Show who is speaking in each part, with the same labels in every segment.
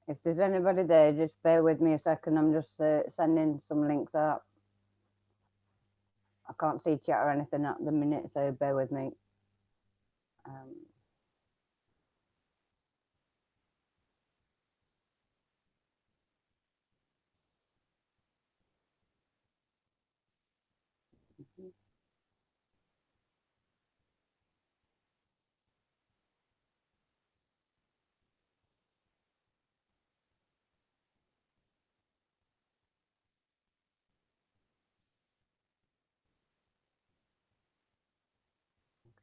Speaker 1: If there's anybody there, just bear with me a second. I'm just sending some links out. I can't see chat or anything at the minute, so bear with me.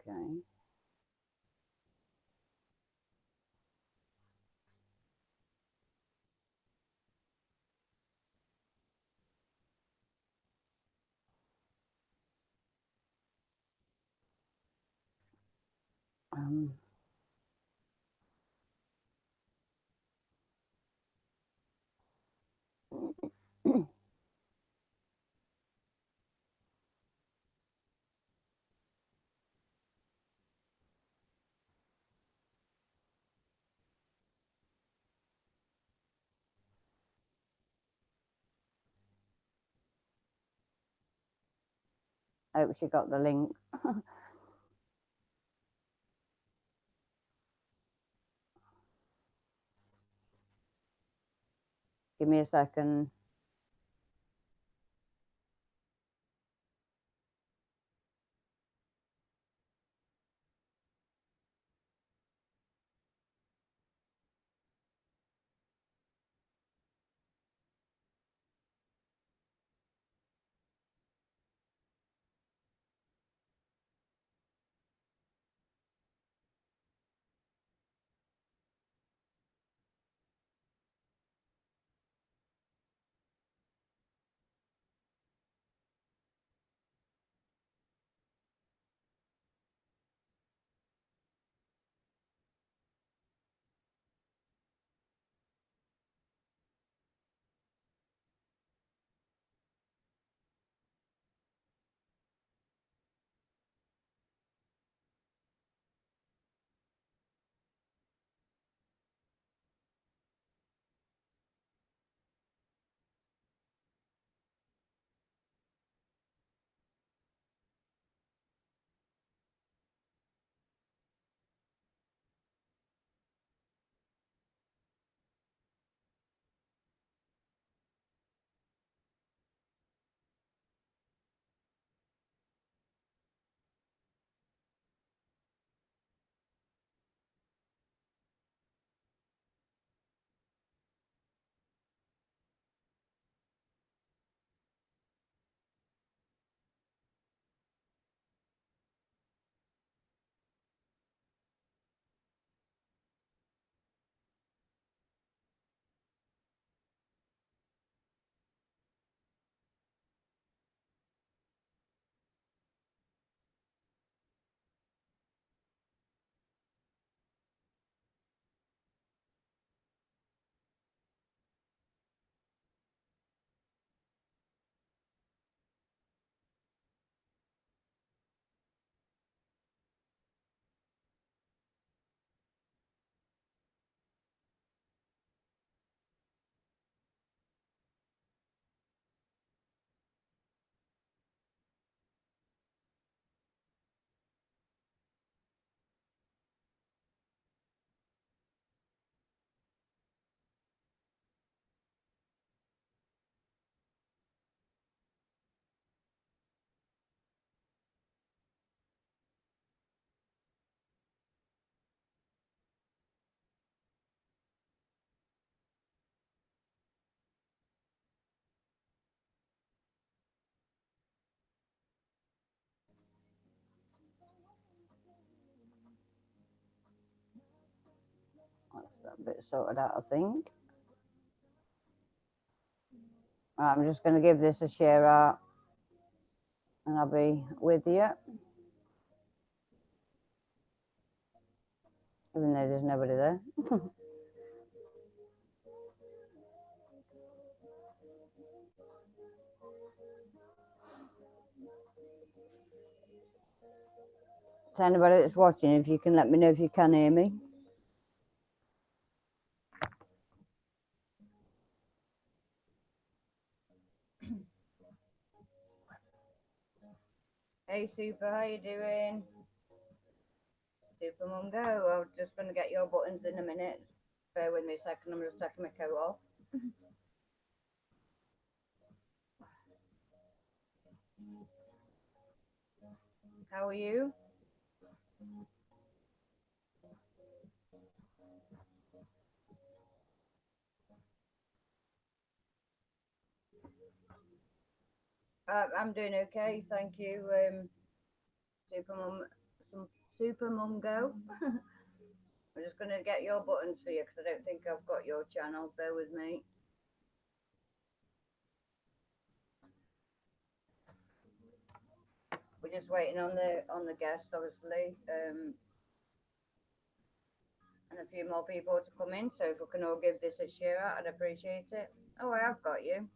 Speaker 1: Okay. I hope she got the link. Give me a second. That's that bit sorted out, I think. Right, I'm just going to give this a share out and I'll be with you. Even though there's nobody there. To anybody that's watching, if you can let me know if you can hear me. Hey Super, how you doing? Super Mum Go. I'm just going to get your buttons in a minute. Bear with me a second, I'm just taking my coat off. How are you? I'm doing okay, thank you. Super Mum, some Super Mum Go. I'm just going to get your buttons for you because I don't think I've got your channel. Bear with me. We're just waiting on the guest, obviously, and a few more people to come in. So if we can all give this a share out, I'd appreciate it. Oh, I have got you.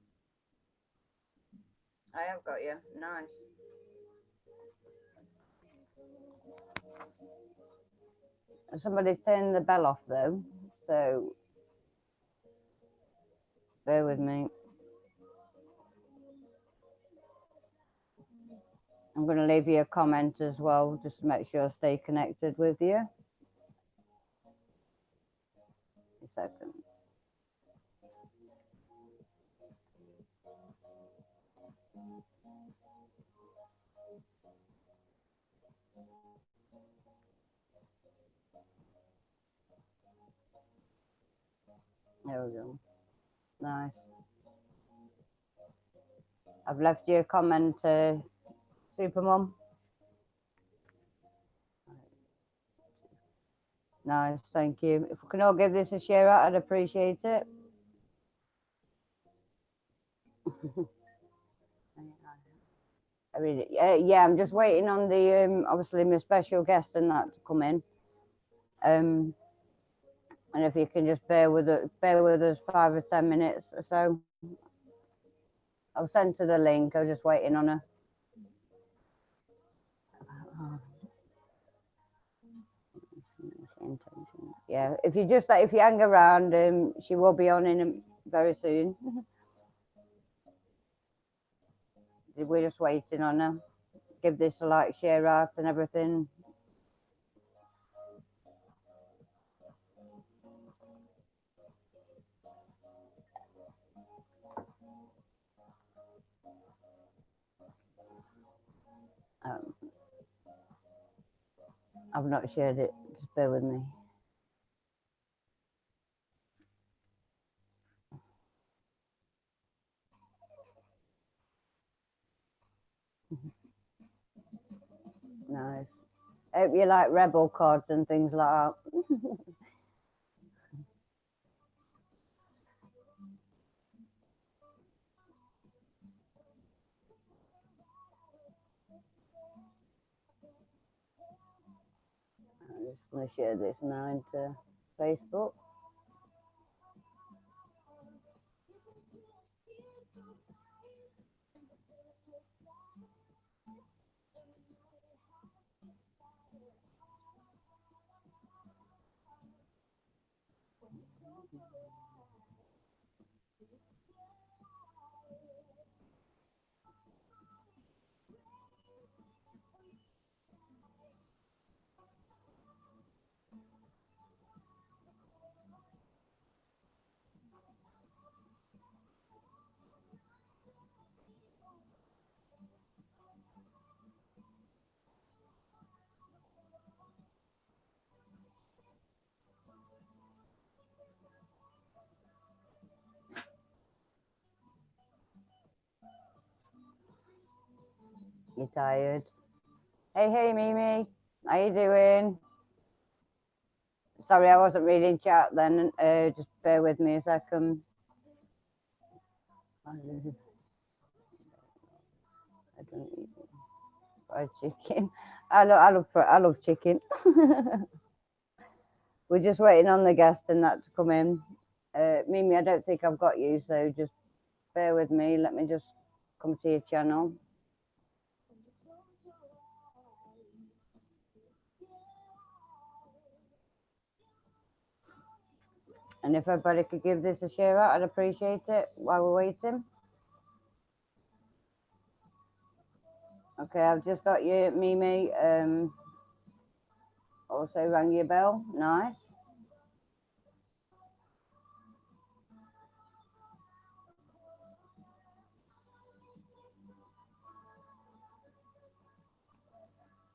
Speaker 1: I have got you. Nice. Somebody's turning the bell off though, so bear with me. I'm going to leave you a comment as well, just to make sure I stay connected with you. A second. There we go. Nice. I've left you a comment, Super Mum. Nice, thank you. If we can all give this a share out, I'd appreciate it. I read it. Yeah, I'm just waiting on the obviously my special guest and that to come in. And if you can just bear with us 5 or 10 minutes or so. I'll send her the link. I was just waiting on her. Yeah, if you hang around, she will be on in very soon. We're just waiting on her. Give this a like, share out, and everything. Um, I've not shared it. Just bear with me. Nice. Hope you like rebel cards and things like that. I'm just going to share this now into Facebook. You tired? Hey, Mimi. How you doing? Sorry, I wasn't reading chat then. Just bear with me a second. I don't eat fried chicken. I love chicken. We're just waiting on the guest and that to come in. Mimi, I don't think I've got you, so just bear with me. Let me just come to your channel. And if everybody could give this a share out, I'd appreciate it while we're waiting. Okay, I've just got you, Mimi. Also rang your bell. Nice.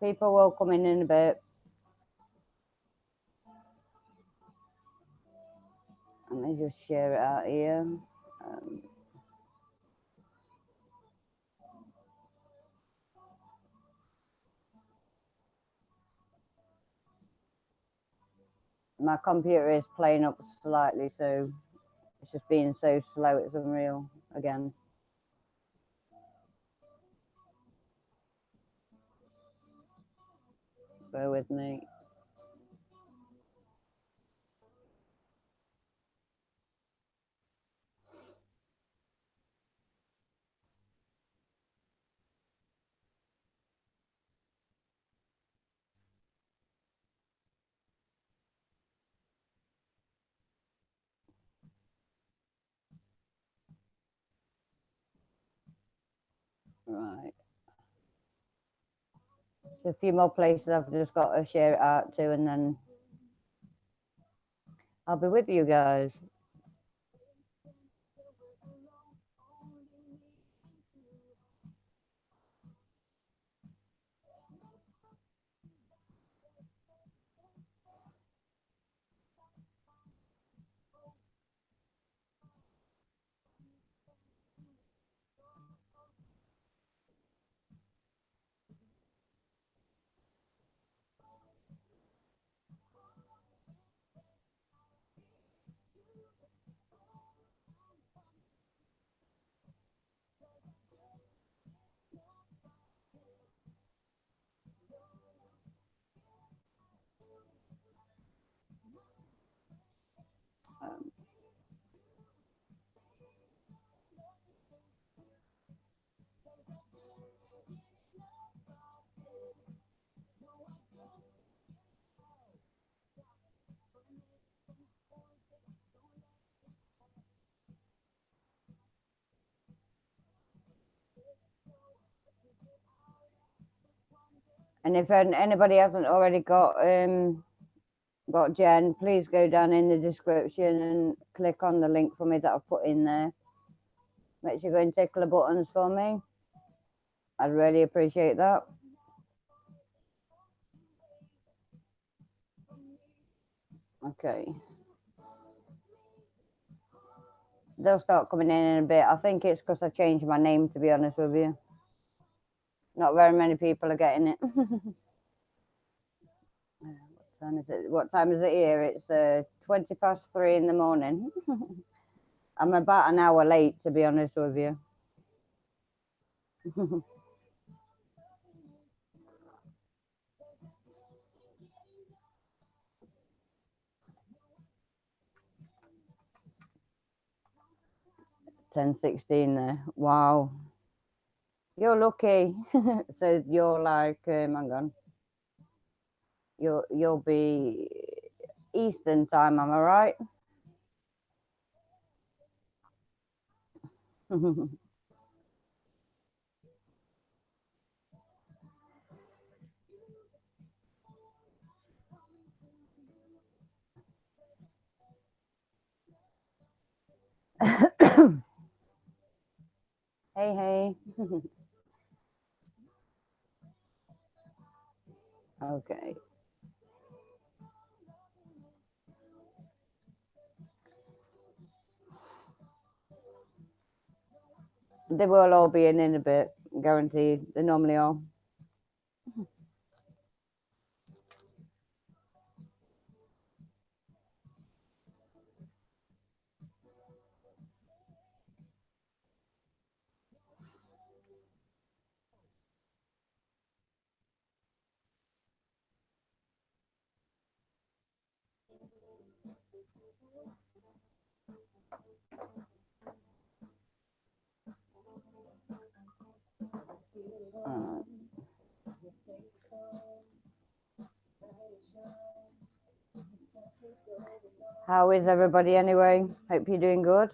Speaker 1: People will come in a bit. Let me just share it out here. My computer is playing up slightly, so it's just being so slow. It's unreal again. Bear with me. Right. So a few more places I've just got to share it out to, and then I'll be with you guys. And if anybody hasn't already got Jen, please go down in the description and click on the link for me that I've put in there. Make sure you go and tickle the buttons for me. I'd really appreciate that. Okay. They'll start coming in a bit. I think it's because I changed my name, to be honest with you. Not very many people are getting it. What time is it? What time is it here? It's 3:20 in the morning. I'm about an hour late, to be honest with you. 10:16 there. Wow. You're lucky. So you're like, hang on. You'll be Eastern time, am I right? 嘿嘿 Okay. They will all be in a bit, guaranteed. They normally are. How is everybody anyway? Hope you're doing good.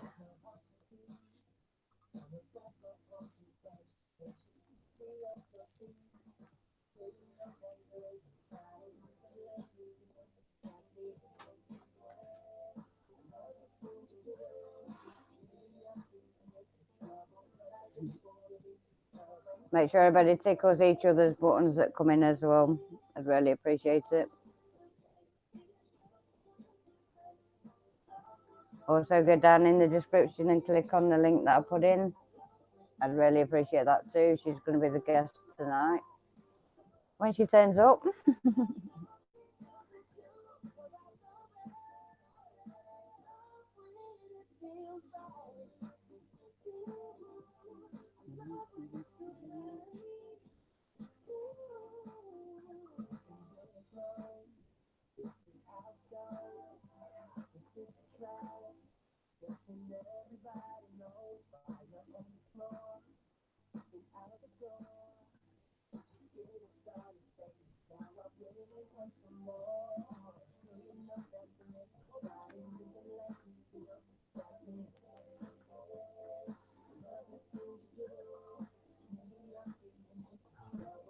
Speaker 1: Make sure everybody tickles each other's buttons that come in as well. I'd really appreciate it. Also, go down in the description and click on the link that I put in. I'd really appreciate that too. She's going to be the guest tonight when she turns up.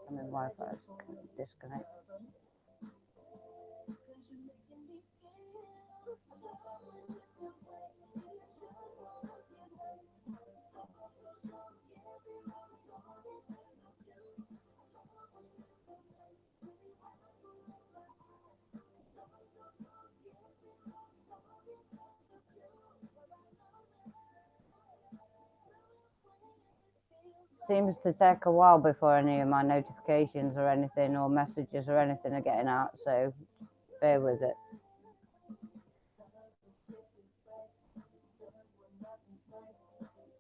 Speaker 1: I mean, Wi-Fi disconnect. Seems to take a while before any of my notifications or anything or messages or anything are getting out, so bear with it.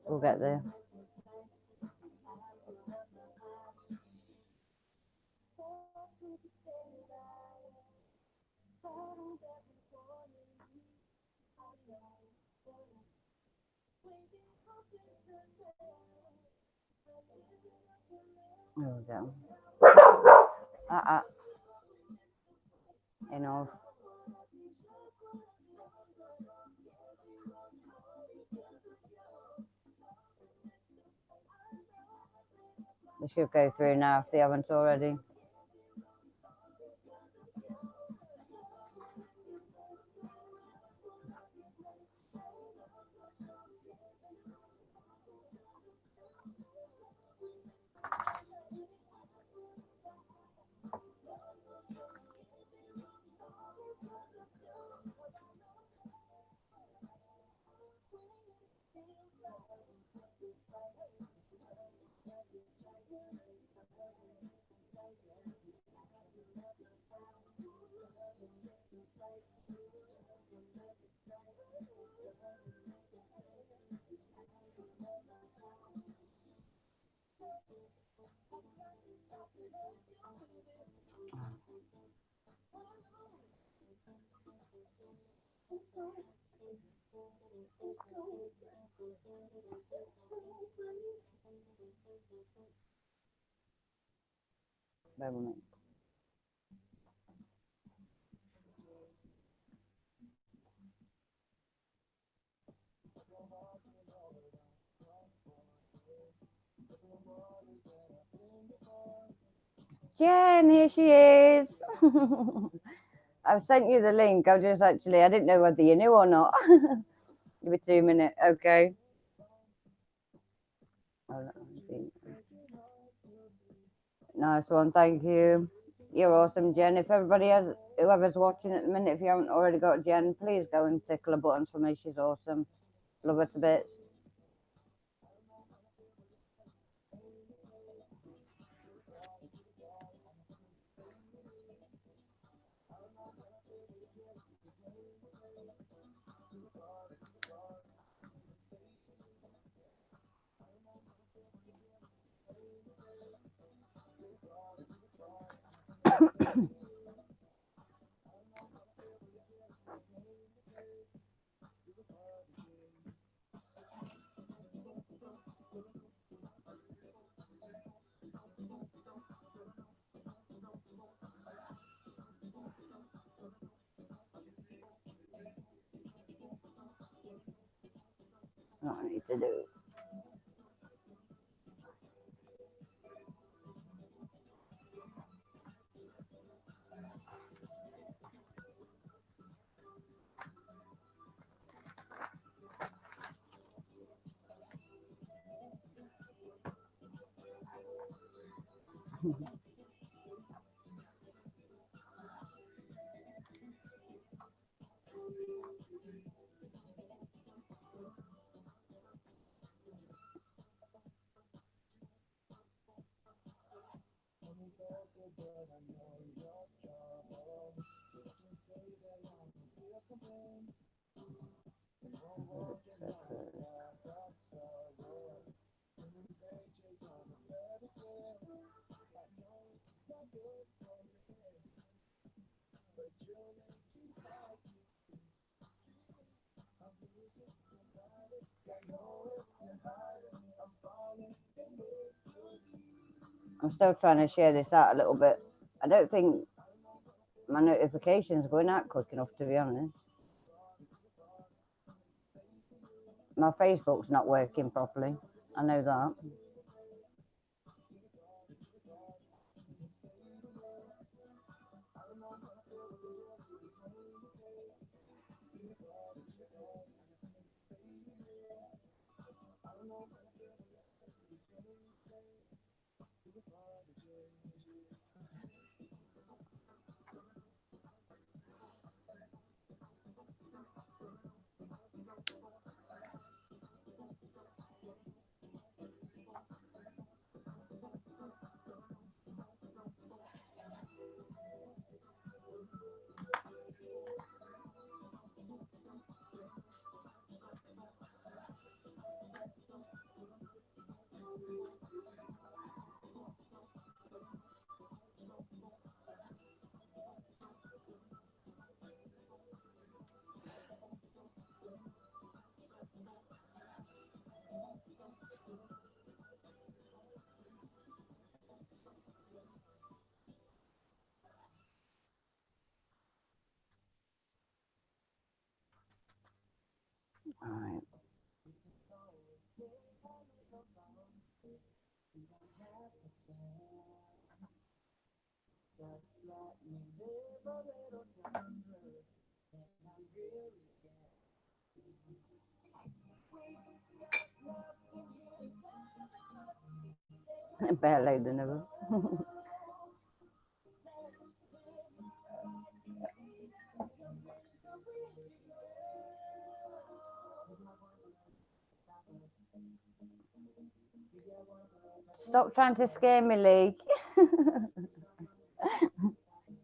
Speaker 1: We'll get there. There we go. Enough. They should go through now if they haven't already. Wait a minute. Jen, here she is. I've sent you the link. I didn't know whether you knew or not. Give me 2 minutes, okay? Nice one, thank you. You're awesome, Jen. If whoever's watching at the minute, if you haven't already got Jen, please go and tickle her buttons for me. She's awesome. Love her to bits. What I need to do. I'm still trying to share this out a little bit. I don't think my notifications are going out quick enough, to be honest. My Facebook's not working properly. I know that. All right. Better late than never. Stop trying to scare me, Lee.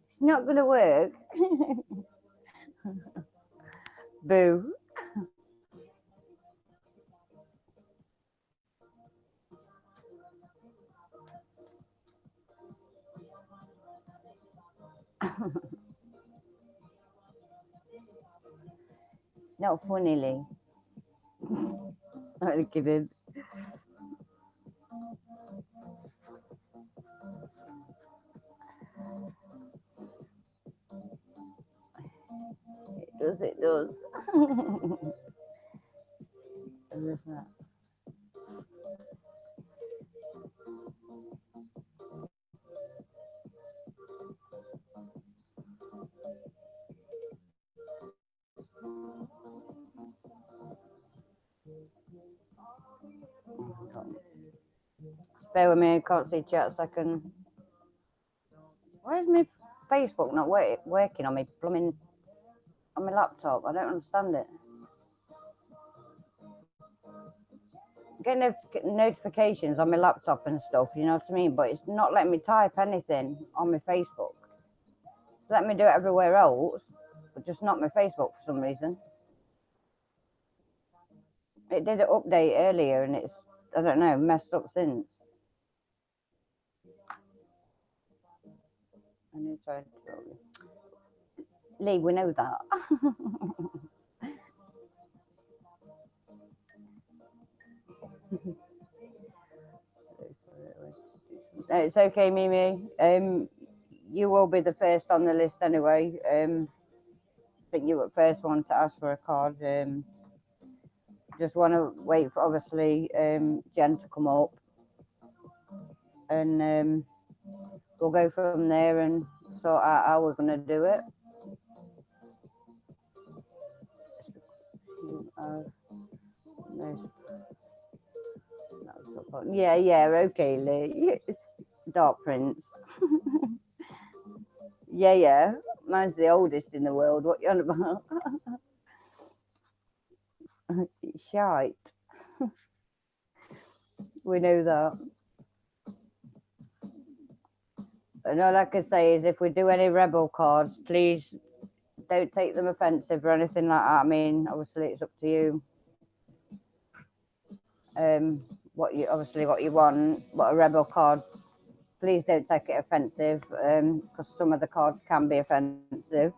Speaker 1: It's not going to work. Boo. Not funny, Lee. Not kidding. It does, it does. Bear with me, I can't see chat a second. Where's my Facebook not working on me plumbing on my laptop? I don't understand it. Get notifications on my laptop and stuff, you know what I mean? But it's not letting me type anything on my Facebook. It's letting me do it everywhere else, but just not my Facebook for some reason. It did an update earlier and it's, I don't know, messed up since. I need to try to Lee, we know that. It's okay, Mimi. You will be the first on the list anyway. I think you were the first one to ask for a card. Just want to wait for obviously Jenn to come up, and we'll go from there and sort out how we're going to do it. Yeah, okay, Lee. Dark Prince. Yeah, yeah. Mine's the oldest in the world. What you on about? Shite. We know that. And all I can say is if we do any rebel cards, please don't take them offensive or anything like that. I mean, obviously it's up to you. What you want, what a rebel card. Please don't take it offensive, because some of the cards can be offensive.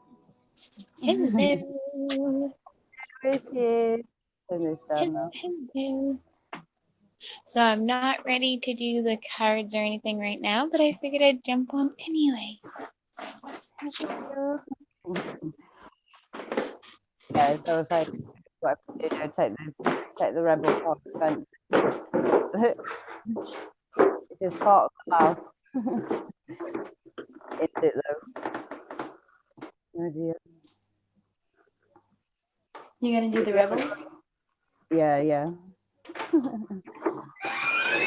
Speaker 2: Hello.
Speaker 1: Hello.
Speaker 2: Hello, hello. So I'm not ready to do the cards or anything right now, but I figured I'd jump on anyway.
Speaker 1: Yeah, so I was like, what you know, take the rebel card offensive because it is part of the house. Is it though? Oh dear.
Speaker 2: You gonna do the rebels?
Speaker 1: Yeah, yeah.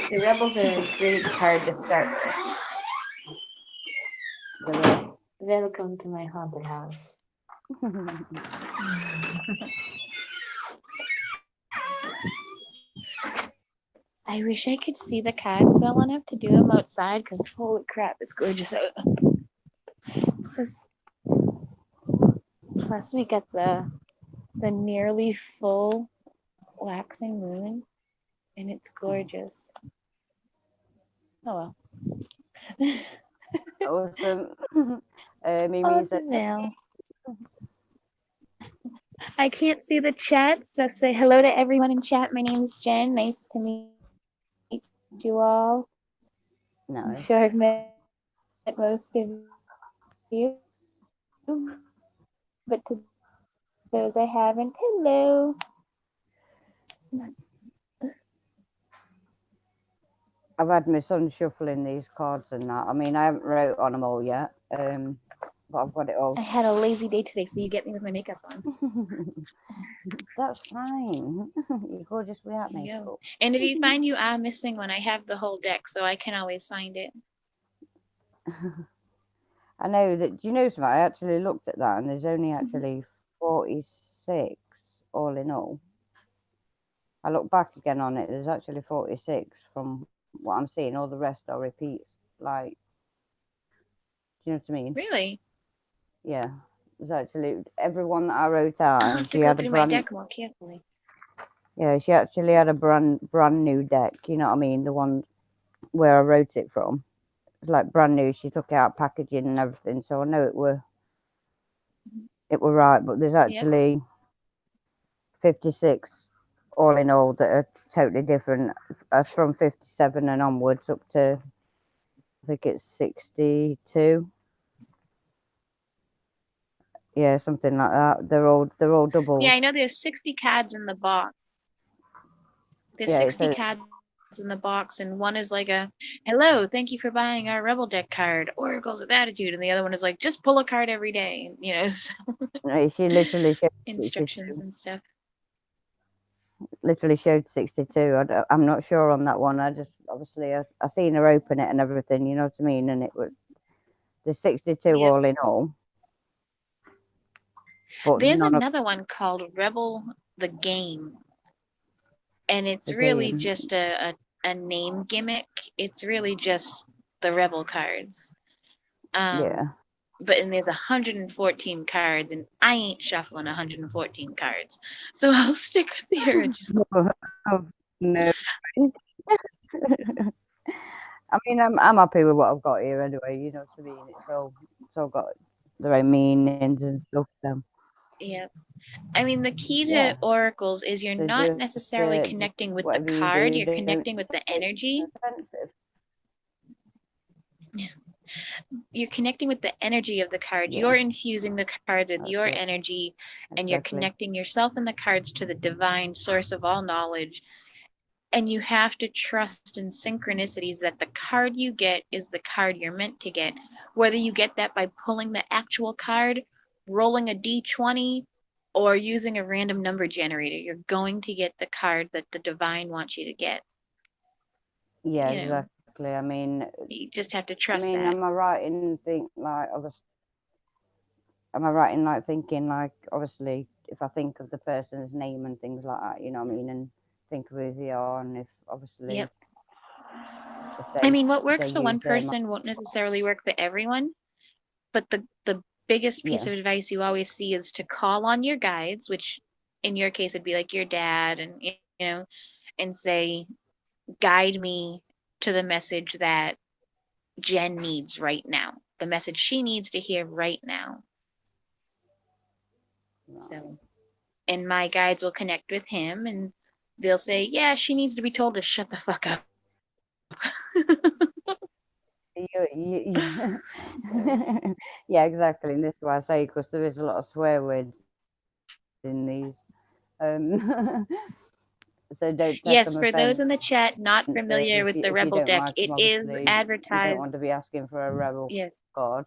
Speaker 2: The rebels are a great card to start with. Welcome to my haunted house. I wish I could see the cards well enough to do them outside, because holy crap, it's gorgeous out. Plus, plus we got the nearly full waxing moon, and it's gorgeous. Oh well.
Speaker 1: Awesome.
Speaker 2: Oh,
Speaker 1: Mimi said,
Speaker 2: Deville. I can't see the chat, so say hello to everyone in chat. My name's Jen. Nice to meet you all.
Speaker 1: no.
Speaker 2: I'm sure I've met most of you, but to those I haven't, hello.
Speaker 1: I've had my son shuffling these cards and that. I mean, I haven't wrote on them all yet, but I've got it all.
Speaker 2: I had a lazy day today, so you get me with my makeup on.
Speaker 1: That's fine. You go just without makeup.
Speaker 2: And if you find you are missing one, I have the whole deck, so I can always find it.
Speaker 1: I know that. Do you know something? I actually looked at that, and there's only actually 46 all in all. I look back again on it. There's actually 46 from what I'm seeing. All the rest are repeats. Like, do you know what I mean?
Speaker 2: Really?
Speaker 1: Yeah. There's actually everyone that I wrote out,
Speaker 2: I'll
Speaker 1: and
Speaker 2: have to
Speaker 1: she
Speaker 2: go
Speaker 1: had a
Speaker 2: through my deck more carefully.
Speaker 1: Yeah, she actually had a brand new deck. You know what I mean? The one where I wrote it from. It's like brand new. She took out packaging and everything, so I know it were right. But there's actually 56 all in all that are totally different. As from 57 and onwards up to I think it's 62. Yeah, something like that. They're all doubles.
Speaker 2: Yeah, I know there's 60 cards in the box. There's
Speaker 1: Yeah,
Speaker 2: 60 cards in the box, and one is like a hello, thank you for buying our rebel deck card, Oracles of Attitude, and the other one is like just pull a card every day, you know.
Speaker 1: she literally showed
Speaker 2: Instructions
Speaker 1: 62.
Speaker 2: and stuff.
Speaker 1: Literally showed 62. I'm not sure on that one. I just obviously I seen her open it and everything. You know what I mean? And it was the 62 all in all. But
Speaker 2: there's another one called Rebel the Game, and it's really just a name gimmick. It's really just the Rebel cards.
Speaker 1: Yeah.
Speaker 2: But and there's 114 cards, and I ain't shuffling 114 cards, so I'll stick with the original.
Speaker 1: No. I mean, I'm happy with what I've got here anyway. You know what I mean? It's all got their own meanings and stuff. So.
Speaker 2: Yeah. I mean, the key to oracles is you're not necessarily connecting with the card, you're connecting with the energy. You're connecting with the energy of the card. Yeah. You're infusing the cards with your energy, and you're connecting yourself and the cards to the divine source of all knowledge. And you have to trust in synchronicities that the card you get is the card you're meant to get. Whether you get that by pulling the actual card, rolling a d20, or using a random number generator, you're going to get the card that the divine wants you to get.
Speaker 1: Yeah, exactly. I mean,
Speaker 2: You just have to trust that.
Speaker 1: am I right in am I right in like thinking like obviously if I think of the person's name and things like that, you know what I mean, and think of who they are, and if obviously
Speaker 2: Yep.
Speaker 1: if
Speaker 2: I
Speaker 1: they
Speaker 2: mean, what
Speaker 1: they
Speaker 2: works for
Speaker 1: use
Speaker 2: one
Speaker 1: their
Speaker 2: person won't necessarily work for everyone. But the biggest piece
Speaker 1: yeah,
Speaker 2: of advice you always see is to call on your guides, which in your case would be like your dad, and and say, guide me to the message that Jenn needs right now, the message she needs to hear right now.
Speaker 1: right.
Speaker 2: So, and my guides will connect with him, and they'll say, yeah, she needs to be told to shut the fuck up.
Speaker 1: Yeah, exactly. And this is why I say because there is a lot of swear words in these. So don't take
Speaker 2: Yes,
Speaker 1: them
Speaker 2: for those
Speaker 1: offence.
Speaker 2: in the chat not familiar with the
Speaker 1: If you
Speaker 2: Rebel
Speaker 1: don't
Speaker 2: deck,
Speaker 1: like
Speaker 2: it
Speaker 1: them,
Speaker 2: is
Speaker 1: obviously you don't
Speaker 2: advertised.
Speaker 1: want to be asking for a rebel
Speaker 2: Yes.
Speaker 1: card.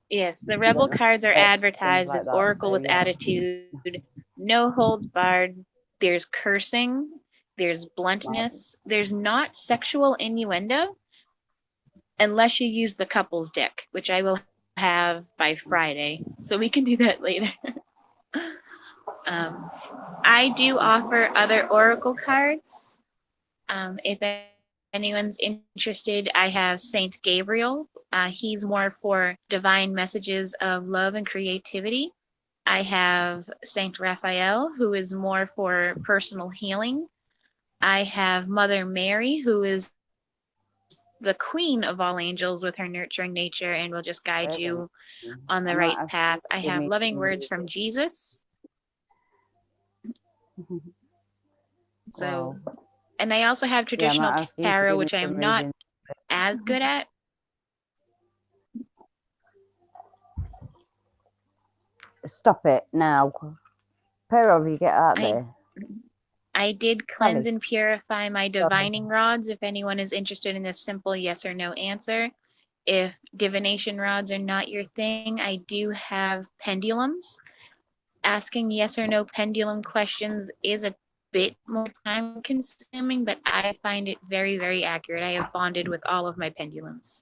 Speaker 2: Yes, the Rebel cards are
Speaker 1: Things
Speaker 2: advertised
Speaker 1: like
Speaker 2: as
Speaker 1: that.
Speaker 2: Oracle
Speaker 1: So
Speaker 2: with
Speaker 1: yeah,
Speaker 2: attitude, no holds barred. There's cursing, there's
Speaker 1: right.
Speaker 2: bluntness, there's not sexual innuendo unless you use the couples deck, which I will have by Friday. So we can do that later. um, I do offer other Oracle cards. If anyone's interested, I have Saint Gabriel. He's more for divine messages of love and creativity. I have Saint Raphael, who is more for personal healing. I have Mother Mary, who is the queen of all angels with her nurturing nature and will just guide
Speaker 1: Really.
Speaker 2: you on
Speaker 1: I
Speaker 2: the
Speaker 1: might
Speaker 2: right
Speaker 1: ask you
Speaker 2: path.
Speaker 1: to
Speaker 2: I
Speaker 1: give
Speaker 2: have
Speaker 1: me
Speaker 2: loving
Speaker 1: some
Speaker 2: words from
Speaker 1: reading.
Speaker 2: Jesus. So,
Speaker 1: Wow.
Speaker 2: and I also have
Speaker 1: Yeah, I
Speaker 2: traditional
Speaker 1: might ask you to
Speaker 2: tarot,
Speaker 1: give me
Speaker 2: which I
Speaker 1: some
Speaker 2: am not
Speaker 1: reading.
Speaker 2: as good at.
Speaker 1: Stop it now. Pair of you get out
Speaker 2: I
Speaker 1: there.
Speaker 2: I did cleanse
Speaker 1: Sally,
Speaker 2: and purify my
Speaker 1: stop it.
Speaker 2: divining rods. If anyone is interested in this simple yes or no answer, if divination rods are not your thing, I do have pendulums. Asking yes or no pendulum questions is a bit more time consuming, but I find it very, very accurate. I have bonded with all of my pendulums.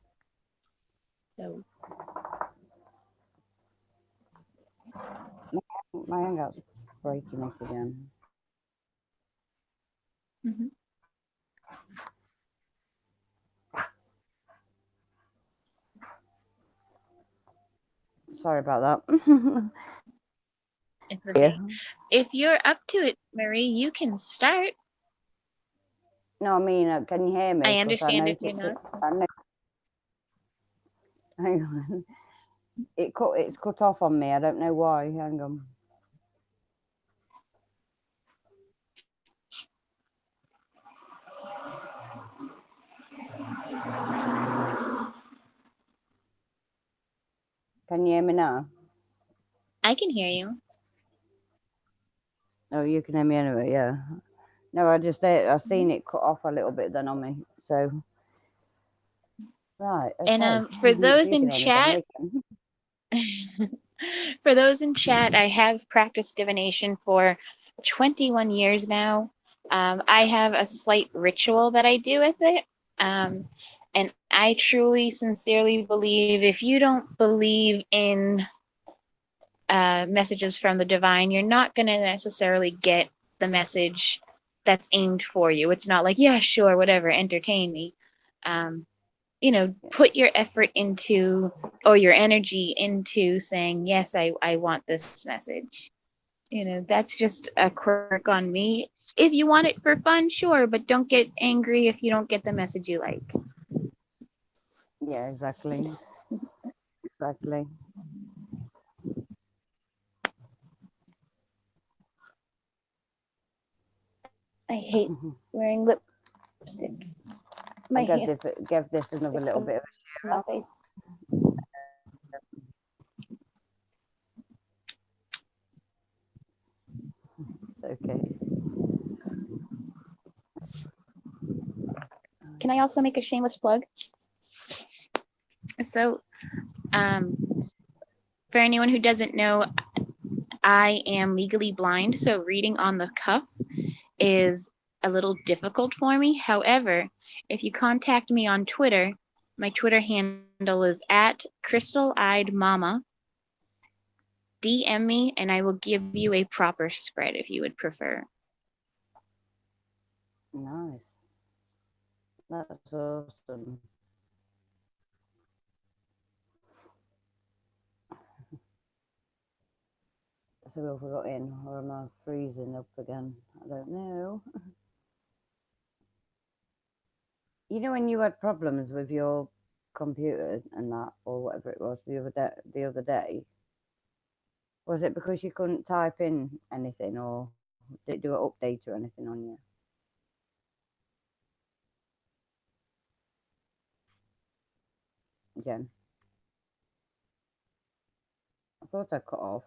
Speaker 2: So
Speaker 1: My hangout's breaking up again.
Speaker 2: mhm.
Speaker 1: Sorry about that.
Speaker 2: It's
Speaker 1: Yeah.
Speaker 2: okay. If you're up to it, Marie, you can start.
Speaker 1: No, I mean, can you hear me?
Speaker 2: I
Speaker 1: Because I
Speaker 2: understand if
Speaker 1: noticed
Speaker 2: you're
Speaker 1: it.
Speaker 2: not.
Speaker 1: Hang on. It's cut off on me. I don't know why. Hang on. Can you hear me now?
Speaker 2: I can hear you.
Speaker 1: Oh, you can hear me anyway. Yeah. No, I seen it cut off a little bit then on me. So right,
Speaker 2: And
Speaker 1: okay.
Speaker 2: for
Speaker 1: If
Speaker 2: those
Speaker 1: you can
Speaker 2: in
Speaker 1: hear me, then
Speaker 2: chat,
Speaker 1: we can.
Speaker 2: for those in chat, I have practiced divination for 21 years now. I have a slight ritual that I do with it. And I truly, sincerely believe if you don't believe in messages from the divine, you're not going to necessarily get the message that's aimed for you. It's not like, yeah, sure, whatever, entertain me. Um, put your effort into or your energy into saying, yes, I want this message. That's just a quirk on me. If you want it for fun, sure, but don't get angry if you don't get the message you like.
Speaker 1: Yeah, exactly. Exactly.
Speaker 2: I hate wearing lipstick. My
Speaker 1: I'll
Speaker 2: hair
Speaker 1: give this another
Speaker 2: sticks
Speaker 1: little
Speaker 2: to
Speaker 1: bit of a
Speaker 2: my
Speaker 1: share
Speaker 2: face.
Speaker 1: out. Okay.
Speaker 2: Can I also make a shameless plug? So, for anyone who doesn't know, I am legally blind, so reading on the cuff is a little difficult for me. However, if you contact me on Twitter, my Twitter handle is at Crystal Eyed Mama. DM me and I will give you a proper spread if you would prefer.
Speaker 1: Nice. That's awesome. So we've got in, or am I freezing up again? I don't know. You know when you had problems with your computer and that, or whatever it was the other day, was it because you couldn't type in anything, or did it do an update or anything on you, Jen? I thought I cut off.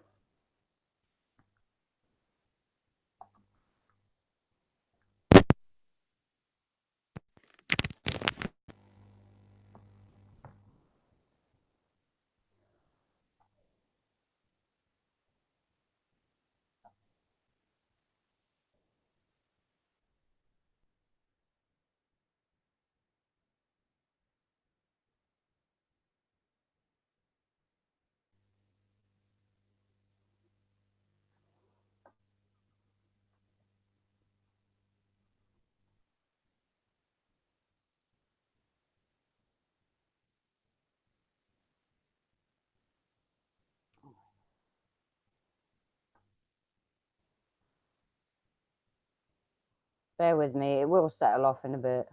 Speaker 1: Bear with me, it will settle off in a bit.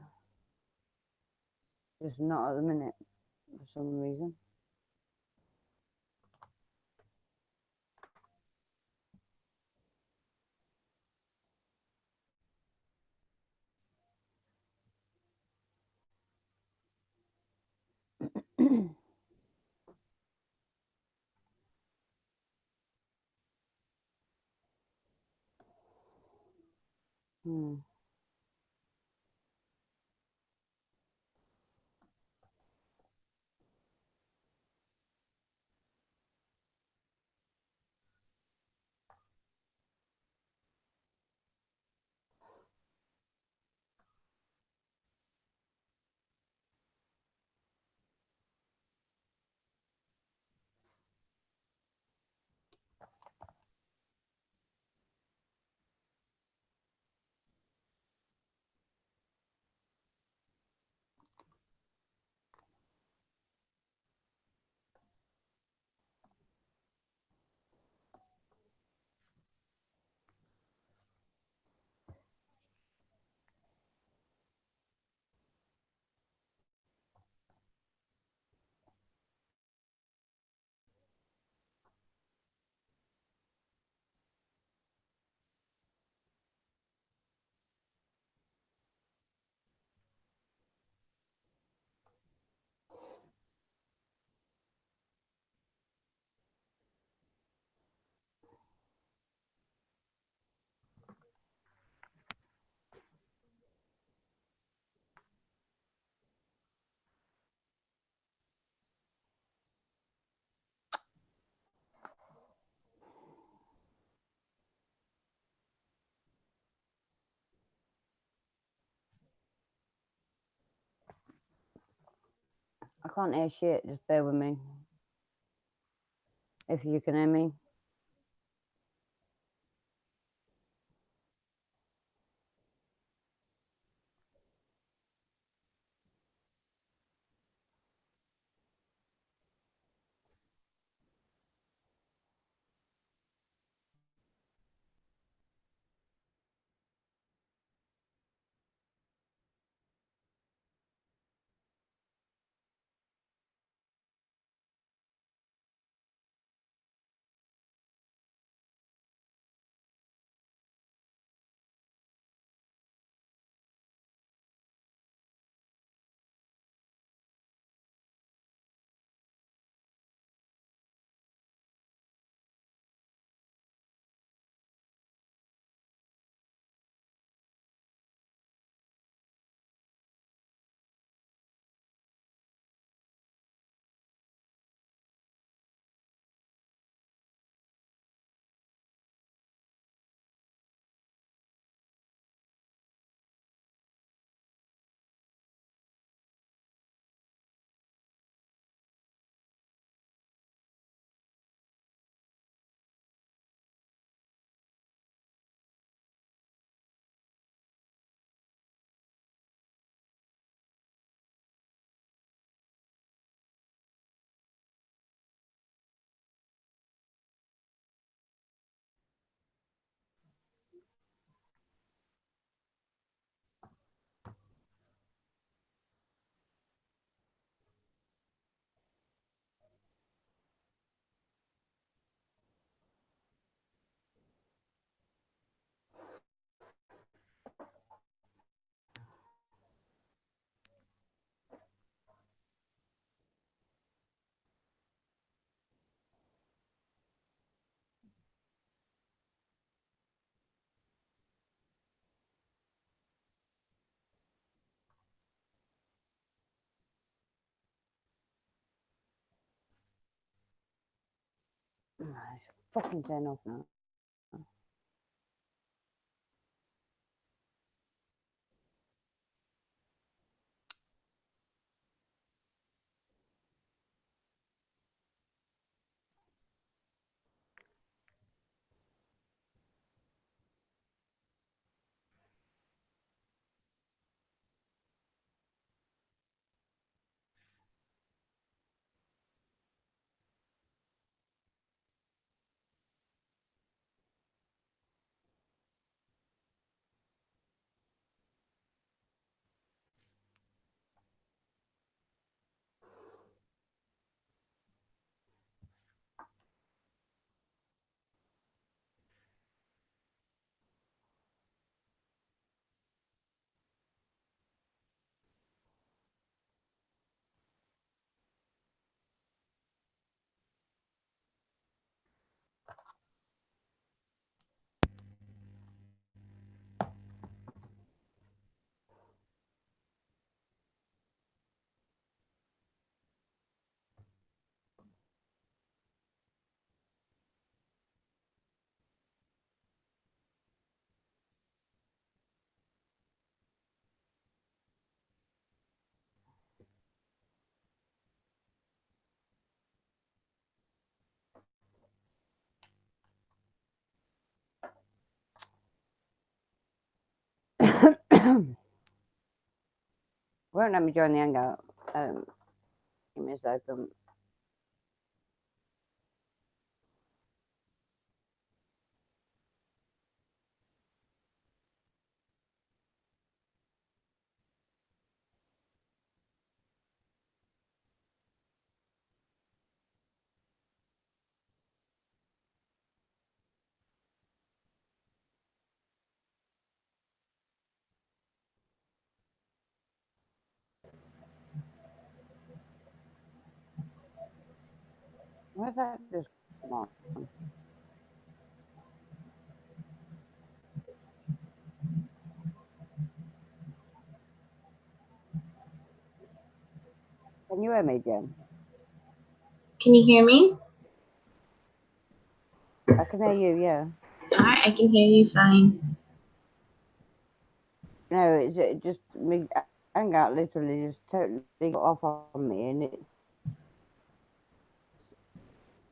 Speaker 1: Just not at the minute, for some reason. Hmm. I can't hear shit, just bear with me. If you can hear me. Fucking turn off now. Won't let me join the hangout. Give me a second. Where's that just come on? Can you hear me, Jen?
Speaker 3: Can you hear me?
Speaker 1: I can hear you, yeah.
Speaker 3: Alright, I can hear you fine.
Speaker 1: No, it just me hangout literally just totally got off on me, and it's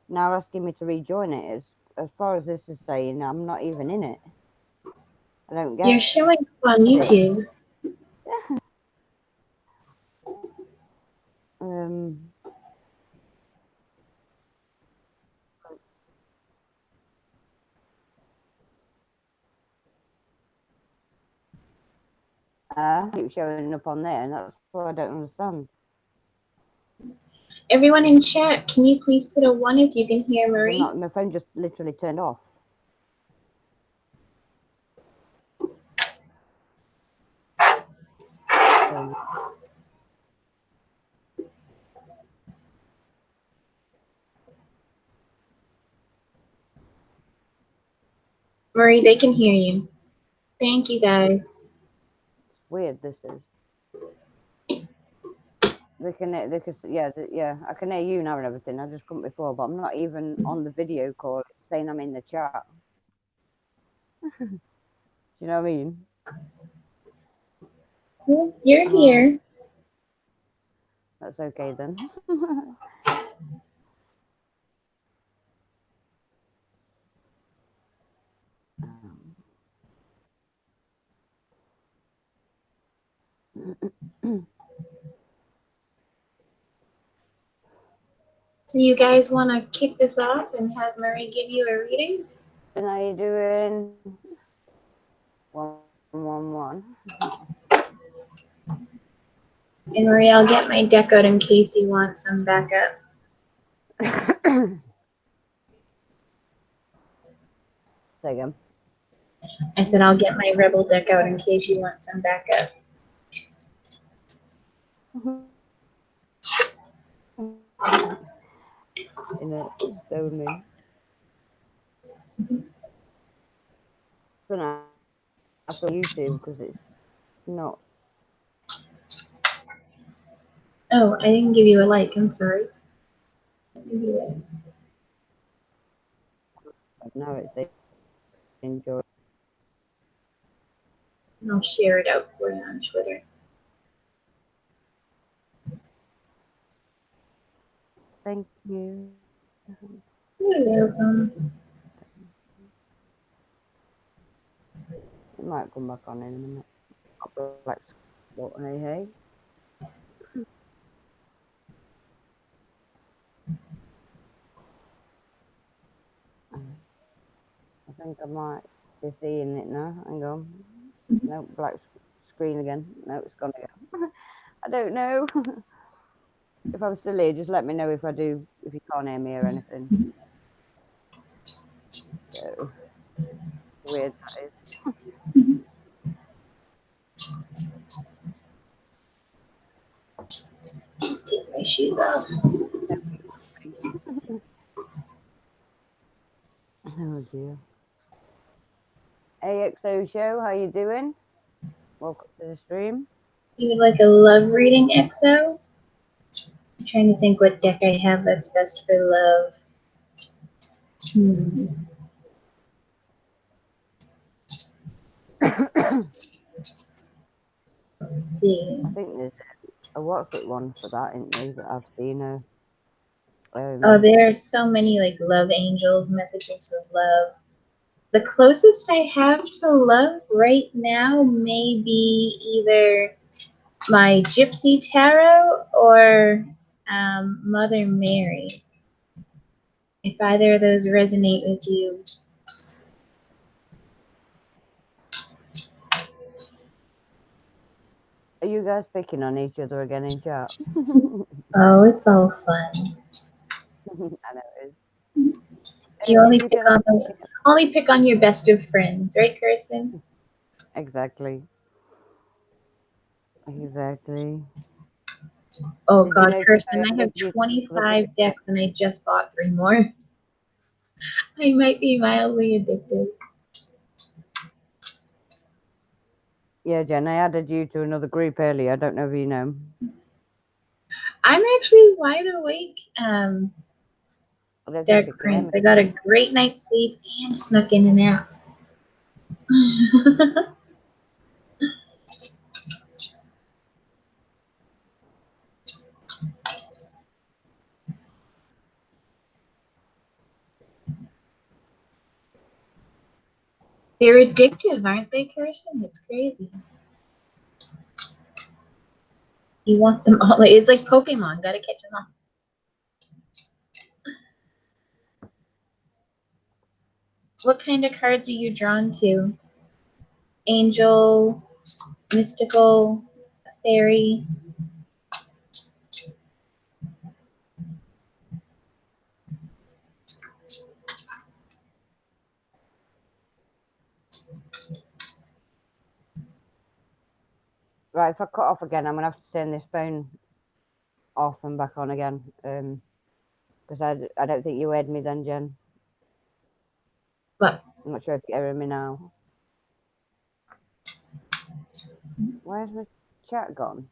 Speaker 1: now asking me to rejoin it. As far as this is saying, I'm not even in it. I don't get
Speaker 3: You're showing up on
Speaker 1: it.
Speaker 3: YouTube.
Speaker 1: Um, keep showing up on there, and that's what I don't understand.
Speaker 3: Everyone in chat, can you please put a 1 if you can hear Marie?
Speaker 1: My phone just literally turned off.
Speaker 3: Marie, they can hear you. Thank you, guys.
Speaker 1: It's weird. This is. They can, yeah. I can hear you now and everything. I just couldn't before, but I'm not even on the video call. It's saying I'm in the chat. Do you know what I mean?
Speaker 3: Well, you're here.
Speaker 1: That's okay then.
Speaker 3: So you guys want to kick this off and have Marie give you a reading?
Speaker 1: And how you doing? 111.
Speaker 3: And Marie, I'll get my deck out in case you want some backup.
Speaker 1: Say again.
Speaker 3: I said I'll get my Rebel deck out in case you want some backup.
Speaker 1: In it, stay with me. Gonna have to YouTube because it's not.
Speaker 3: Oh, I didn't give you a like. I'm sorry.
Speaker 1: Now it's enjoy.
Speaker 3: I'll share it out for you on Twitter.
Speaker 1: Thank you.
Speaker 3: You're welcome.
Speaker 1: It might come back on in a minute. Black button, hey. I think I might be seeing it now. Hang on. No, black screen again. No, it's gone again. I don't know. If I'm still here, just let me know if you can't hear me or anything. So weird that is.
Speaker 3: Take my shoes off.
Speaker 1: Oh dear. AXO show, how you doing? Welcome to the stream.
Speaker 3: You would like a love reading, EXO? I'm trying to think what deck I have that's best for love. Let's see.
Speaker 1: I think there's a what's it one for that, isn't there? That I've seen her.
Speaker 3: Oh, there are so many like love angels, messages of love. The closest I have to love right now may be either my Gypsy Tarot or Mother Mary. If either of those resonate with you.
Speaker 1: Are you guys picking on each other again in chat?
Speaker 3: Oh, it's all fun.
Speaker 1: I know it is.
Speaker 3: You only pick on your best of friends, right, Kirsten?
Speaker 1: Exactly.
Speaker 3: Oh
Speaker 1: Did you
Speaker 3: God,
Speaker 1: notice
Speaker 3: Kirsten, I have
Speaker 1: added you to the
Speaker 3: 25 decks and I just bought 3 more. I might be mildly addicted.
Speaker 1: Yeah, Jen, I added you to another group earlier. I don't know if you know.
Speaker 3: I'm actually wide awake. Dark Prince. I got a great night's sleep and snuck in and out. They're addictive, aren't they, Kirsten? It's crazy. You want them all. It's like Pokemon. Gotta catch them all. What kind of cards are you drawn to? Angel, mystical, fairy?
Speaker 1: Right, if I cut off again, I'm gonna have to turn this phone off and back on again. Because I don't think you heard me then, Jen.
Speaker 3: What?
Speaker 1: I'm not sure if you're hearing me now. Where's my chat gone?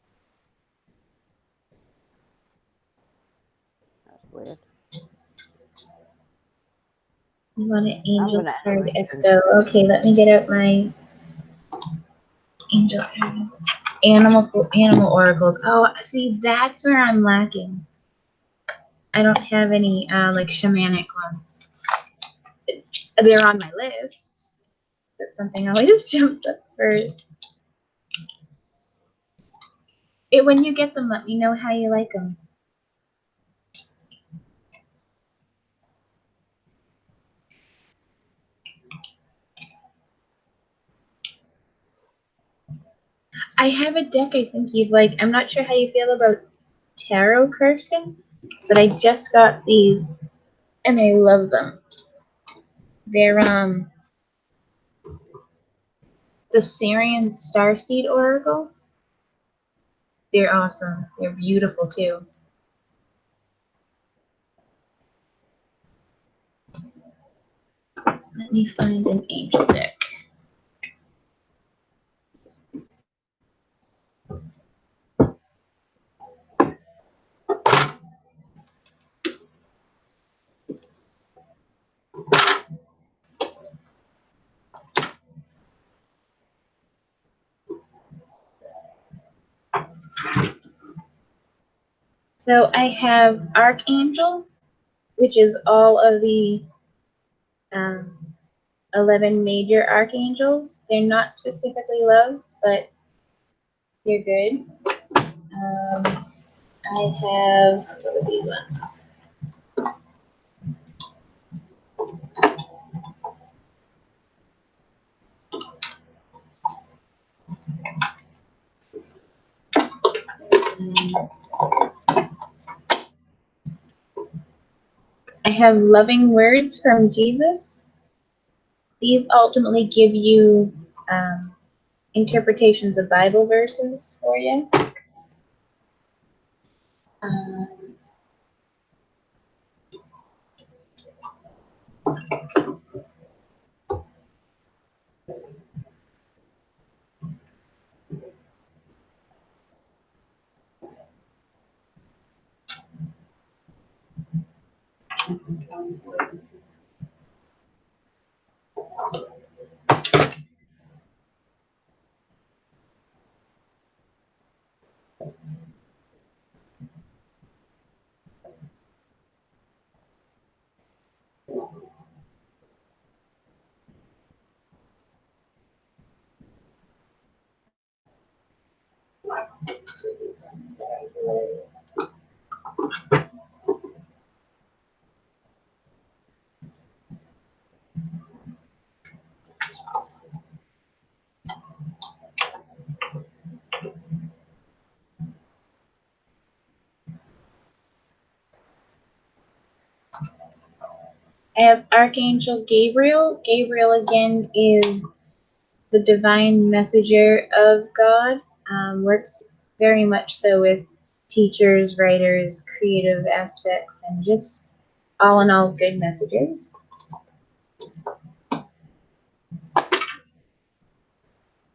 Speaker 1: That's weird.
Speaker 3: You want an angel card,
Speaker 1: end up
Speaker 3: EXO. Okay, let me get out my angel cards. Animal oracles. Oh, see, that's where I'm lacking. I don't have any like shamanic ones. They're on my list, but something always jumps up first. When you get them, let me know how you like them. I have a deck I think you'd like. I'm not sure how you feel about tarot, Kirsten, but I just got these and I love them. They're the Syrian Starseed Oracle. They're awesome. They're beautiful too. Let me find an angel deck. So I have Archangel, which is all of the um, 11 major archangels. They're not specifically love, but they're good. I have, what are these ones? I have loving words from Jesus. These ultimately give you interpretations of Bible verses for you. Um, I have Archangel Gabriel. Gabriel, again, is the divine messenger of God. Works very much so with teachers, writers, creative aspects, and just all in all good messages.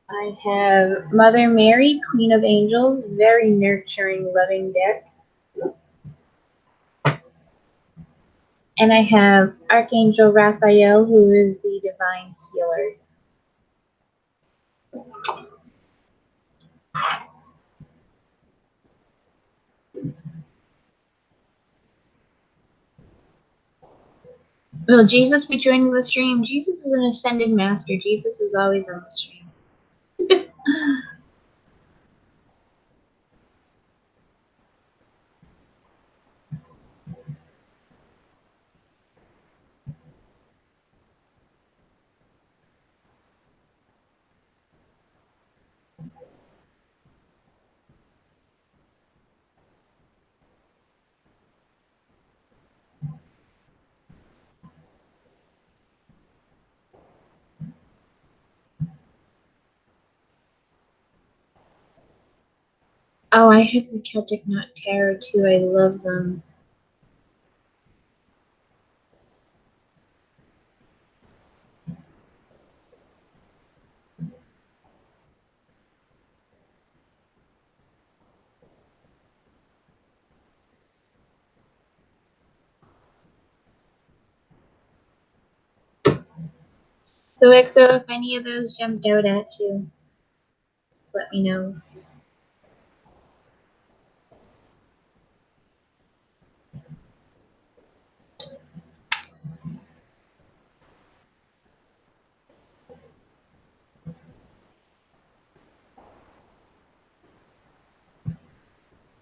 Speaker 3: I have Mother Mary, Queen of Angels, very nurturing, loving deck. And I have Archangel Raphael, who is the divine healer. Will Jesus be joining the stream? Jesus is an ascended master. Jesus is always on the stream. Oh, I have the Celtic Knot Tarot too. I love them. So, XO, if any of those jumped out at you, just let me know.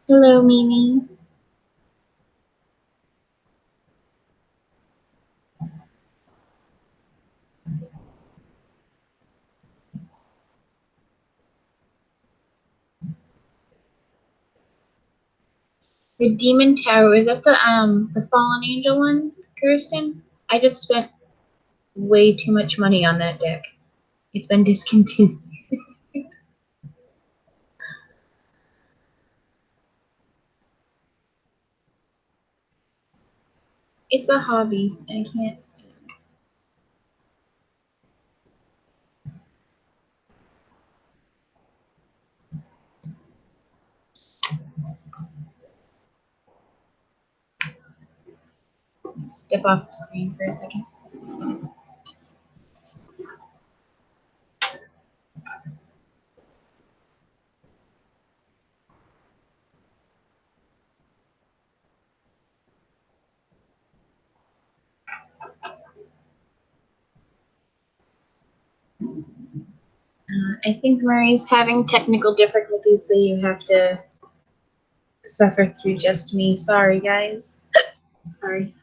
Speaker 3: Hello, Mimi. The Demon Tower, is that the Fallen Angel one, Kirsten? I just spent way too much money on that deck. It's been discontinued. It's a hobby. I can't. Step off the screen for a second. I think Murray's having technical difficulties, so you have to suffer through just me. Sorry, guys. Sorry.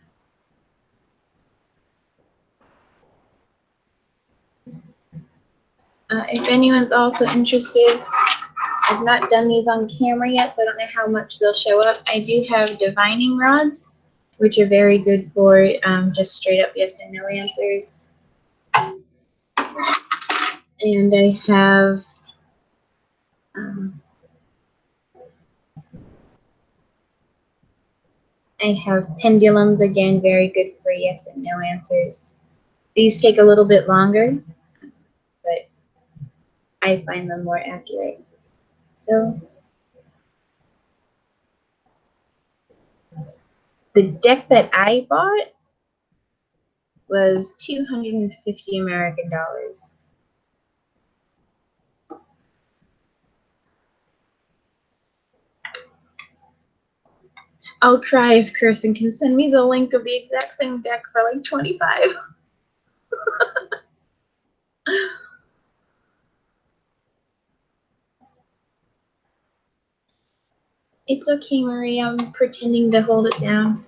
Speaker 3: If anyone's also interested, I've not done these on camera yet, so I don't know how much they'll show up. I do have divining rods, which are very good for just straight up yes and no answers. And I have pendulums, again, very good for yes and no answers. These take a little bit longer, but I find them more accurate. So the deck that I bought was $250 American. I'll cry if Kirsten can send me the link of the exact same deck for like 25. It's okay, Marie. I'm pretending to hold it down.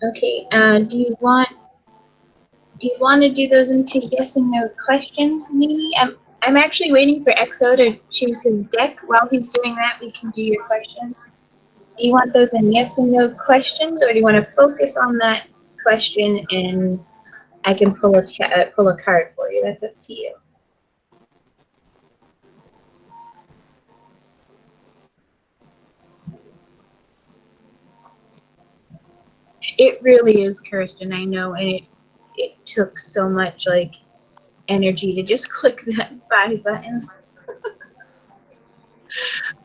Speaker 3: Okay. Do you want to do those into yes and no questions, Mimi? I'm actually waiting for EXO to choose his deck. While he's doing that, we can do your questions. Do you want those in yes and no questions, or do you want to focus on that question and I can pull a card for you? That's up to you. It really is, Kirsten, I know, and it took so much like energy to just click that buy button.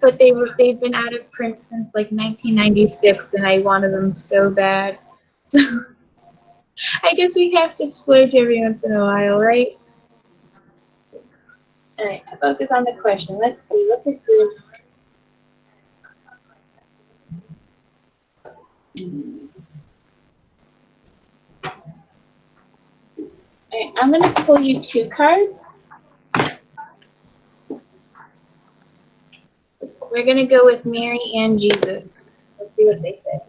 Speaker 3: But they've been out of print since like 1996, and I wanted them so bad. So I guess we have to splurge every once in a while, right? All right, focus on the question. Let's see, what's a good... All right, I'm gonna pull you 2 cards. We're gonna go with Mary and Jesus. Let's see what they say.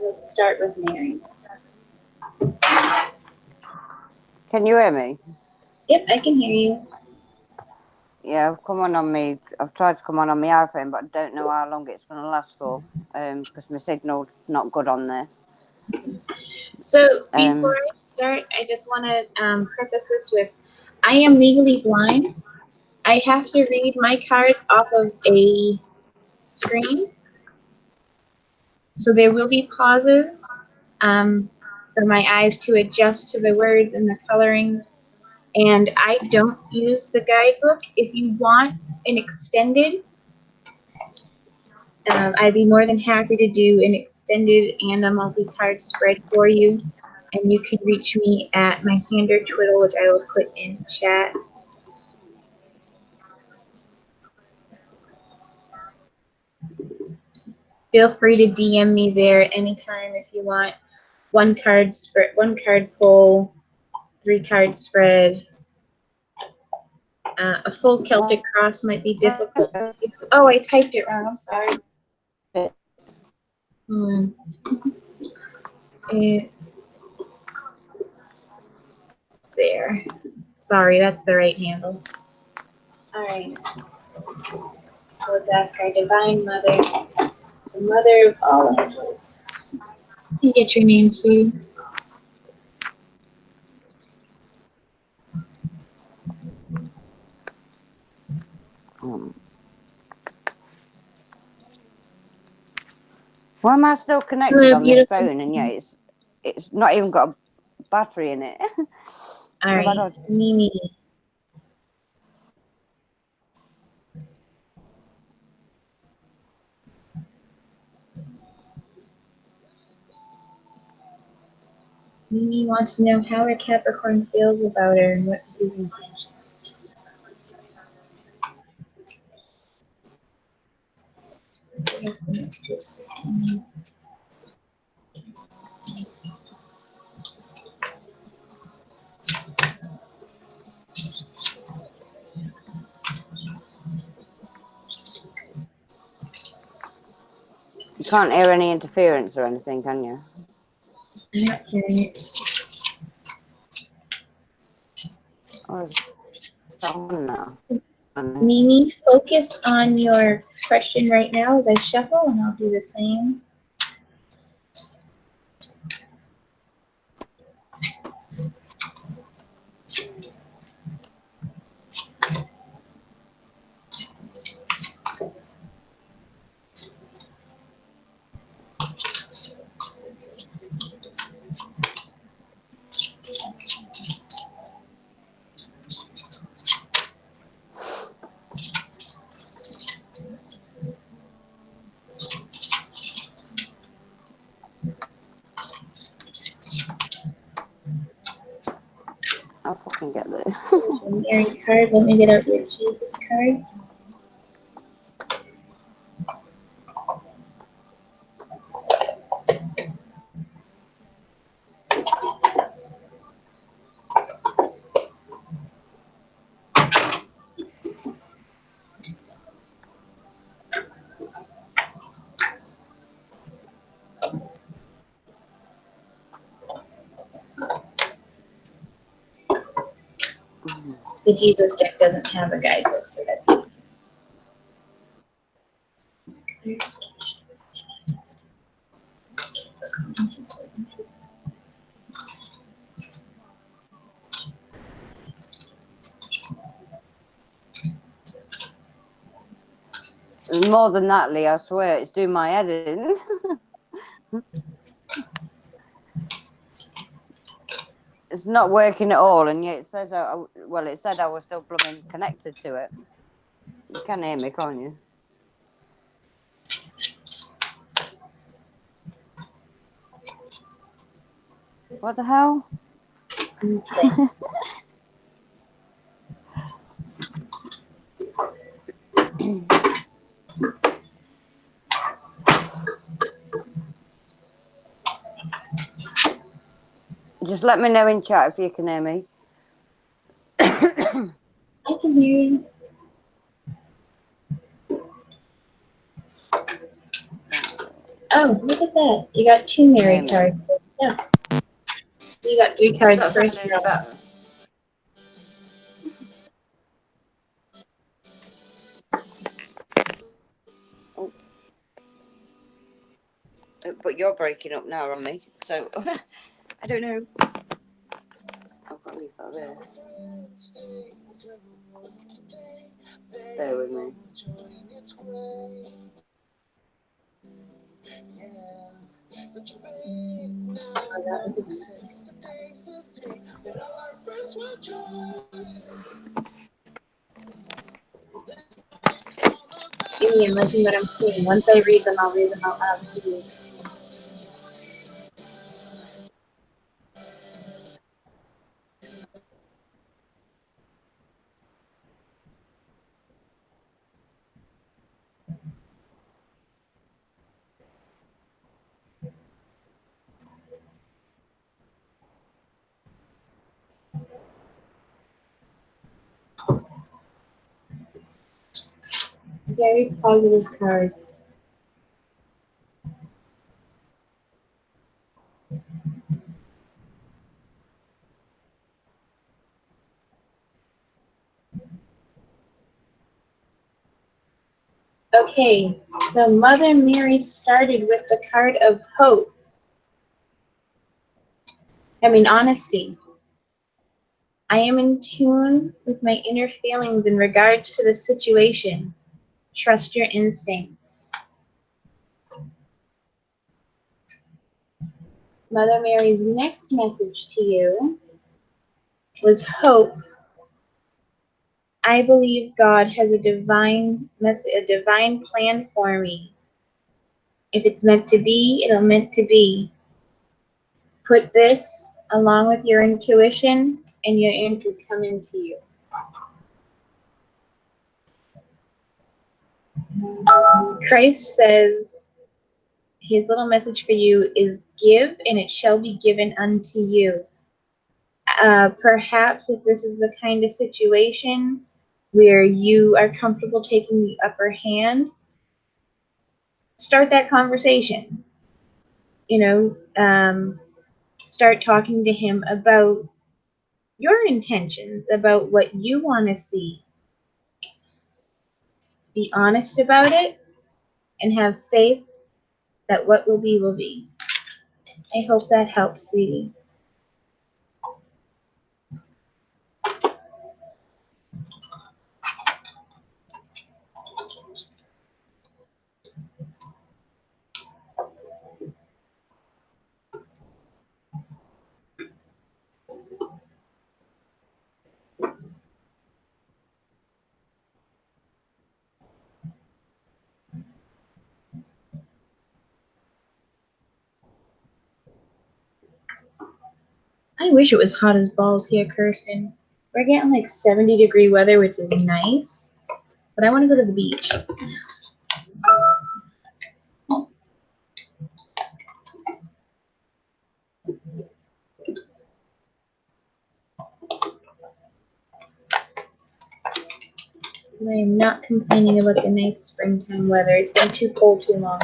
Speaker 3: Let's start with Mary.
Speaker 1: Can you hear me?
Speaker 3: Yep, I can hear you.
Speaker 1: Yeah, I've come on me. I've tried to come on my iPhone, but I don't know how long it's going to last for. Because my signal's not good on there.
Speaker 3: So before I start, I just want to preface this with, I am legally blind. I have to read my cards off of a screen. So there will be pauses for my eyes to adjust to the words and the coloring. And I don't use the guidebook. If you want an extended, I'd be more than happy to do an extended and a multi-card spread for you. And you can reach me at my hand or Twitter, which I will put in chat. Feel free to DM me there anytime if you want. 1 card spread, 1 card pull, 3 card spread. A full Celtic cross might be difficult to do. Oh, I typed it wrong. I'm sorry. It's there. Sorry, that's the right handle. All right. Let's ask our Divine Mother, the Mother of all angels. You get your name, sweetie.
Speaker 1: Why am I still connected
Speaker 3: Hello,
Speaker 1: on this
Speaker 3: beautiful.
Speaker 1: phone? And yeah, it's not even got a battery in it.
Speaker 3: All right,
Speaker 1: my God.
Speaker 3: Mimi. Mimi wants to know how her Capricorn feels about her and what his intention.
Speaker 1: You can't hear any interference or anything, can you?
Speaker 3: I'm not hearing it.
Speaker 1: Oh, is that on now?
Speaker 3: Mimi, focus on your question right now as I shuffle, and I'll do the same.
Speaker 1: I'll fucking get this.
Speaker 3: There's a Mary card. Let me get out your Jesus card. The Jesus deck doesn't have a guidebook, so that's
Speaker 1: More than that, Lee, I swear, it's doing my head in. It's not working at all, and yet it says, well, it said I was still blooming connected to it. You can hear me, can't you? What the hell?
Speaker 3: okay.
Speaker 1: Just let me know in chat if you can hear me.
Speaker 3: I can hear you. Oh, look at that. You got 2 Mary cards. Yeah. You got 3 cards
Speaker 1: It's not
Speaker 3: first
Speaker 1: sounding
Speaker 3: row.
Speaker 1: better. Oh. But you're breaking up now on me, so I don't know. I've got to leave that there. Bear with me.
Speaker 3: Give me imagine what I'm seeing. Once I read them, I'll read them out loud to you. Very positive cards. Okay, so Mother Mary started with the card of hope. I mean, honesty. I am in tune with my inner feelings in regards to the situation. Trust your instincts. Mother Mary's next message to you was hope. I believe God has a divine plan for me. If it's meant to be, it'll meant to be. Put this along with your intuition, and your answers come into you. Christ says his little message for you is give, and it shall be given unto you. Perhaps if this is the kind of situation where you are comfortable taking the upper hand, start that conversation. Start talking to him about your intentions, about what you want to see. Be honest about it and have faith that what will be will be. I hope that helps, sweetie. I wish it was hot as balls here, Kirsten. We're getting like 70-degree weather, which is nice, but I want to go to the beach. I am not complaining about the nice springtime weather. It's been too cold too long.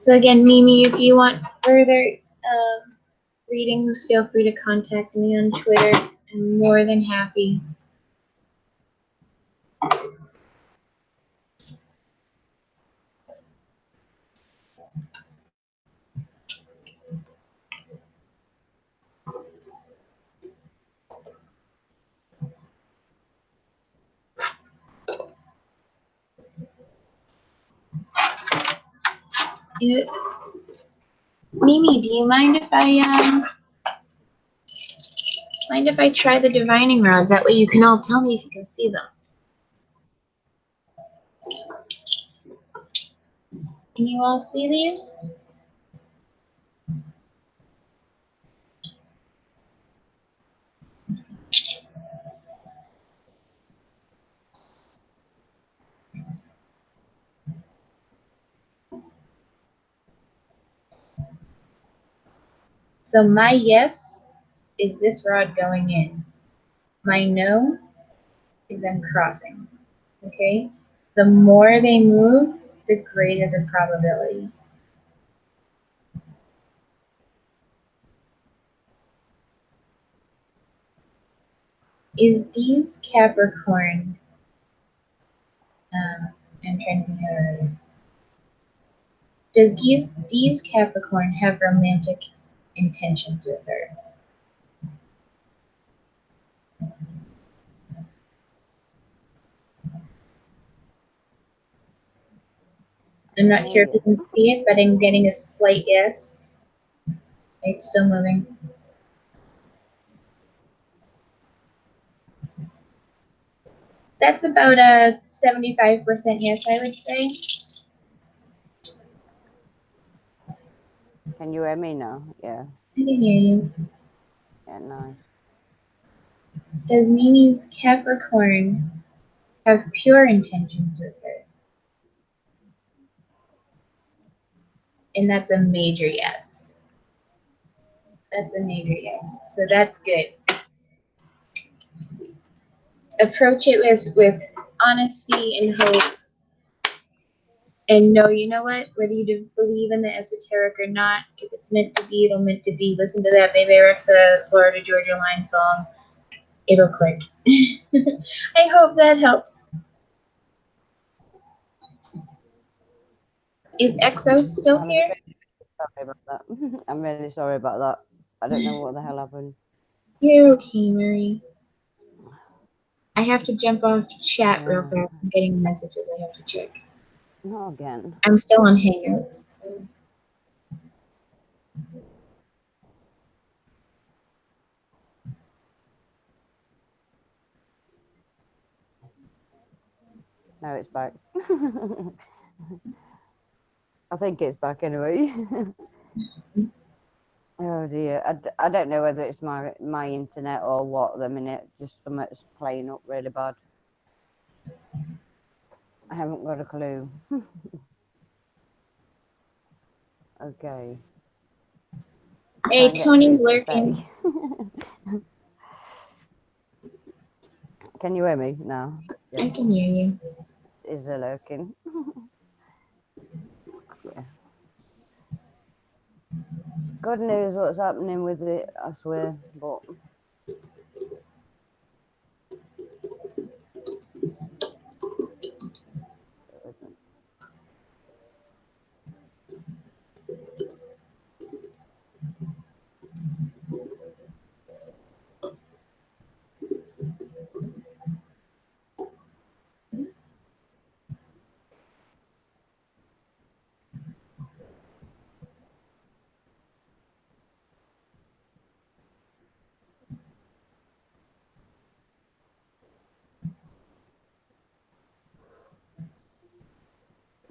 Speaker 3: So again, Mimi, if you want further readings, feel free to contact me on Twitter. I'm more than happy. Mimi, do you mind if I try the divining rods? That way you can all tell me if you can see them. Can you all see these? So my yes is this rod going in. My no is them crossing. Okay? The more they move, the greater the probability. Is D's Capricorn? I'm trying to think how to. Does D's Capricorn have romantic intentions with her? I'm not sure if you can see it, but I'm getting a slight yes. It's still moving. That's about a 75% yes, I would say.
Speaker 1: Can you hear me now? Yeah.
Speaker 3: I can hear you.
Speaker 1: Yeah, nice.
Speaker 3: Does Mimi's Capricorn have pure intentions with her? And that's a major yes. That's a major yes. So that's good. Approach it with honesty and hope. And know, you know what? Whether you believe in the esoteric or not, if it's meant to be, it'll meant to be. Listen to that Baby Rexa Florida Georgia Line song. It'll click. I hope that helps. Is Exo still here?
Speaker 1: sorry about that. I'm really sorry about that. I don't know what the hell happened.
Speaker 3: You're okay, Marie. I have to jump off chat real fast. I'm getting messages I have to check.
Speaker 1: Not again.
Speaker 3: I'm still on Hangouts. So.
Speaker 1: No, it's back. I think it's back anyway. Oh dear, I don't know whether it's my internet or what at the minute. Just something's playing up really bad. I haven't got a clue. Okay.
Speaker 3: Hey, Tony's lurking.
Speaker 1: Can you hear me now?
Speaker 3: Yeah. I can hear you.
Speaker 1: Is it lurking? Yeah. God knows what's happening with it, I swear, but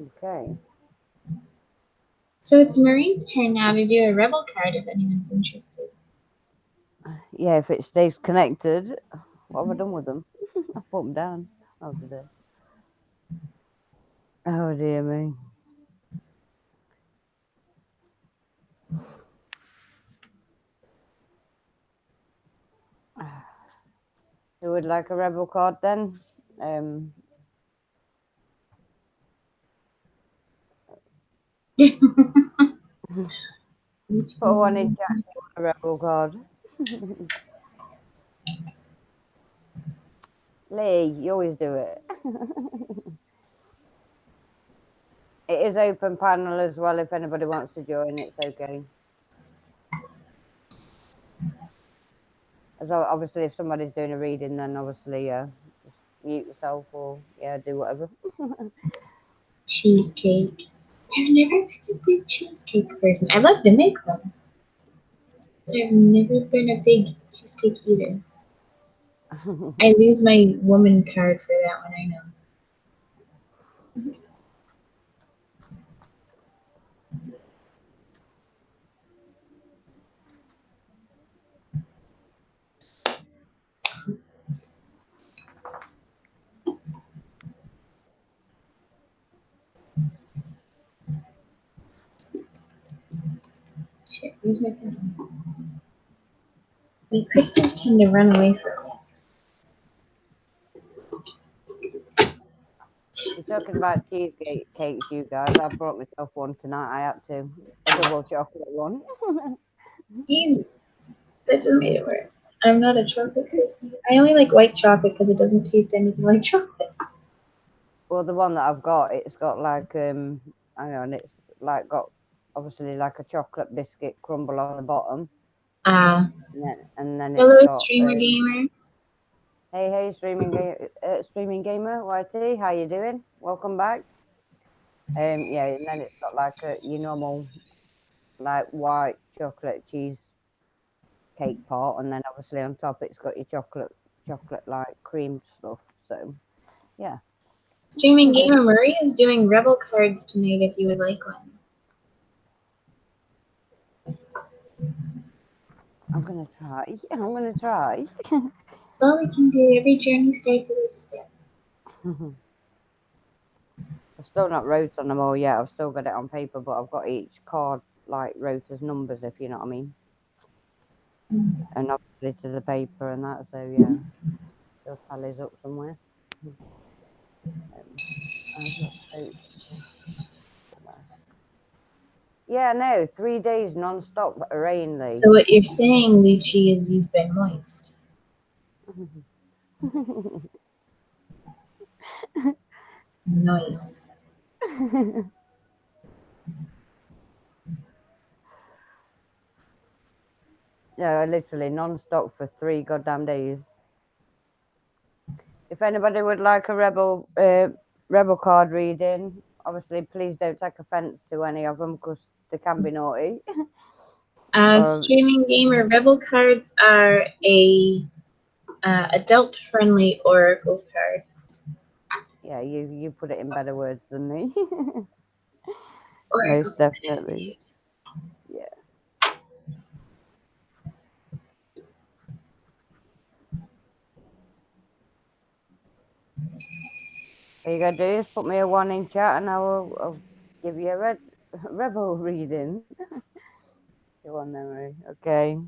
Speaker 1: okay.
Speaker 3: So it's Marie's turn now to do a rebel card if anyone's interested.
Speaker 1: Yeah, if it stays connected. What have I done with them? I put them down. Oh, today. Oh dear me. Who would like a rebel card then? Put one in chat if you want a rebel card. Lee, you always do it. It is open panel as well. If anybody wants to join, it's okay. As obviously, if somebody's doing a reading, then obviously, just mute yourself or do whatever.
Speaker 3: Cheesecake. I've never been a big cheesecake person. I love to make them. I've never been a big cheesecake eater. I lose my woman card for that one, I know. Shit, where's my pen? My crystals tend to run away from me.
Speaker 1: You're talking about cheesecake cakes, you guys. I brought myself one tonight. I had to a double chocolate one.
Speaker 3: Ew, that just made it worse. I'm not a chocolate person. I only like white chocolate because it doesn't taste anything like chocolate.
Speaker 1: Well, the one that I've got, it's got like hang on, it's like got obviously like a chocolate biscuit crumble on the bottom. And then
Speaker 3: Hello,
Speaker 1: it's got
Speaker 3: streamer gamer.
Speaker 1: Hey, streaming gamer, YT, how you doing? Welcome back. Yeah, and then it's got like your normal like white chocolate cheese cake part, and then obviously on top it's got your chocolate like cream stuff. So yeah.
Speaker 3: Streaming gamer Marie is doing rebel cards tonight if you would like one.
Speaker 1: I'm gonna try. Yeah, I'm gonna try.
Speaker 3: That's all we can do. Every journey starts with a step.
Speaker 1: I've still not wrote on them all yet. I've still got it on paper, but I've got each card like wrote as numbers, if you know what I mean. And obviously to the paper and that, so yeah, still tallies up somewhere. Yeah, no, 3 days non-stop rain, Lee.
Speaker 3: So what you're saying, Lucci, is you've been moist. Nice.
Speaker 1: literally non-stop for 3 goddamn days. If anybody would like a rebel card reading, obviously please don't take offense to any of them because they can be naughty.
Speaker 3: Streaming gamer rebel cards are a adult-friendly oracle card.
Speaker 1: Yeah, you put it in better words than me.
Speaker 3: Oracle
Speaker 1: Most definitely. Yeah. All you gotta do is put me a 1 in chat and I'll give you a rebel reading. Your one memory. Okay.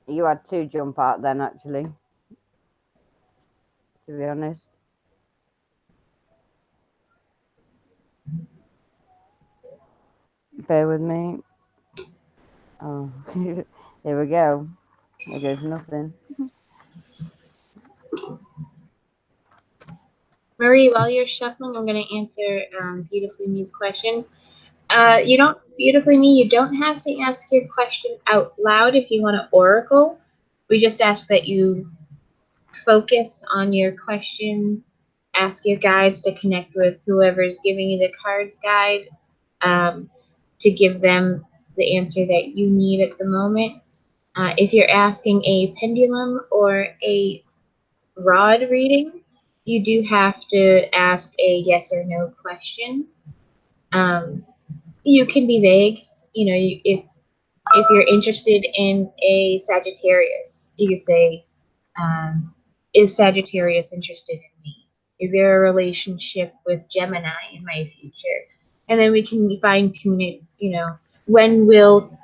Speaker 1: You had 2 jump out then, actually. To be honest. Bear with me. Oh, here we go. There goes nothing.
Speaker 3: Marie, while you're shuffling, I'm going to answer Beautifully Me's question. You don't, Beautifully Me, you don't have to ask your question out loud if you want to oracle. We just ask that you focus on your question, ask your guides to connect with whoever's giving you the cards guide to give them the answer that you need at the moment. If you're asking a pendulum or a rod reading, you do have to ask a yes or no question. You can be vague. If you're interested in a Sagittarius, you could say, is Sagittarius interested in me? Is there a relationship with Gemini in my future? And then we can fine tune it, when will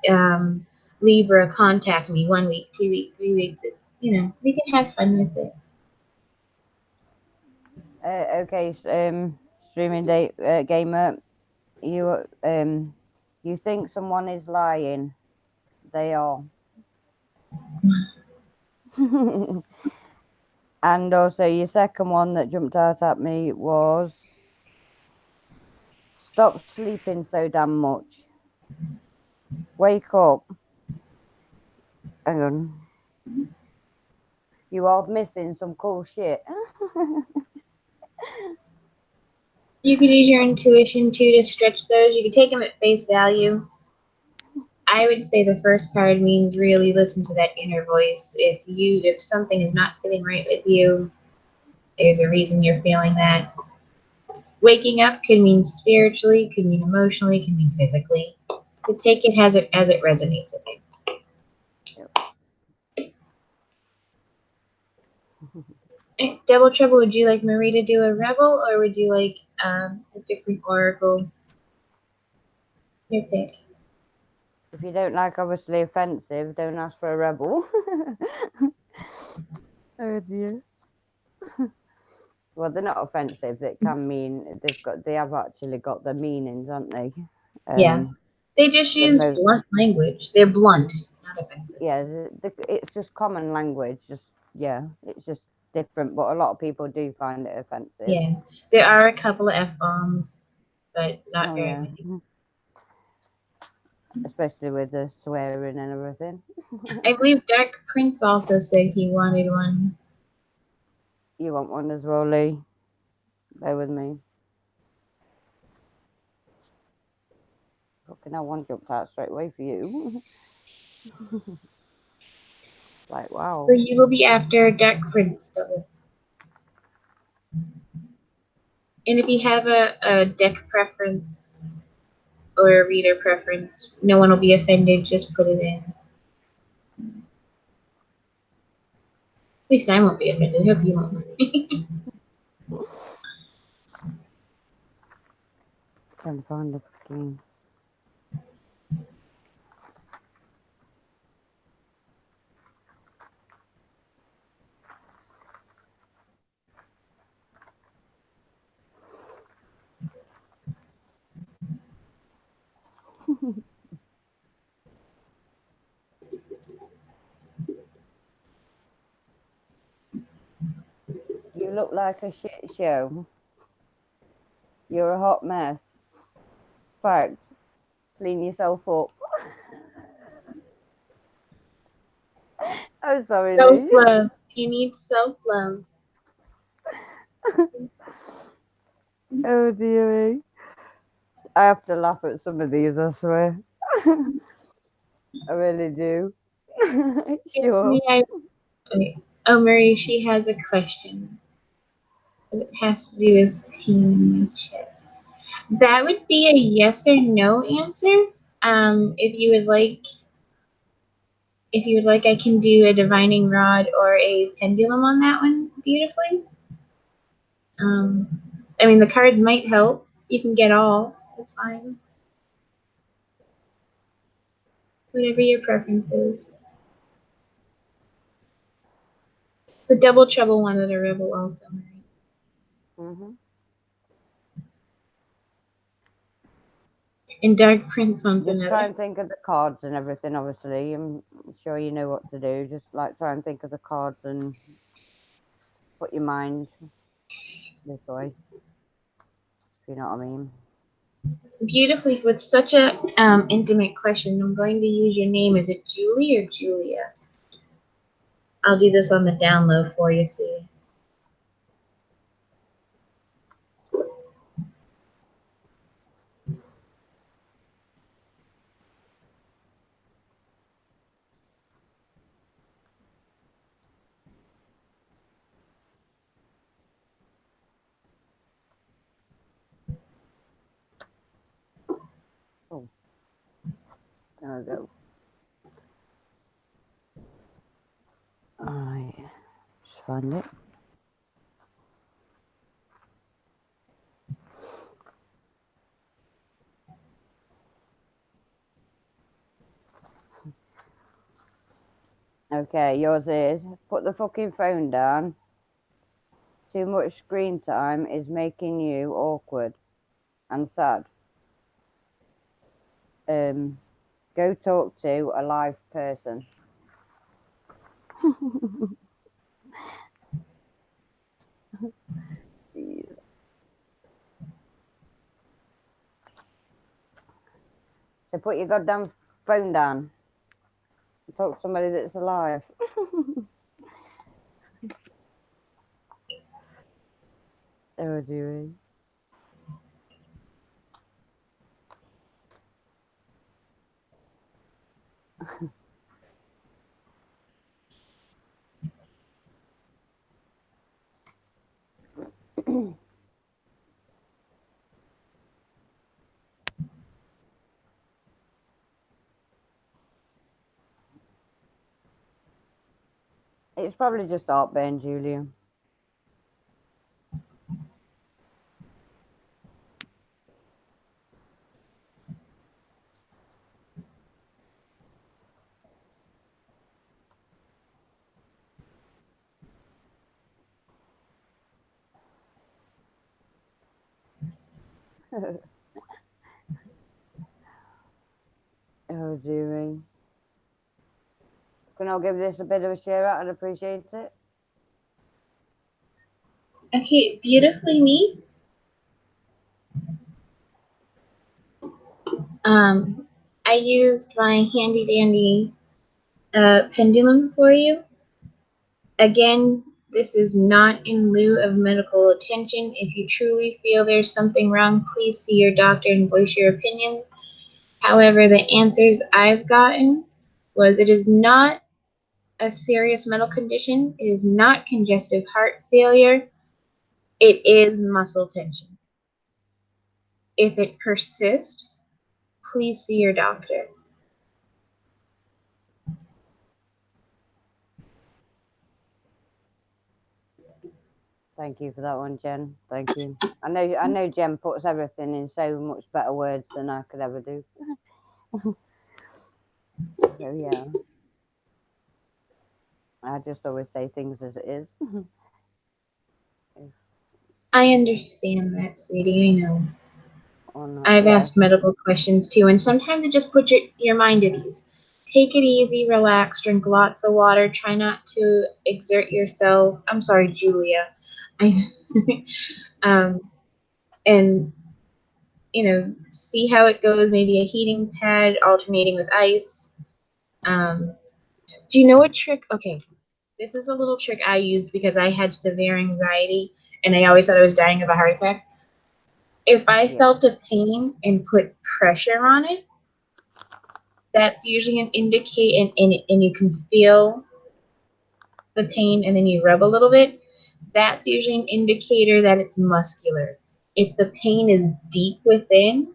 Speaker 3: Libra contact me? 1 week, 2 weeks, 3 weeks. We can have fun with it.
Speaker 1: Okay, streaming gamer, you think someone is lying? They are. And also, your second one that jumped out at me was stop sleeping so damn much. Wake up. Hang on. You are missing some cool shit.
Speaker 3: You can use your intuition too to stretch those. You can take them at face value. I would say the first card means really listen to that inner voice. If something is not sitting right with you, there's a reason you're feeling that. Waking up could mean spiritually, could mean emotionally, could mean physically. So take it as it resonates with you. Yep. Double Trouble, would you like Marie to do a rebel or would you like a different oracle? Your pick.
Speaker 1: If you don't like obviously offensive, don't ask for a rebel. Oh dear. Well, they're not offensive. It can mean they have actually got the meanings, haven't they?
Speaker 3: Yeah. They just use blunt language. They're blunt, not offensive.
Speaker 1: Yeah, it's just common language. It's just different. But a lot of people do find it offensive.
Speaker 3: Yeah, there are a couple of F-bombs, but not very many.
Speaker 1: Especially with the swearing and everything.
Speaker 3: I believe Dark Prince also said he wanted one.
Speaker 1: You want one as well, Lee? Bear with me. Fucking hell, one jumped out straight away for you. Like, wow.
Speaker 3: So you will be after Dark Prince, double. And if you have a deck preference or a reader preference, no one will be offended. Just put it in. At least I won't be offended. I hope you won't.
Speaker 1: Trying to find the fucking. You look like a shit show. You're a hot mess. Fact. Clean yourself up. I'm sorry, Lee.
Speaker 3: Self-love. You need self-love.
Speaker 1: Oh dear me. I have to laugh at some of these, I swear. I really do. Sure.
Speaker 3: Okay. Oh, Marie, she has a question. It has to do with pain in the chest. That would be a yes or no answer. If you would like, I can do a divining rod or a pendulum on that one beautifully. I mean, the cards might help. You can get all. It's fine. Whatever your preference is. It's a double trouble one at a rebel also, Marie.
Speaker 1: Mm-hmm.
Speaker 3: And Dark Prince wants
Speaker 1: Just
Speaker 3: another.
Speaker 1: try and think of the cards and everything, obviously. I'm sure you know what to do. Just like try and think of the cards and put your mind this way. If you know what I mean.
Speaker 3: Beautifully, with such a intimate question, I'm going to use your name. Is it Julie or Julia? I'll do this on the down low for you, see.
Speaker 1: Oh, there we go. Alright, just find it. Okay, yours is put the fucking phone down. Too much screen time is making you awkward and sad. Go talk to a live person. So put your goddamn phone down. Talk to somebody that's alive. Oh dearie. It's probably just heartburn, Julia. Oh dearie. Can I give this a bit of a share out? I'd appreciate it.
Speaker 3: Okay, beautifully neat. I used my handy dandy pendulum for you. Again, this is not in lieu of medical attention. If you truly feel there's something wrong, please see your doctor and voice your opinions. However, the answers I've gotten was it is not a serious medical condition. It is not congestive heart failure. It is muscle tension. If it persists, please see your doctor.
Speaker 1: Thank you for that one, Jen. Thank you. I know Jen puts everything in so much better words than I could ever do. So yeah. I just always say things as it is.
Speaker 3: I understand that, sweetie. I know. I've
Speaker 1: Yeah.
Speaker 3: asked medical questions too, and sometimes it just puts your mind at ease. Take it easy, relax, drink lots of water, try not to exert yourself. I'm sorry, Julia. I, and see how it goes. Maybe a heating pad alternating with ice. Do you know a trick? Okay, this is a little trick I used because I had severe anxiety and I always thought I was dying of a heart attack. If I felt a pain and put pressure on it, that's usually an indicate, and you can feel the pain and then you rub a little bit, that's usually an indicator that it's muscular. If the pain is deep within,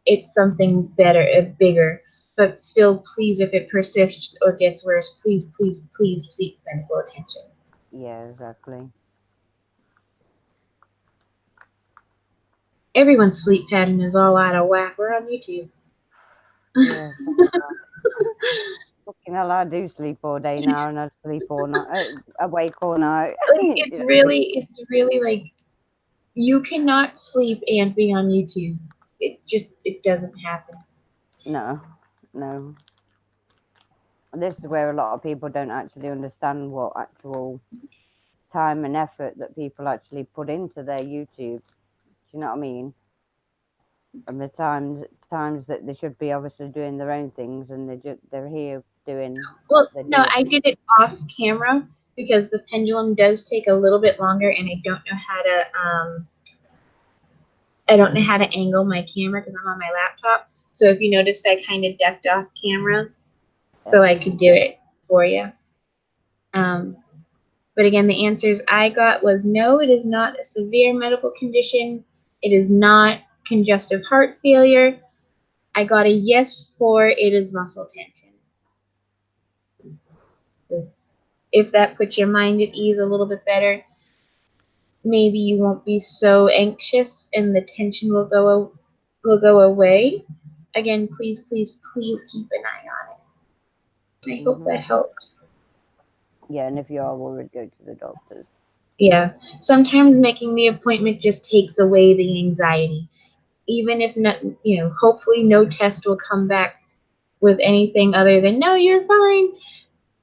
Speaker 3: it's something better, bigger. But still, please, if it persists or gets worse, please, please, please seek medical attention.
Speaker 1: Yeah, exactly.
Speaker 3: Everyone's sleep pattern is all out of whack. We're on YouTube.
Speaker 1: Yeah. Fucking hell, I do sleep all day now, and I sleep all night, awake all night.
Speaker 3: It's really like you cannot sleep and be on YouTube. It doesn't happen.
Speaker 1: No, no. This is where a lot of people don't actually understand what actual time and effort that people actually put into their YouTube. Do you know what I mean? And the times that they should be obviously doing their own things, and they're here doing
Speaker 3: Well,
Speaker 1: what they're
Speaker 3: no,
Speaker 1: doing.
Speaker 3: I did it off camera because the pendulum does take a little bit longer, and I don't know how to angle my camera because I'm on my laptop. So if you noticed, I kind of ducked off camera so I could do it for you. But again, the answers I got was no, it is not a severe medical condition. It is not congestive heart failure. I got a yes for it is muscle tension. If that puts your mind at ease a little bit better, maybe you won't be so anxious and the tension will go away. Again, please, please, please keep an eye on it. I hope that helped.
Speaker 1: Yeah, and if you are worried, go to the doctors.
Speaker 3: Yeah, sometimes making the appointment just takes away the anxiety. Even if not, hopefully no test will come back with anything other than no, you're fine.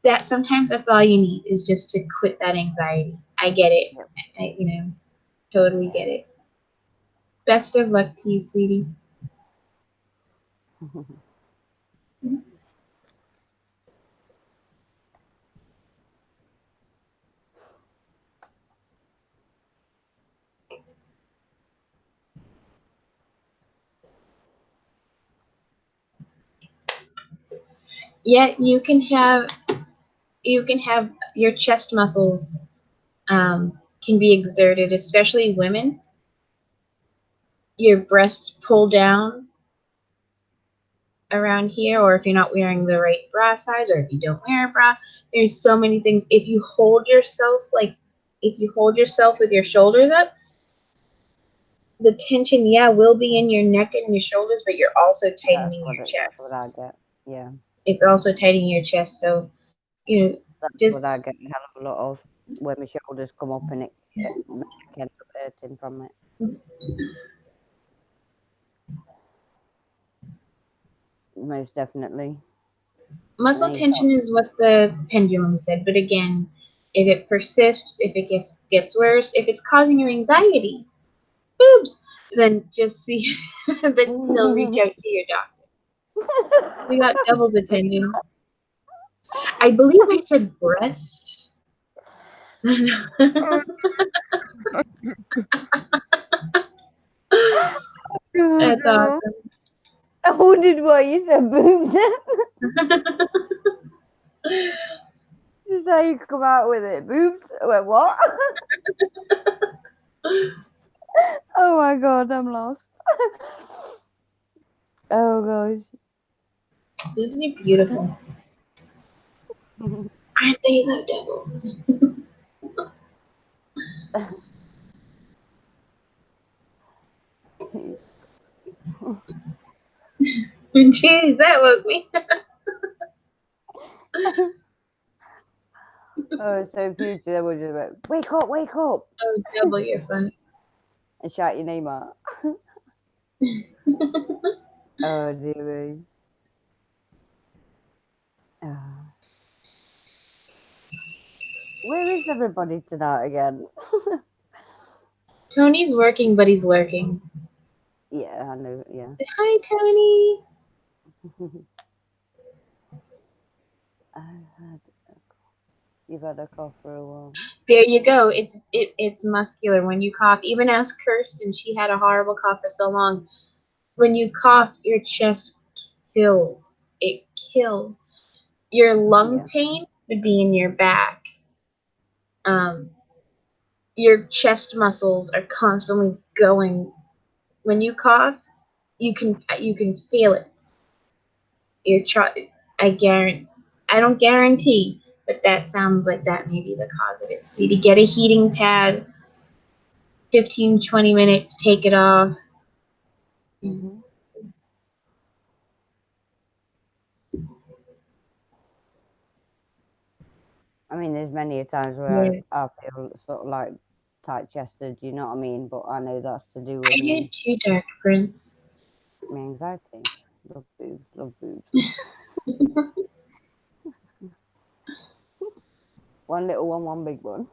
Speaker 3: That sometimes that's all you need is just to quit that anxiety. I get it.
Speaker 1: Yep.
Speaker 3: I totally get it. Best of luck to you, sweetie. Yeah, you can have your chest muscles can be exerted, especially women. Your breast pull down around here, or if you're not wearing the right bra size, or if you don't wear a bra, there's so many things. If you hold yourself with your shoulders up, the tension, will be in your neck and your shoulders, but you're also tightening your
Speaker 1: That's what I
Speaker 3: chest.
Speaker 1: get. Yeah.
Speaker 3: It's also tightening your chest, so
Speaker 1: That's what I
Speaker 3: just
Speaker 1: get a hell of a lot of, where my shoulders come up and my neck ends up hurting from it. Most definitely.
Speaker 3: muscle tension is what the pendulum said, but again, if it persists, if it gets worse, if it's causing your anxiety, boobs, then just then still reach out to your doctor. We got devil's attending. I believe I said breast. That's awesome.
Speaker 1: I wondered why you said boobs. Just how you come out with it. Boobs? I went, what? Oh my god, I'm lost. Oh gosh.
Speaker 3: Boobs are beautiful. Aren't they the devil? Jeez, that woke me.
Speaker 1: Oh, so future we'll just go, wake up, wake up,
Speaker 3: Oh, devil, you're funny.
Speaker 1: and shout your name out. Oh dear me. Where is everybody tonight again?
Speaker 3: Tony's working, but he's lurking.
Speaker 1: Yeah, I know. Yeah.
Speaker 3: Hi, Tony.
Speaker 1: You've had a cough for a while.
Speaker 3: There you go. It's muscular when you cough. Even as Kirsten, she had a horrible cough for so long. When you cough, your chest kills. It kills. Your lung pain would be in your back. Your chest muscles are constantly going. When you cough, you can feel it. I don't guarantee, but that sounds like that may be the cause of it. Sweetie, get a heating pad. 15, 20 minutes. Take it off.
Speaker 1: Mm-hmm. I mean, there's many a times where I feel sort of like tight-chested, you know what I mean? But I know that's to do with
Speaker 3: I do too, Dark Prince.
Speaker 1: my anxiety. Love boobs, love boobs. One little one, one big one.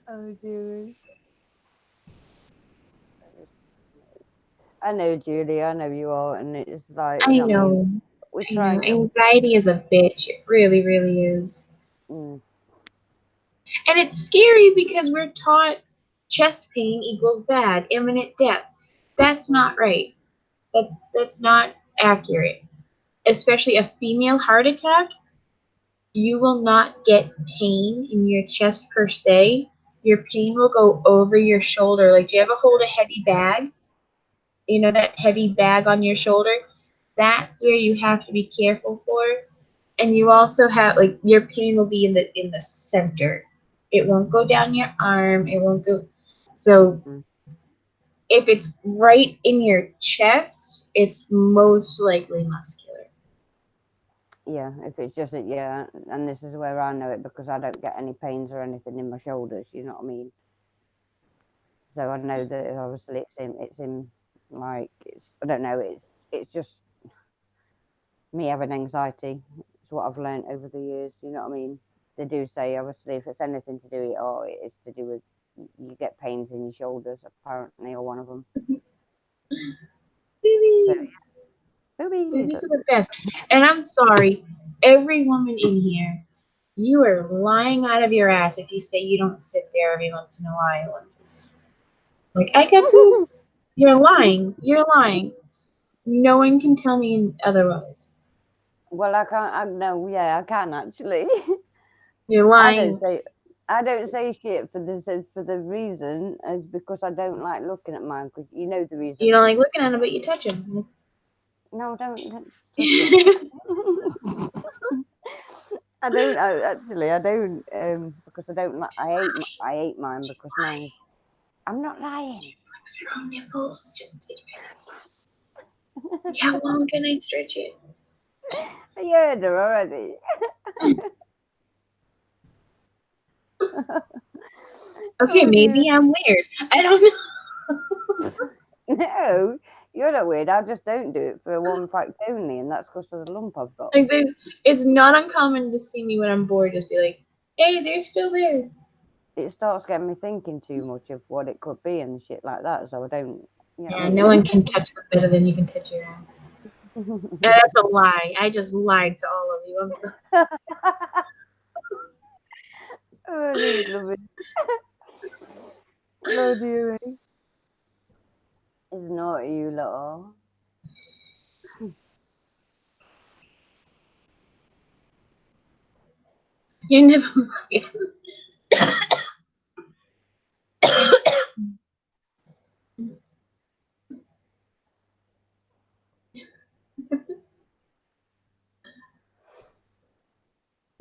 Speaker 1: Oh, dear. I know, Julie, I know you are, and it's like,
Speaker 3: I
Speaker 1: I mean,
Speaker 3: know.
Speaker 1: we
Speaker 3: I
Speaker 1: try
Speaker 3: know.
Speaker 1: and
Speaker 3: Anxiety is a bitch. It really, really is.
Speaker 1: mm,
Speaker 3: And it's scary because we're taught chest pain equals bad, imminent death. That's not right. That's not accurate. Especially a female heart attack, you will not get pain in your chest per se. Your pain will go over your shoulder. Like, do you ever hold a heavy bag? You know that heavy bag on your shoulder? That's where you have to be careful for. And you also have, like, your pain will be in the center. It won't go down your arm. It won't go. So if it's right in your chest, it's most likely muscular.
Speaker 1: yeah, if it's just yeah, and this is where I know it because I don't get any pains or anything in my shoulders, you know what I mean? So I know that obviously it's in like I don't know, it's just me having anxiety. It's what I've learned over the years, you know what I mean? They do say obviously if it's anything to do with it is to do with you get pains in your shoulders apparently, or one of them. So
Speaker 3: These are the best. And I'm sorry, every woman in here, you are lying out of your ass if you say you don't sit there every once in a while and just like, I got boobs. You're lying. You're lying. No one can tell me otherwise.
Speaker 1: Well, I can't. I know. Yeah, I can actually.
Speaker 3: You're lying.
Speaker 1: I don't say shit for the reason is because I don't like looking at mine. Because you know the reason.
Speaker 3: You don't like looking at them, but you touch them.
Speaker 1: No, don't touch them. I don't actually. I don't because I don't like. I hate mine because mine's. I'm not lying.
Speaker 3: She flex her own nipples. Just how long can I stretch it?
Speaker 1: You heard her already.
Speaker 3: Okay, maybe I'm weird. I don't know.
Speaker 1: No, you're not weird. I just don't do it for one fact only, and that's because of the lump I've got.
Speaker 3: Like, it's not uncommon to see me when I'm bored just be like, hey, they're still there.
Speaker 1: It starts getting me thinking too much of what it could be and shit like that, so I don't. You know
Speaker 3: Yeah,
Speaker 1: what I mean?
Speaker 3: no one can touch them better than you can touch your ass. That's a lie. I just lied to all of you. I'm sorry.
Speaker 1: Oh, I just love it. Oh, dear me. It's not you, lot.
Speaker 3: Your nipples.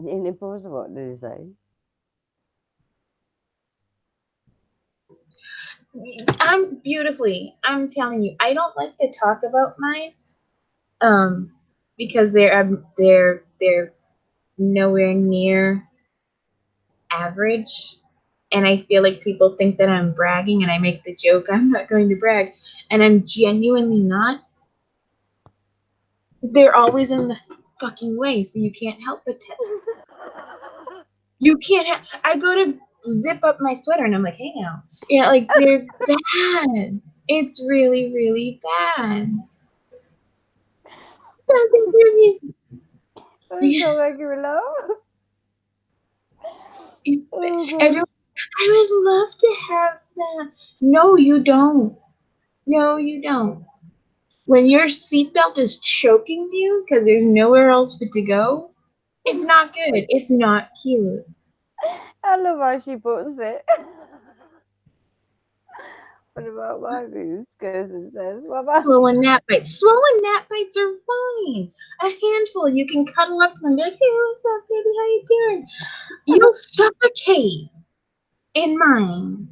Speaker 1: Your nipples, what did he say?
Speaker 3: I'm beautifully. I'm telling you, I don't like to talk about mine, because they're nowhere near average, and I feel like people think that I'm bragging, and I make the joke, I'm not going to brag, and I'm genuinely not. They're always in the fucking way, so you can't help but test. You can't. I go to zip up my sweater, and I'm like, hey now. Yeah, like they're bad. It's really, really bad.
Speaker 1: I'm so making me laugh.
Speaker 3: It's
Speaker 1: Oh, God.
Speaker 3: everyone. I would love to have that. No, you don't. No, you don't. When your seatbelt is choking you because there's nowhere else but to go, it's not good. It's not cute.
Speaker 1: I love how she puts it. What about my boobs? Goes and says, what about
Speaker 3: Swollen gnat bites. Swollen gnat bites are fine. A handful. You can cuddle up and be like, hey, what's up, baby? How you doing? You'll suffocate in mine.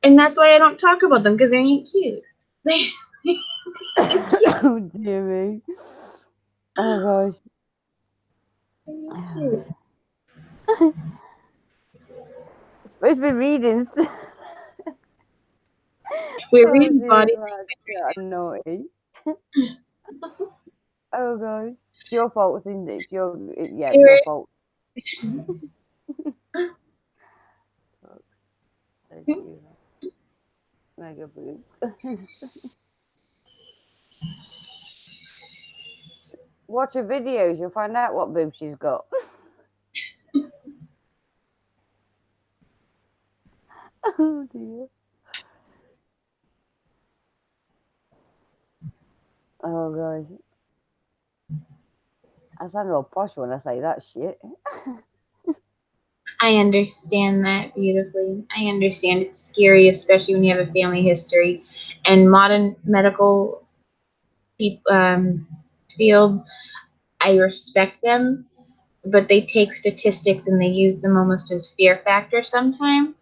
Speaker 3: And that's why I don't talk about them, because they ain't cute. They ain't cute.
Speaker 1: Oh, dear me. Oh, gosh.
Speaker 3: They ain't cute.
Speaker 1: Supposed to be reading.
Speaker 3: We're
Speaker 1: Oh,
Speaker 3: reading
Speaker 1: dear,
Speaker 3: body.
Speaker 1: that's naughty. Oh, gosh. It's your fault, isn't it? It's your fault. Mega boobs. Watch her videos, you'll find out what boobs she's got. Oh, dear. Oh, gosh. I sound real posh when I say that shit.
Speaker 3: I understand that beautifully. I understand it's scary, especially when you have a family history. And modern medical fields, I respect them, but they take statistics and they use them almost as fear factor sometimes.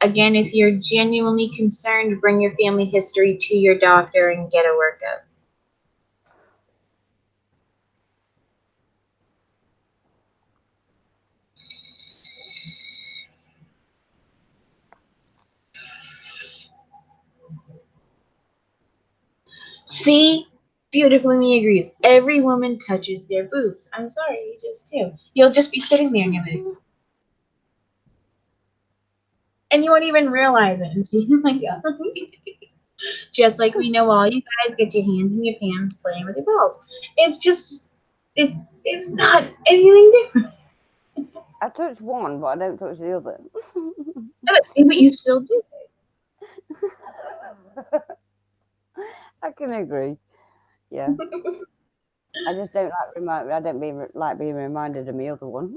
Speaker 3: Again, if you're genuinely concerned, bring your family history to your doctor and get a workup. See? Beautifully me agrees. Every woman touches their boobs. I'm sorry, you just do. You'll just be sitting there and you're like, and you won't even realize it until you're like, oh. Just like we know all you guys get your hands in your pants playing with your balls. It's just, it's not anything different.
Speaker 1: I touch one, but I don't touch the other.
Speaker 3: See, but you still do it.
Speaker 1: I can agree. Yeah. I just don't like being reminded of my other one.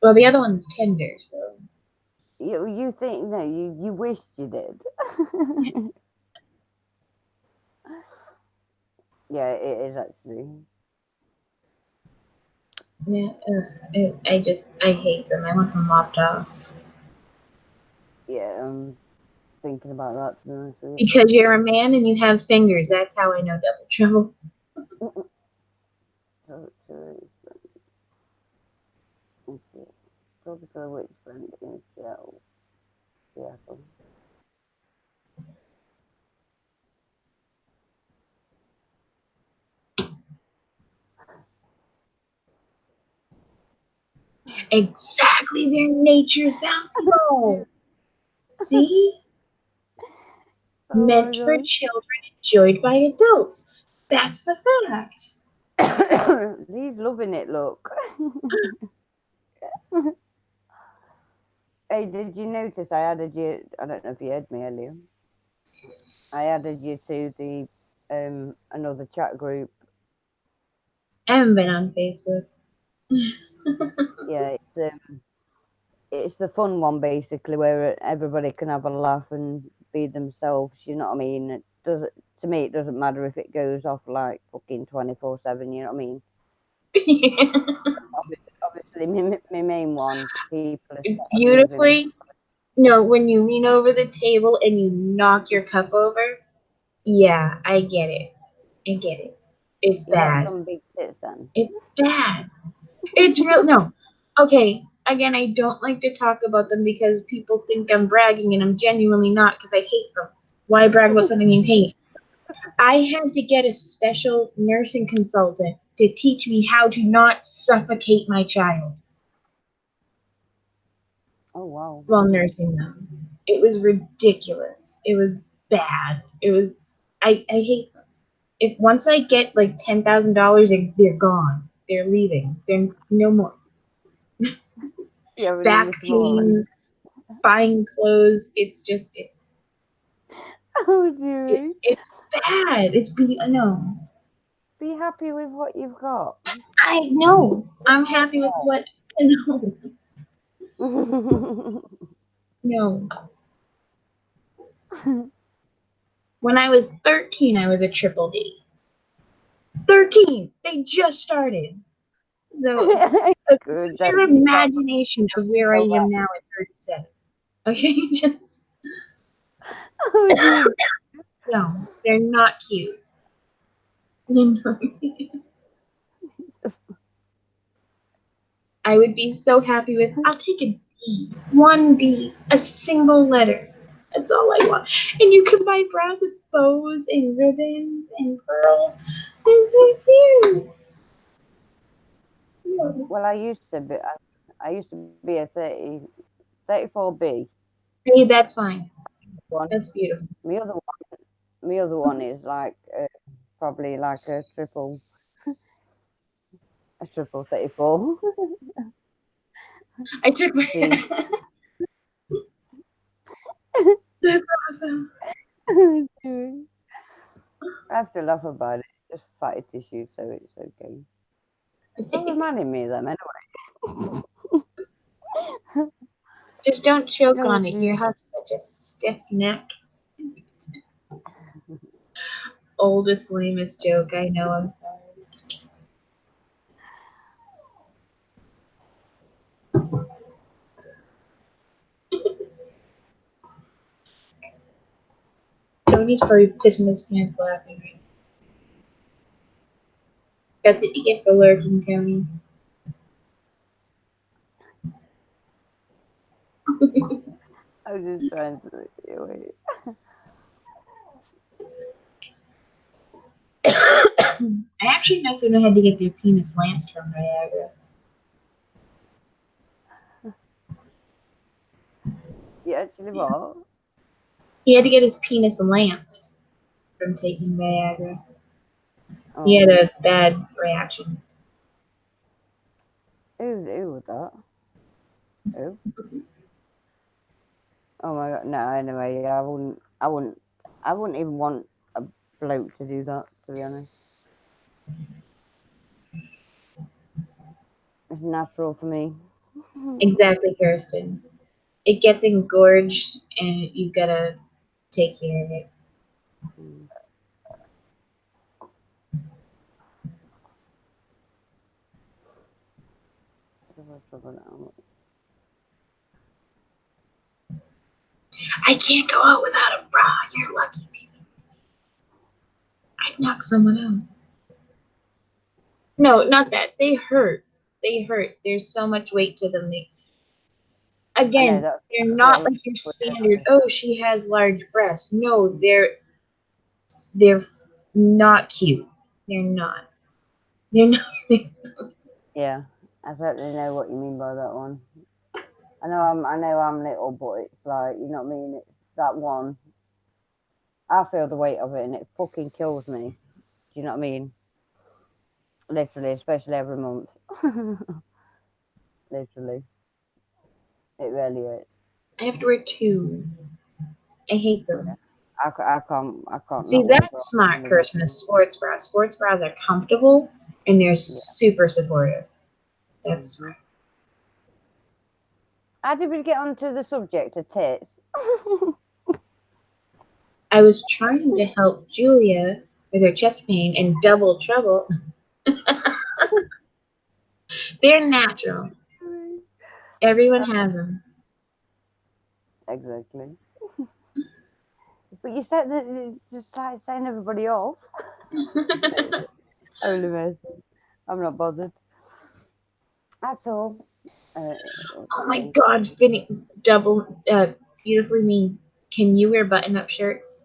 Speaker 3: Well, the other one's tender, so.
Speaker 1: You think no, you wished you did. Yeah, it is actually.
Speaker 3: Yeah, I hate them. I want them lopped off.
Speaker 1: Yeah, thinking about that, to be honest with you.
Speaker 3: Because you're a man and you have fingers. That's how I know double trouble.
Speaker 1: Talking to a witch friend in Seattle.
Speaker 3: Exactly, they're nature's bouncy balls. See? Meant for children, enjoyed by adults. That's the fact.
Speaker 1: He's loving it, look. Hey, did you notice I added you? I don't know if you heard me earlier. I added you to the another chat group.
Speaker 3: I haven't been on Facebook.
Speaker 1: Yeah, it's the fun one basically, where everybody can have a laugh and be themselves. You know what I mean? It doesn't. To me, it doesn't matter if it goes off like fucking 24/7. You know what I mean?
Speaker 3: Yeah.
Speaker 1: Obviously, my main one. People are
Speaker 3: Beautifully. No, when you lean over the table and you knock your cup over. Yeah, I get it. I get it. It's bad.
Speaker 1: Some big tits then.
Speaker 3: It's bad. It's real. No. Okay. Again, I don't like to talk about them because people think I'm bragging and I'm genuinely not because I hate them. Why brag about something you hate? I had to get a special nursing consultant to teach me how to not suffocate my child
Speaker 1: Oh wow.
Speaker 3: while nursing them. It was ridiculous. It was bad. It was. I hate them. If once I get like $10,000, they're gone. They're leaving. They're no more.
Speaker 1: Yeah, when you were
Speaker 3: Back
Speaker 1: small.
Speaker 3: pains, buying clothes. It's just
Speaker 1: Oh dear.
Speaker 3: it's bad. No.
Speaker 1: Be happy with what you've got.
Speaker 3: I know. I'm happy with what. No. No. When I was 13, I was a triple D. 13! They just started. So,
Speaker 1: Good.
Speaker 3: use your imagination of where I am now at 37. Okay? Just,
Speaker 1: Oh dear.
Speaker 3: no, they're not cute. No. I would be so happy with, I'll take a D, one D, a single letter. That's all I want. And you can buy bras with bows and ribbons and pearls. And they're cute. No.
Speaker 1: Well, I used to be a 34B
Speaker 3: See, that's fine.
Speaker 1: one.
Speaker 3: That's beautiful.
Speaker 1: My other one is like probably like a triple 34.
Speaker 3: I took my.
Speaker 1: See.
Speaker 3: That's awesome.
Speaker 1: I have to laugh about it. Just fatty tissue, so it's okay. Stop reminding me of them anyway.
Speaker 3: Just don't choke
Speaker 1: Oh
Speaker 3: on it. You
Speaker 1: dear.
Speaker 3: have such a stiff neck. Oldest, lamest joke. I know. I'm sorry. Tony's probably pissing his pants laughing right now. That's what you get for lurking, Tony.
Speaker 1: I was just trying to wait.
Speaker 3: I actually know someone who had to get their penis lanced from Viagra.
Speaker 1: You actually what?
Speaker 3: He had to get his penis lanced from taking Viagra. He had
Speaker 1: Oh,
Speaker 3: a bad reaction.
Speaker 1: who was that? Who? Oh my god, no, anyway, I wouldn't even want a bloke to do that, to be honest. It's natural for me.
Speaker 3: Exactly, Kirsten. It gets engorged, and you've got to take care of it.
Speaker 1: Mm.
Speaker 3: I can't go out without a bra. You're lucky, baby. I'd knock someone out. No, not that. They hurt. They hurt. There's so much weight to them.
Speaker 1: I know
Speaker 3: Again, they're
Speaker 1: that's what
Speaker 3: not
Speaker 1: a lot
Speaker 3: like
Speaker 1: of
Speaker 3: your
Speaker 1: people
Speaker 3: standard,
Speaker 1: do.
Speaker 3: oh, she has large breasts. No, they're not cute. They're not. They're not.
Speaker 1: Yeah, I certainly know what you mean by that one. I know I'm little, but it's like, you know what I mean? It's that one. I feel the weight of it and it fucking kills me. Do you know what I mean? Literally, especially every month. Literally. It really is.
Speaker 3: I have to wear two. I hate them.
Speaker 1: I can't
Speaker 3: See,
Speaker 1: not wear bra.
Speaker 3: that's smart, Kirsten, a sports bra. Sports bras are comfortable and they're
Speaker 1: Yeah.
Speaker 3: super supportive. That's
Speaker 1: Mm-hmm.
Speaker 3: smart.
Speaker 1: How did we get onto the subject of tits?
Speaker 3: I was trying to help Julia with her chest pain and double trouble. They're natural. Everyone has them.
Speaker 1: Exactly. But you said that it's just like saying everybody off. Only mercy. I'm not bothered at all.
Speaker 3: Oh my God, double, beautifully mean. Can you wear button-up shirts?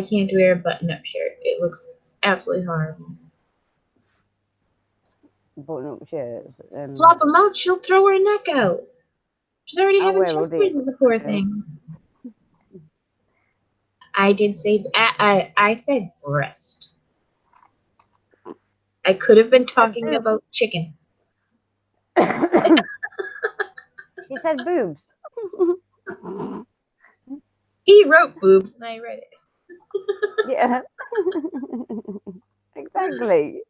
Speaker 3: I can't wear a button-up shirt. It looks absolutely horrible.
Speaker 1: Button-up shirts.
Speaker 3: Flop them out, she'll throw her neck out. She's already having
Speaker 1: wear
Speaker 3: chest
Speaker 1: hoodies.
Speaker 3: pains, the poor thing. I did say, I said breast. I could have been talking about chicken.
Speaker 1: She said boobs.
Speaker 3: He wrote boobs, and I read it.
Speaker 1: Yeah. Exactly.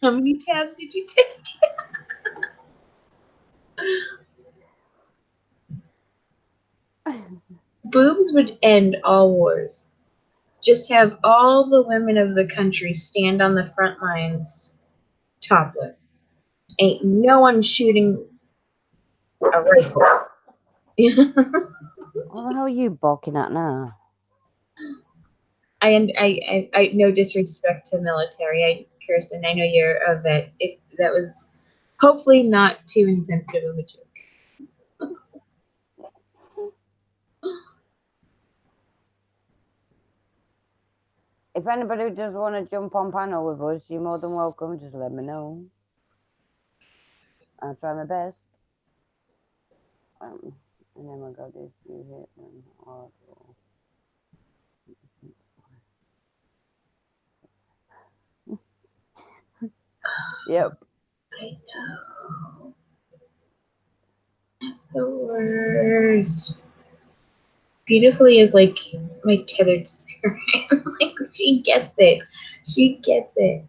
Speaker 3: How many tabs did you take? Boobs would end all wars. Just have all the women of the country stand on the front lines topless. Ain't no one shooting a rifle.
Speaker 1: What the hell are you barking at now?
Speaker 3: I no disrespect to military. Kirsten, I know you're a vet. That was hopefully not too insensitive of a joke.
Speaker 1: If anybody does want to jump on panel with us, you're more than welcome. Just let me know. I'll try my best. And then we got this. You hit them hard. Yep.
Speaker 3: I know. That's the worst. Beautifully is like my tethered spirit. Like she gets it. She gets it.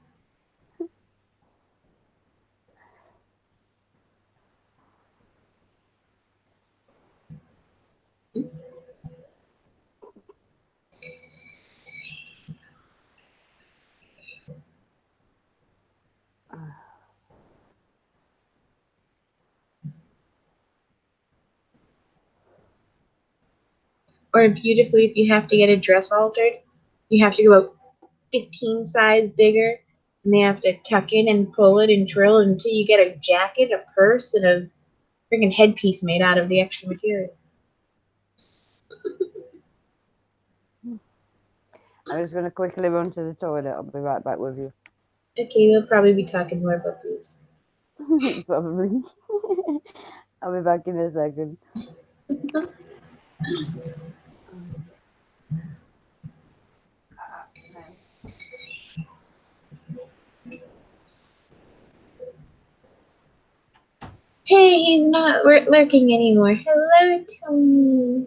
Speaker 3: Or beautifully, if you have to get a dress altered, you have to go about 15 size bigger, and they have to tuck in and pull it and drill it until you get a jacket, a purse, and a freaking headpiece made out of the extra material.
Speaker 1: I'm just going to quickly run to the toilet. I'll be right back with you.
Speaker 3: Okay, we'll probably be talking more about boobs.
Speaker 1: Probably. I'll be back in a second.
Speaker 3: Hey, he's not lurking anymore. Hello, Tony.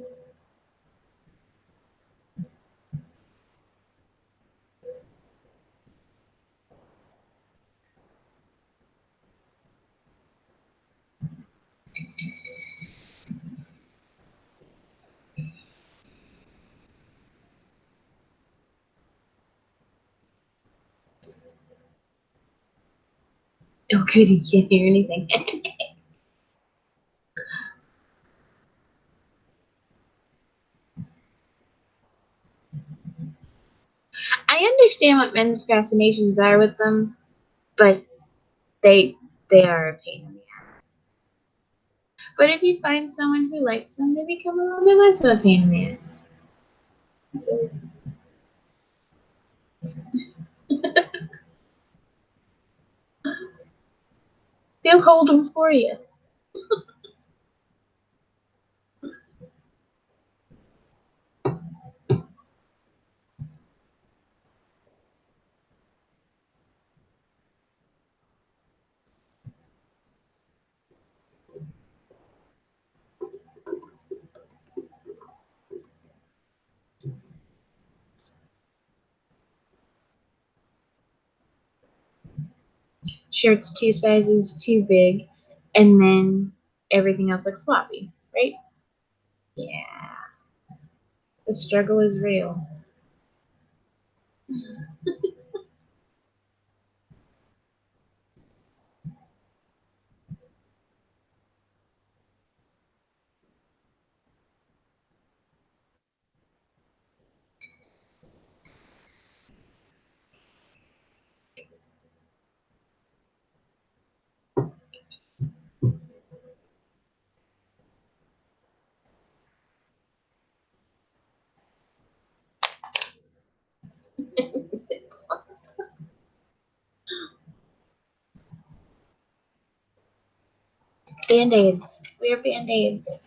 Speaker 3: Oh, good, he can't hear anything. I understand what men's fascinations are with them, but they are a pain in the ass. But if you find someone who likes them, they become a little bit less of a pain in the ass. So, they'll hold them for you. Shirts 2 sizes too big, and then everything else looks sloppy, right? Yeah. The struggle is real. Band-aids. We are Band-aids.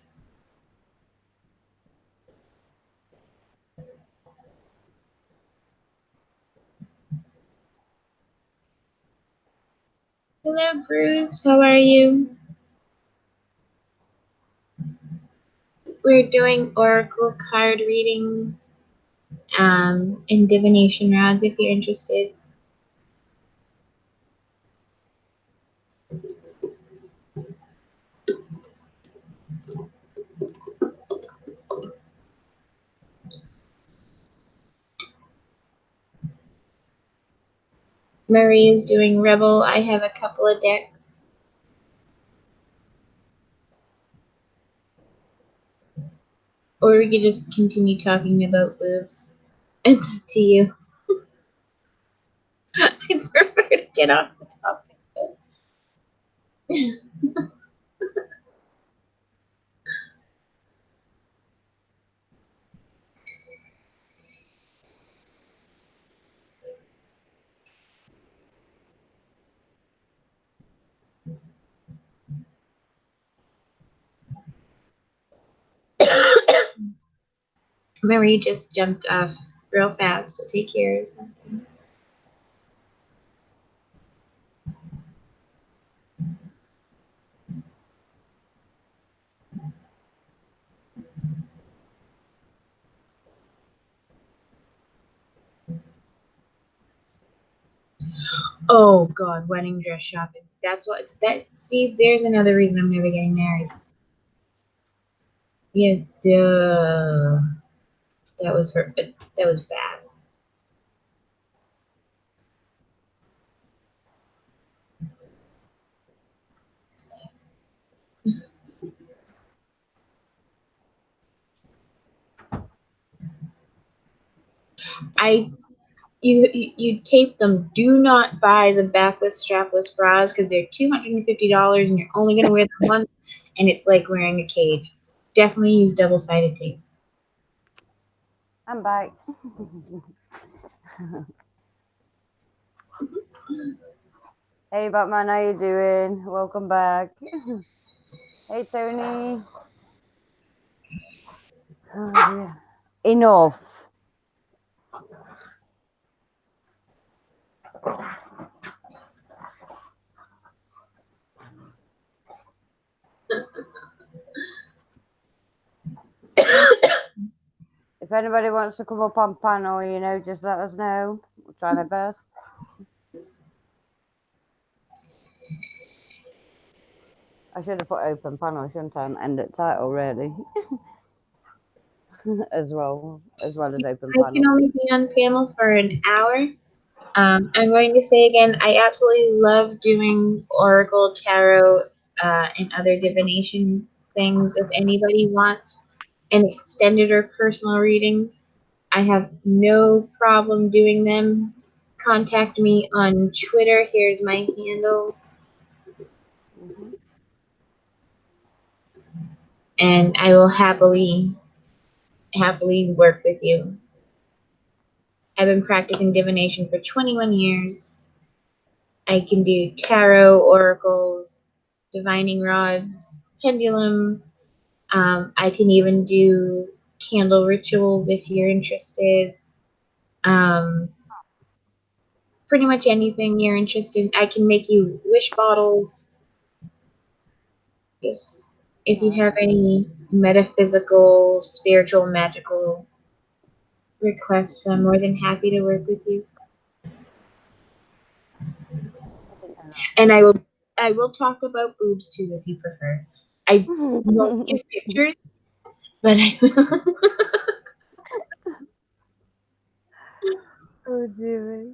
Speaker 3: Hello, Bruce. How are you? We're doing oracle card readings and divination rounds if you're interested. Marie is doing Rebel. I have a couple of decks. Or we could just continue talking about boobs. It's up to you. I prefer to get off the topic. Marie just jumped off real fast to take care of something. Oh God, wedding dress shopping. That's what see, there's another reason I'm never getting married. Yeah, duh. That was bad. You tape them. Do not buy the backless strapless bras because they're $250 and you're only gonna wear them once, and it's like wearing a cage. Definitely use double-sided tape.
Speaker 1: I'm back. Hey Batman, how you doing? Welcome back. Hey Tony. Oh, dear. Enough. If anybody wants to come up on panel, you know, just let us know. We'll try my best. I should have put open panel, shouldn't I? And end it title, really. as well as open panel.
Speaker 3: I can only be on panel for an hour. I'm going to say again, I absolutely love doing Oracle, Tarot, and other divination things. If anybody wants an extended or personal reading, I have no problem doing them. Contact me on Twitter. Here's my handle.
Speaker 1: Mm-hmm.
Speaker 3: And I will happily work with you. I've been practicing divination for 21 years. I can do tarot, oracles, divining rods, pendulum. I can even do candle rituals if you're interested. Pretty much anything you're interested in. I can make you wish bottles. Yes. If you have any metaphysical, spiritual, magical requests, I'm more than happy to work with you. And I will talk about boobs too if you prefer. I won't give pictures, but I will.
Speaker 1: Oh dear.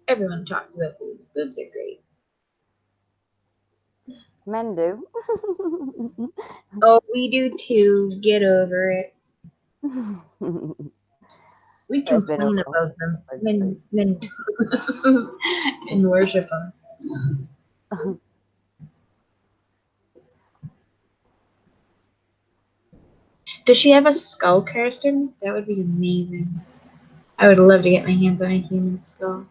Speaker 3: Everyone talks about boobs. Boobs are great.
Speaker 1: Men do.
Speaker 3: Oh, we do too. Get over it. We
Speaker 1: It's been a
Speaker 3: complain
Speaker 1: while.
Speaker 3: about them and and worship them. Does she have a skull, Kirsten? That would be amazing. I would love to get my hands on a human skull.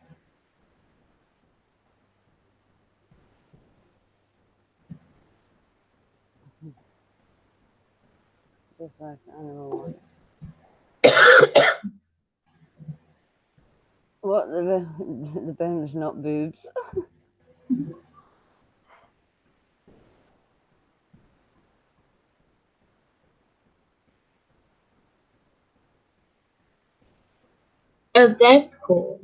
Speaker 1: Just like animal one. What the bones, not boobs.
Speaker 3: Oh, that's cool.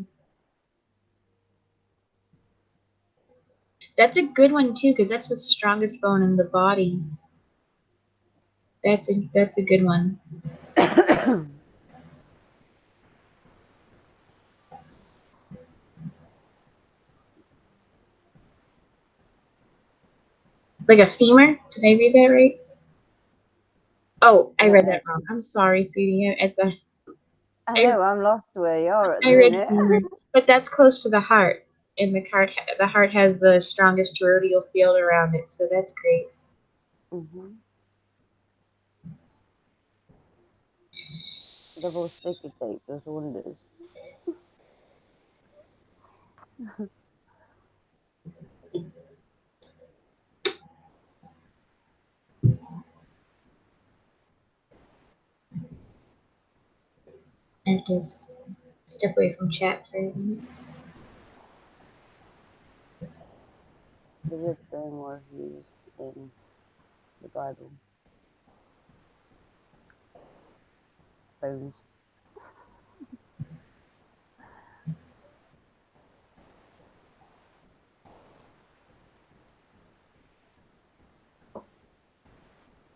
Speaker 3: That's a good one too, because that's the strongest bone in the body. That's a good one. Like a femur? Did I read that right? Oh, I read that wrong. I'm sorry, sweetie.
Speaker 1: I know, I'm lost where you are at the
Speaker 3: I read
Speaker 1: minute.
Speaker 3: femur, but that's close to the heart, and the heart has the strongest toroidal field around it, so that's great.
Speaker 1: Mm-hmm. Double sticky tape does wonders.
Speaker 3: And just step away from chat for a minute.
Speaker 1: The rib bone was used in the Bible. Bones.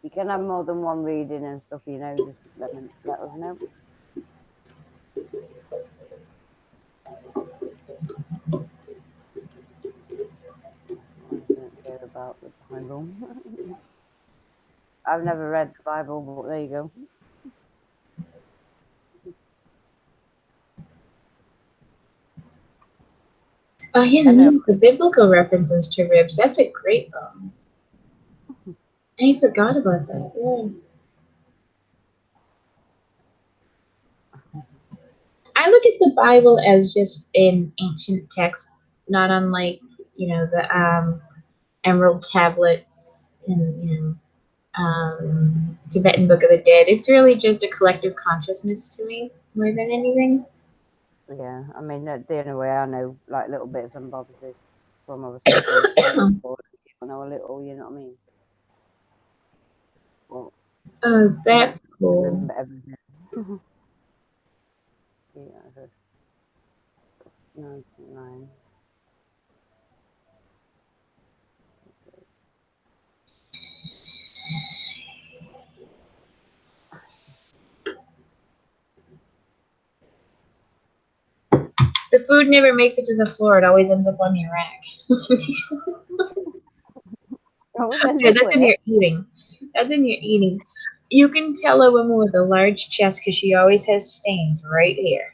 Speaker 1: You can have more than one reading and stuff, you know, just let us know. I don't care about the Bible. I've never read the Bible, but there you go.
Speaker 3: Oh yeah, and use the biblical references to ribs. That's a great bone. I forgot about that. Yeah. I look at the Bible as just an ancient text, not unlike the emerald tablets and Tibetan Book of the Dead. It's really just a collective consciousness to me more than anything.
Speaker 1: Yeah, I mean, the only way I know, like, little bits and bobs is from obviously going to Sunday school when I was little, you know what I mean? Well,
Speaker 3: Oh, that's
Speaker 1: I
Speaker 3: cool.
Speaker 1: remember everything. See, that's 99.
Speaker 3: The food never makes it to the floor. It always ends up on your rack. Yeah, that's in your eating. That's in your eating. You can tell a woman with a large chest because she always has stains right here.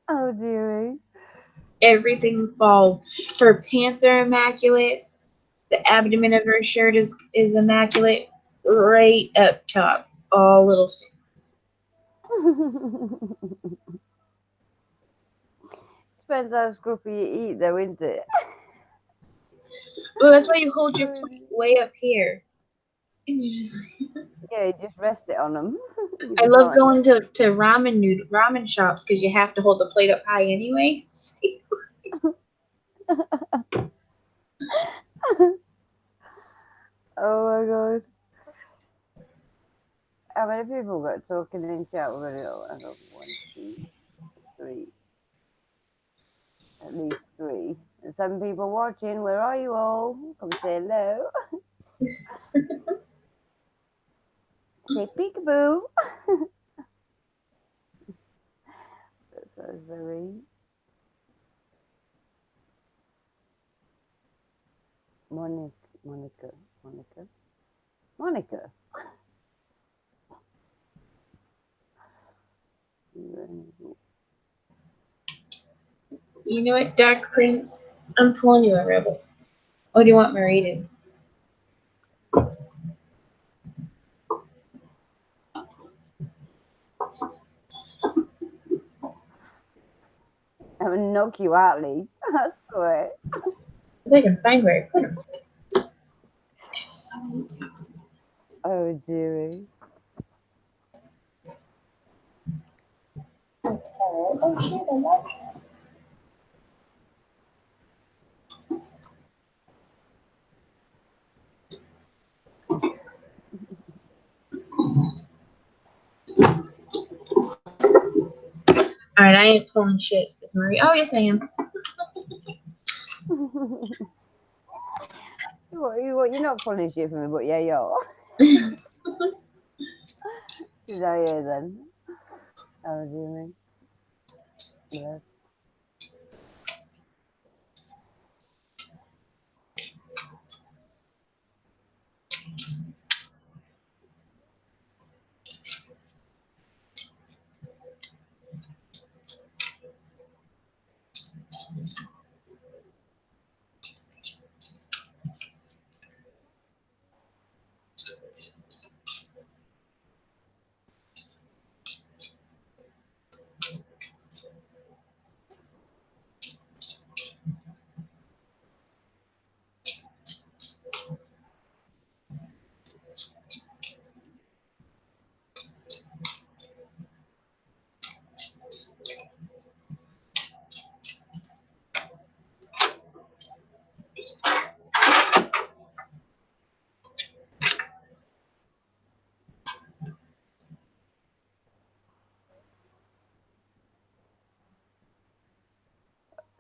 Speaker 1: Oh, dearie.
Speaker 3: Everything falls. Her pants are immaculate. The abdomen of her shirt is immaculate. Right up top, all little stains.
Speaker 1: Depends how scruffy you eat, though, isn't it?
Speaker 3: Well, that's why you hold your plate way up here. And you just,
Speaker 1: Yeah, you just rest it on them.
Speaker 3: I love going to ramen shops because you have to hold the plate up high anyway.
Speaker 1: Oh my god. How many people got talking in chat already? Oh, I got 1, 2, 3. At least 3. And 7 people watching. Where are you all? Come say hello. Say peekaboo. That's very. Monica. Monica.
Speaker 3: You know what, Dark Prince? I'm pulling you a rebel. Or do you want Meridian?
Speaker 1: I'm gonna knock you out, Lee. I swear.
Speaker 3: If I can find where I put him. I have so many tabs.
Speaker 1: Oh, dearie.
Speaker 3: Oh, shit, I love it. Alright, I ain't pulling shit. It's Marie. Oh, yes, I am.
Speaker 1: You're not pulling shit for me, but yeah, you are. Did I hear then? Oh, dearie. Yes.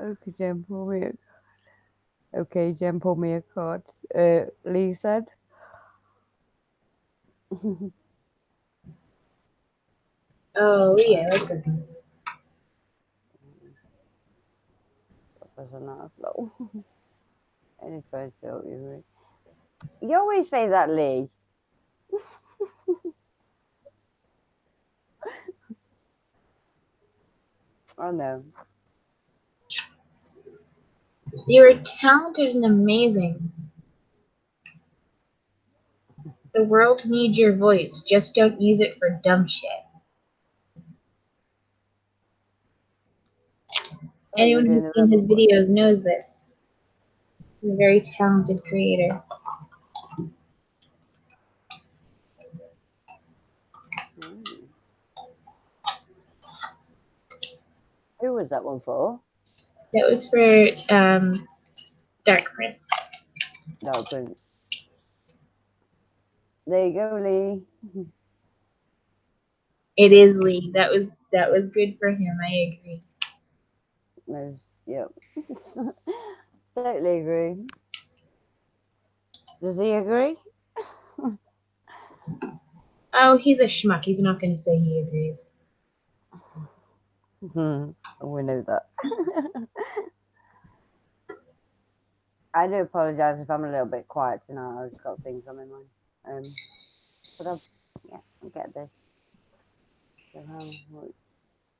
Speaker 1: Okay, Jen, pull me a Okay, Jen, pull me a card. Lee said.
Speaker 3: Oh, yeah, I like this one.
Speaker 1: That's a nice flow. Any first joke you read. You always say that, Lee. I know.
Speaker 3: You're talented and amazing. The world needs your voice. Just don't use it for dumb shit.
Speaker 1: Oh, you're
Speaker 3: Anyone
Speaker 1: doing
Speaker 3: who's
Speaker 1: the
Speaker 3: seen his
Speaker 1: rebel voice.
Speaker 3: videos knows this. He's a very talented creator.
Speaker 1: Who was that one for?
Speaker 3: That was for Dark Prince.
Speaker 1: No, Prince. There you go, Lee.
Speaker 3: It is Lee. That was good for him. I agree.
Speaker 1: No, yep. Totally agree. Does he agree?
Speaker 3: Oh, he's a schmuck. He's not going to say he agrees.
Speaker 1: We know that. I do apologise if I'm a little bit quiet tonight. I've just got things on my mind. But I'll get this. So how much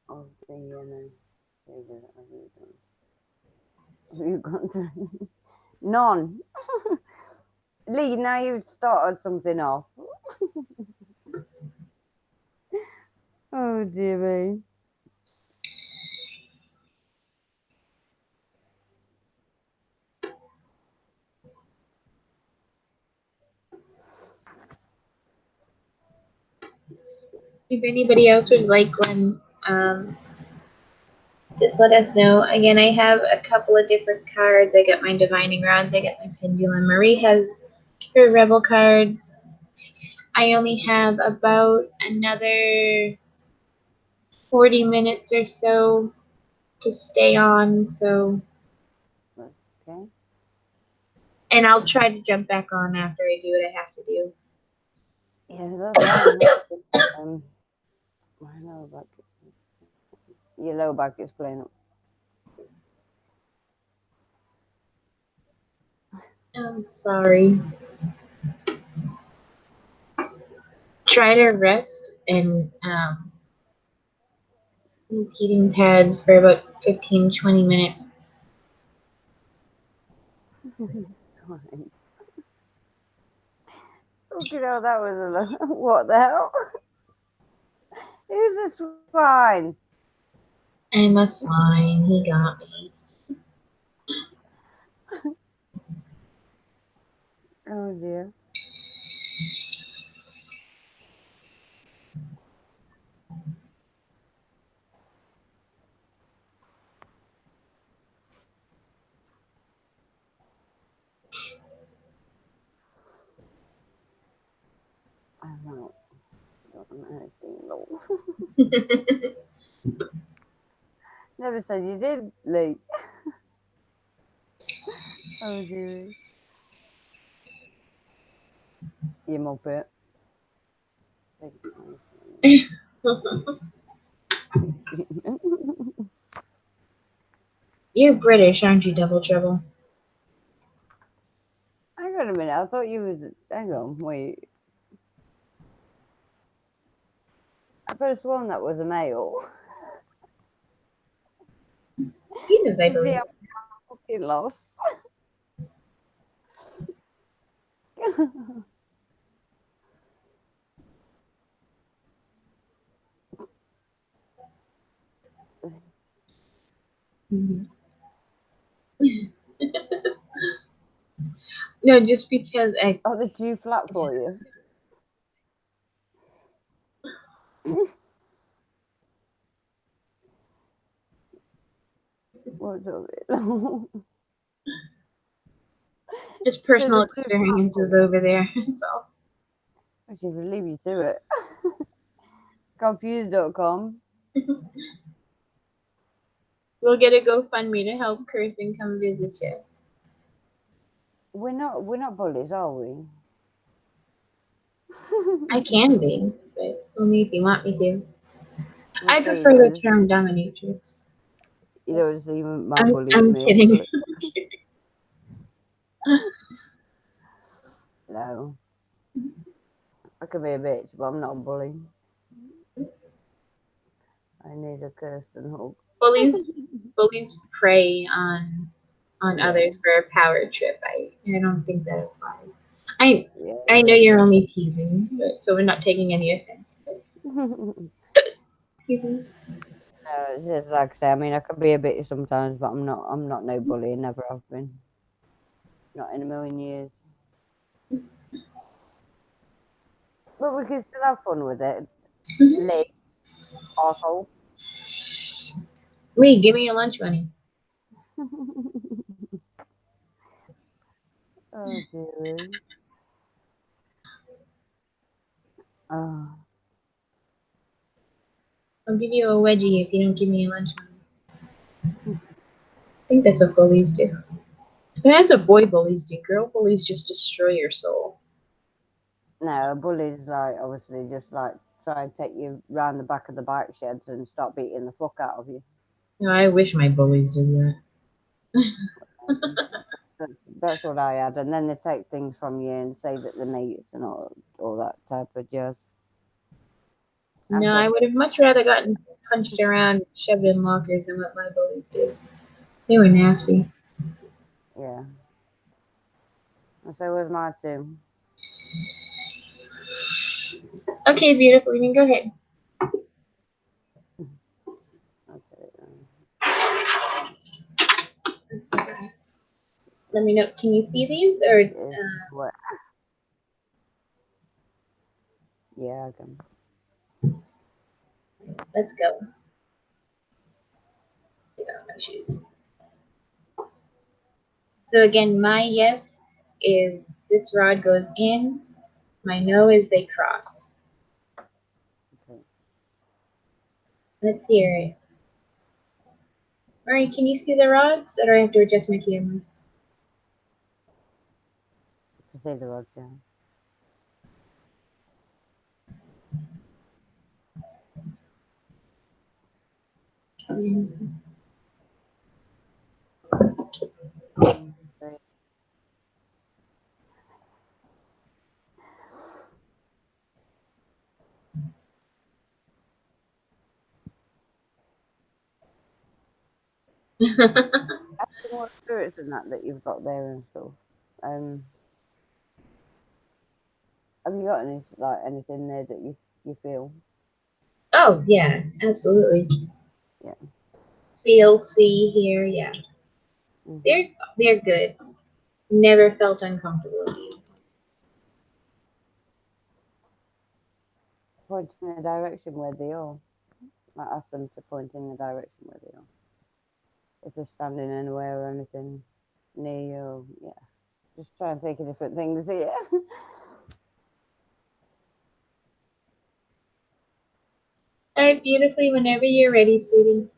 Speaker 1: of the have you got to? None. Lee, now you've started something off. Oh dear me.
Speaker 3: If anybody else would like one, just let us know. Again, I have a couple of different cards. I got my Divining Rods. I got my Pendulum. Marie has her Rebel cards. I only have about another 40 minutes or so to stay on, so.
Speaker 1: Okay.
Speaker 3: And I'll try to jump back on after I do what I have to do.
Speaker 1: Yeah, that's fine. My lower back. Your lower back is playing up.
Speaker 3: I'm sorry. try to rest and these heating pads for about 15-20 minutes.
Speaker 1: Swine. Look at how that was. What the hell? Who's a swine?
Speaker 3: I'm a swine. He got me.
Speaker 1: Oh dear. I don't know anything, Lord. Never said you did, Lee. Oh dear. You muppet.
Speaker 3: You're British, aren't you, Double Trouble?
Speaker 1: Hang on a minute. I thought you was. Hang on, wait. I could have sworn that was a male.
Speaker 3: He does, I
Speaker 1: You see,
Speaker 3: believe.
Speaker 1: I'm fucking lost.
Speaker 3: Mhm. No, just because I.
Speaker 1: Oh, they're too flat for you. What's up?
Speaker 3: Just
Speaker 1: So
Speaker 3: personal
Speaker 1: they're too flat for
Speaker 3: experiences
Speaker 1: you.
Speaker 3: over there. So
Speaker 1: I should leave you to it. Confused.com.
Speaker 3: we'll get a GoFundMe to help Kirsten come visit you.
Speaker 1: We're not bullies, are we?
Speaker 3: I can be, but only if you want me to.
Speaker 1: We'll
Speaker 3: I
Speaker 1: see,
Speaker 3: prefer the term dominatrix.
Speaker 1: you don't see my bullies
Speaker 3: I'm
Speaker 1: me.
Speaker 3: kidding.
Speaker 1: No, I could be a bitch, but I'm not a bully. I need a Kirsten hug.
Speaker 3: bullies prey on
Speaker 1: Yeah,
Speaker 3: others for a power trip. I don't think that applies. I
Speaker 1: yeah.
Speaker 3: I know you're only teasing, but, so we're not taking any offense. But,
Speaker 1: No,
Speaker 3: excuse me.
Speaker 1: it's just like I say. I mean, I could be a bitch sometimes, but I'm not. I'm not no bully. Never have been. Not in a million years. But we can still have fun with it. Lee, arsehole.
Speaker 3: Lee, give me your lunch money.
Speaker 1: Oh dear. Oh.
Speaker 3: I'll give you a wedgie if you don't give me your lunch money. I think that's what bullies do. And that's what boy bullies do. Girl bullies just destroy your soul.
Speaker 1: No, bullies like obviously just like try and take you round the back of the bike sheds and start beating the fuck out of you.
Speaker 3: No, I wish my bullies did that.
Speaker 1: That's what I had, and then they take things from you and say that they're mates and all that type of jazz.
Speaker 3: No, I would have much rather gotten punched around, shoved in lockers than what my bullies did. They were nasty.
Speaker 1: Yeah. And so was my too.
Speaker 3: Okay, beautiful. You can go ahead.
Speaker 1: Okay.
Speaker 3: Let me know. Can you see these or?
Speaker 1: What? Yeah, I can.
Speaker 3: Let's go. Take off my shoes. So again, my yes is this rod goes in. My no is they cross.
Speaker 1: Okay.
Speaker 3: Let's hear it. Murray, can you see the rods, or do I have to adjust my camera?
Speaker 1: To say the word, yeah. Right. Asking what spirits and that you've got there and stuff. Um, have you got any like anything there that you feel?
Speaker 3: Oh yeah, absolutely.
Speaker 1: Yeah.
Speaker 3: Feel, see, hear, yeah.
Speaker 1: Hmm.
Speaker 3: They're good. Never felt uncomfortable with you.
Speaker 1: Point in the direction where they are. Like ask them to point in the direction where they are. If they're standing anywhere or anything near you, yeah. Just try and think of different things here.
Speaker 3: All right, beautifully. Whenever you're ready, sweetie.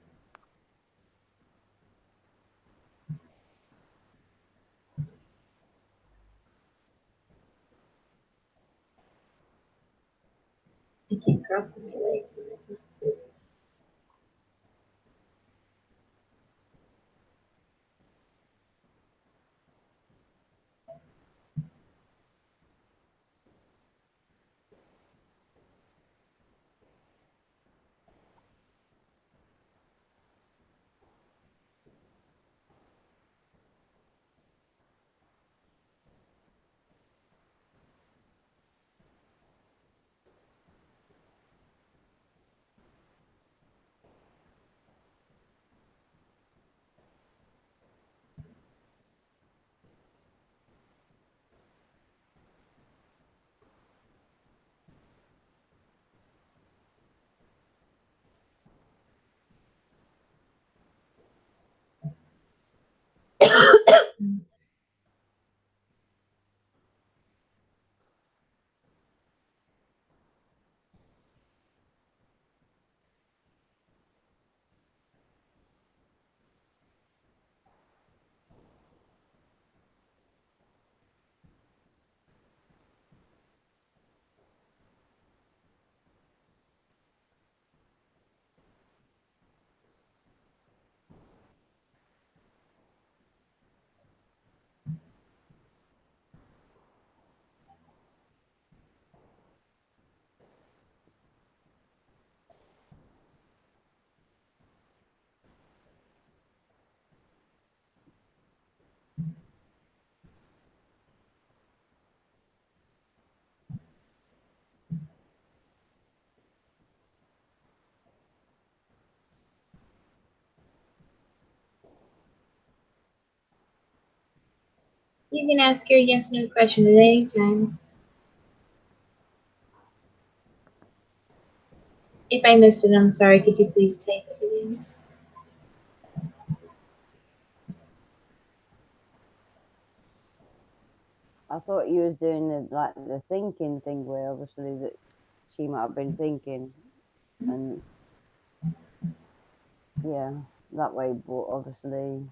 Speaker 3: I keep crossing my legs. You can ask your yes no question at any time. If I missed it, I'm sorry. Could you please type it again?
Speaker 1: I thought you was doing the thinking thing where obviously that she might have been thinking and yeah, that way, but obviously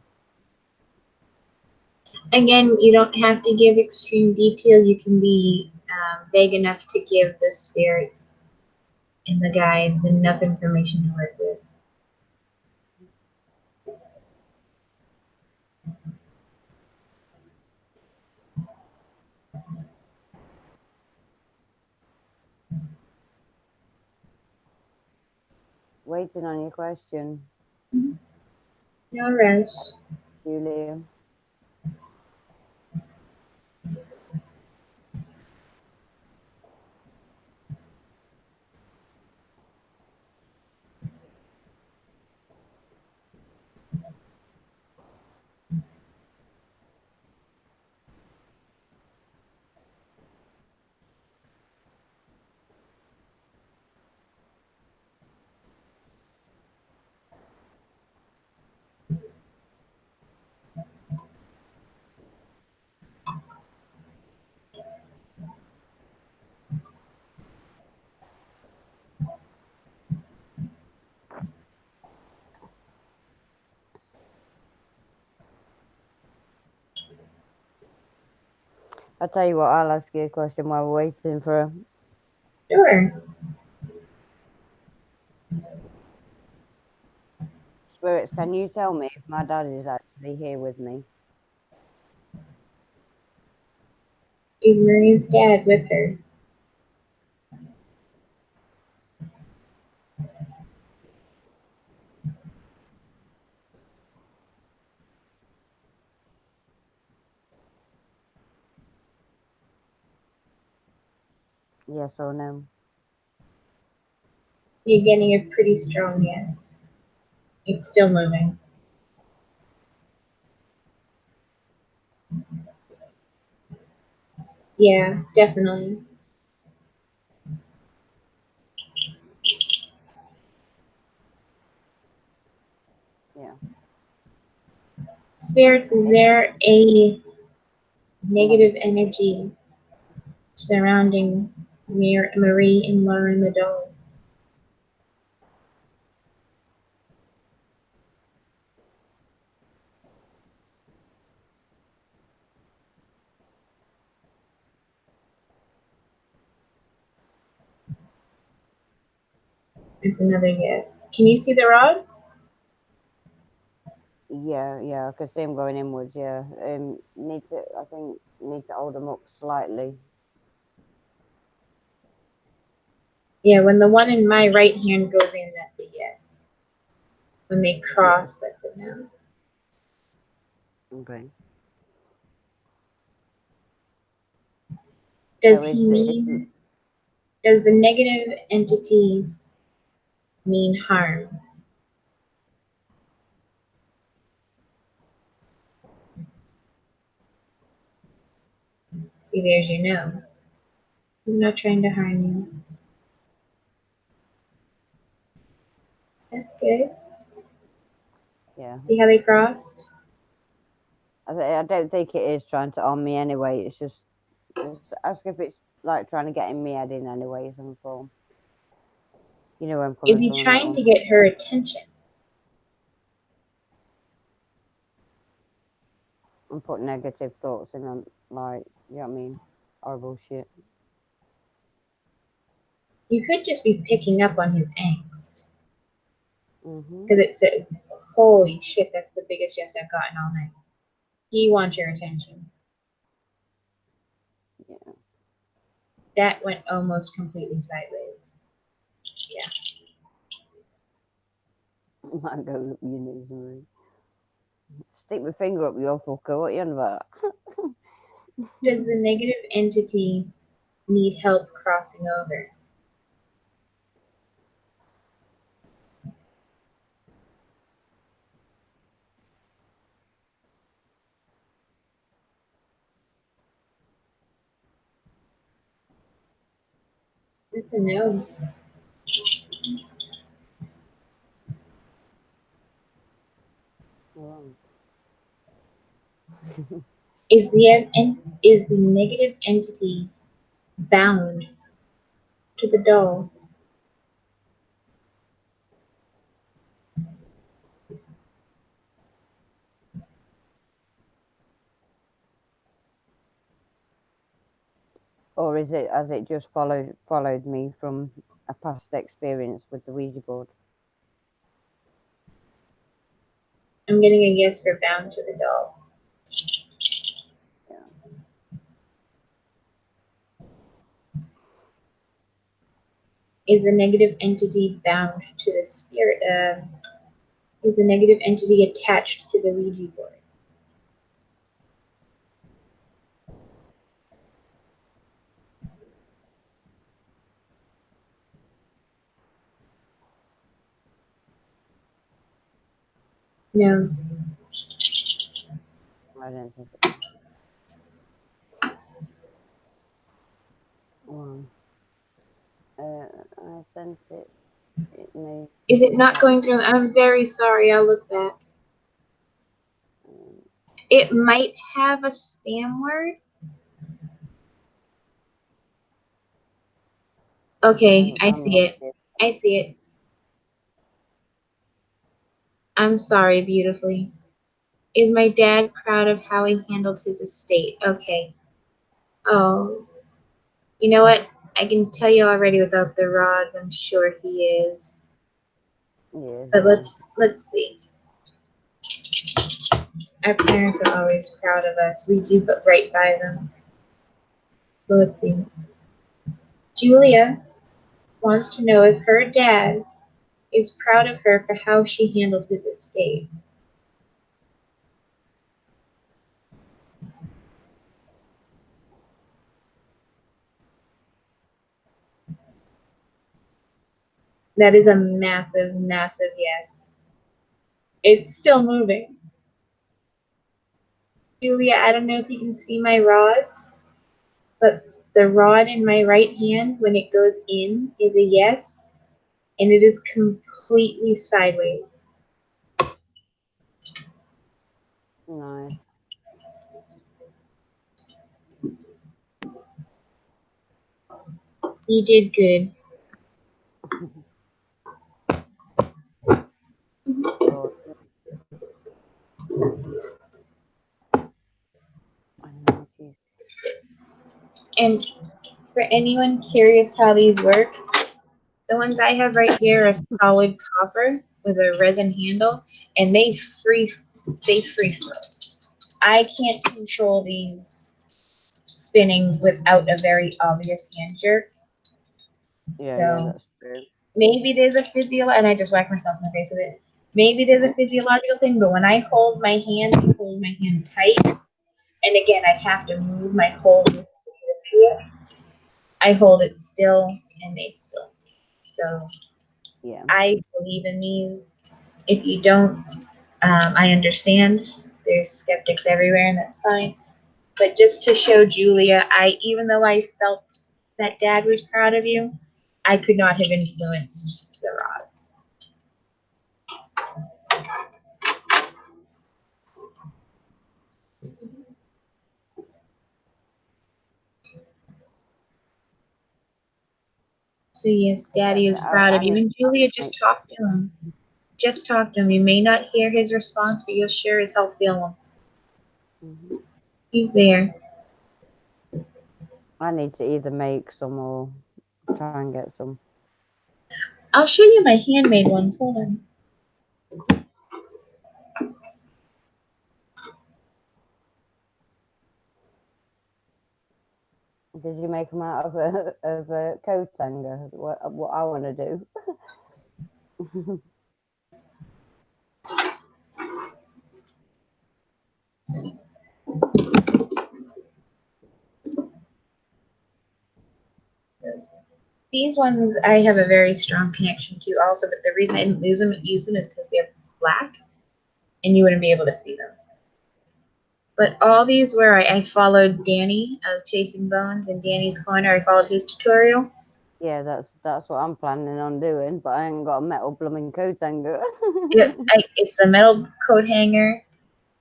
Speaker 3: Again, you don't have to give extreme detail. You can be vague enough to give the spirits and the guides enough information to work with.
Speaker 1: waiting on your question,
Speaker 3: No rush.
Speaker 1: Julia. I'll tell you what, I'll ask you a question while we're waiting for
Speaker 3: Sure.
Speaker 1: spirits. Can you tell me if my dad is actually here with me?
Speaker 3: Is Marie's dad with her?
Speaker 1: Yes or no?
Speaker 3: You're getting a pretty strong yes. It's still moving. Yeah, definitely.
Speaker 1: Yeah.
Speaker 3: Spirits, is
Speaker 1: It,
Speaker 3: there a negative
Speaker 1: negative.
Speaker 3: energy surrounding Marie and Lauren the doll? It's another yes. Can you see the rods?
Speaker 1: Yeah, I can see him going inwards. Yeah, I think need to hold them up slightly.
Speaker 3: Yeah, when the one in my right hand goes in, that's a yes. When they cross, that's a no.
Speaker 1: Okay.
Speaker 3: Does
Speaker 1: So
Speaker 3: he mean, does the negative entity mean harm? See, there's your no. He's not trying to harm you. That's good.
Speaker 1: yeah.
Speaker 3: See how they crossed?
Speaker 1: I don't think it is trying to harm me anyway. It's ask if it's like trying to get in me head in anyway, some form. You know where I'm
Speaker 3: Is
Speaker 1: coming
Speaker 3: he
Speaker 1: from on that
Speaker 3: trying
Speaker 1: one.
Speaker 3: to get her attention?
Speaker 1: And put negative thoughts in them, like, you know what I mean? Horrible shit.
Speaker 3: You could just be picking up on his angst.
Speaker 1: Mhm.
Speaker 3: Because it said, holy shit, that's the biggest yes I've gotten all night. He wants your attention.
Speaker 1: Yeah.
Speaker 3: That went almost completely sideways. Yeah.
Speaker 1: Might go up your knees, Marie. Stick my finger up your fucker. What you on about?
Speaker 3: Does the negative entity need help crossing over? It's a no.
Speaker 1: Wrong.
Speaker 3: Is the negative entity bound to the doll?
Speaker 1: Or is it as it just followed me from a past experience with the Ouija board?
Speaker 3: I'm getting a yes for bound to the doll.
Speaker 1: Yeah.
Speaker 3: Is the negative entity bound to the spirit? Is the negative entity attached to the Ouija board? No.
Speaker 1: I don't think it is. Wrong. I sent it. It may.
Speaker 3: Is it not going through? I'm very sorry. I'll look back.
Speaker 1: Um,
Speaker 3: It might have a spam word. Okay, I
Speaker 1: I'm
Speaker 3: see it.
Speaker 1: looking.
Speaker 3: I see it. I'm sorry, beautifully. Is my dad proud of how he handled his estate? Okay. Oh, you know what? I can tell you already without the rods. I'm sure he is.
Speaker 1: Yes,
Speaker 3: But
Speaker 1: yeah.
Speaker 3: let's see. Our parents are always proud of us. We do but right by them. So let's see. Julia wants to know if her dad is proud of her for how she handled his estate. That is a massive, massive yes. It's still moving. Julia, I don't know if you can see my rods, but the rod in my right hand, when it goes in, is a yes, and it is completely sideways.
Speaker 1: Nice.
Speaker 3: You did good.
Speaker 1: Well,
Speaker 3: And for anyone curious how these work, the ones I have right here are solid copper with a resin handle, and they free flow. I can't control these spinning without a very obvious hand jerk.
Speaker 1: yeah,
Speaker 3: So
Speaker 1: that's true.
Speaker 3: maybe there's a and I just whacked myself in the face with it. Maybe there's a physiological thing, but when I hold my hand, I hold my hand tight, and again, I have to move my whole wrist to see it. I hold it still, and they still. So
Speaker 1: Yeah.
Speaker 3: I believe in these. If you don't, I understand. There's skeptics everywhere, and that's fine. But just to show Julia, even though I felt that Dad was proud of you, I could not have influenced the rods. So yes, Daddy is proud of
Speaker 1: I
Speaker 3: you.
Speaker 1: need
Speaker 3: And Julia,
Speaker 1: to make.
Speaker 3: just talk to him. Just talk to him. You may not hear his response, but you'll sure as hell feel him.
Speaker 1: Mhm.
Speaker 3: He's there.
Speaker 1: I need to either make some or try and get some.
Speaker 3: I'll show you my handmade ones. Hold on.
Speaker 1: Did you make them out of a coat hanger? What I want to do.
Speaker 3: These ones I have a very strong connection to also, but the reason I didn't use them is because they're black and you wouldn't be able to see them. But all these where I followed Danny of Chasing Bones and Danny's Corner, I followed his tutorial.
Speaker 1: Yeah, that's what I'm planning on doing, but I ain't got a metal blooming coat hanger.
Speaker 3: It's a metal coat hanger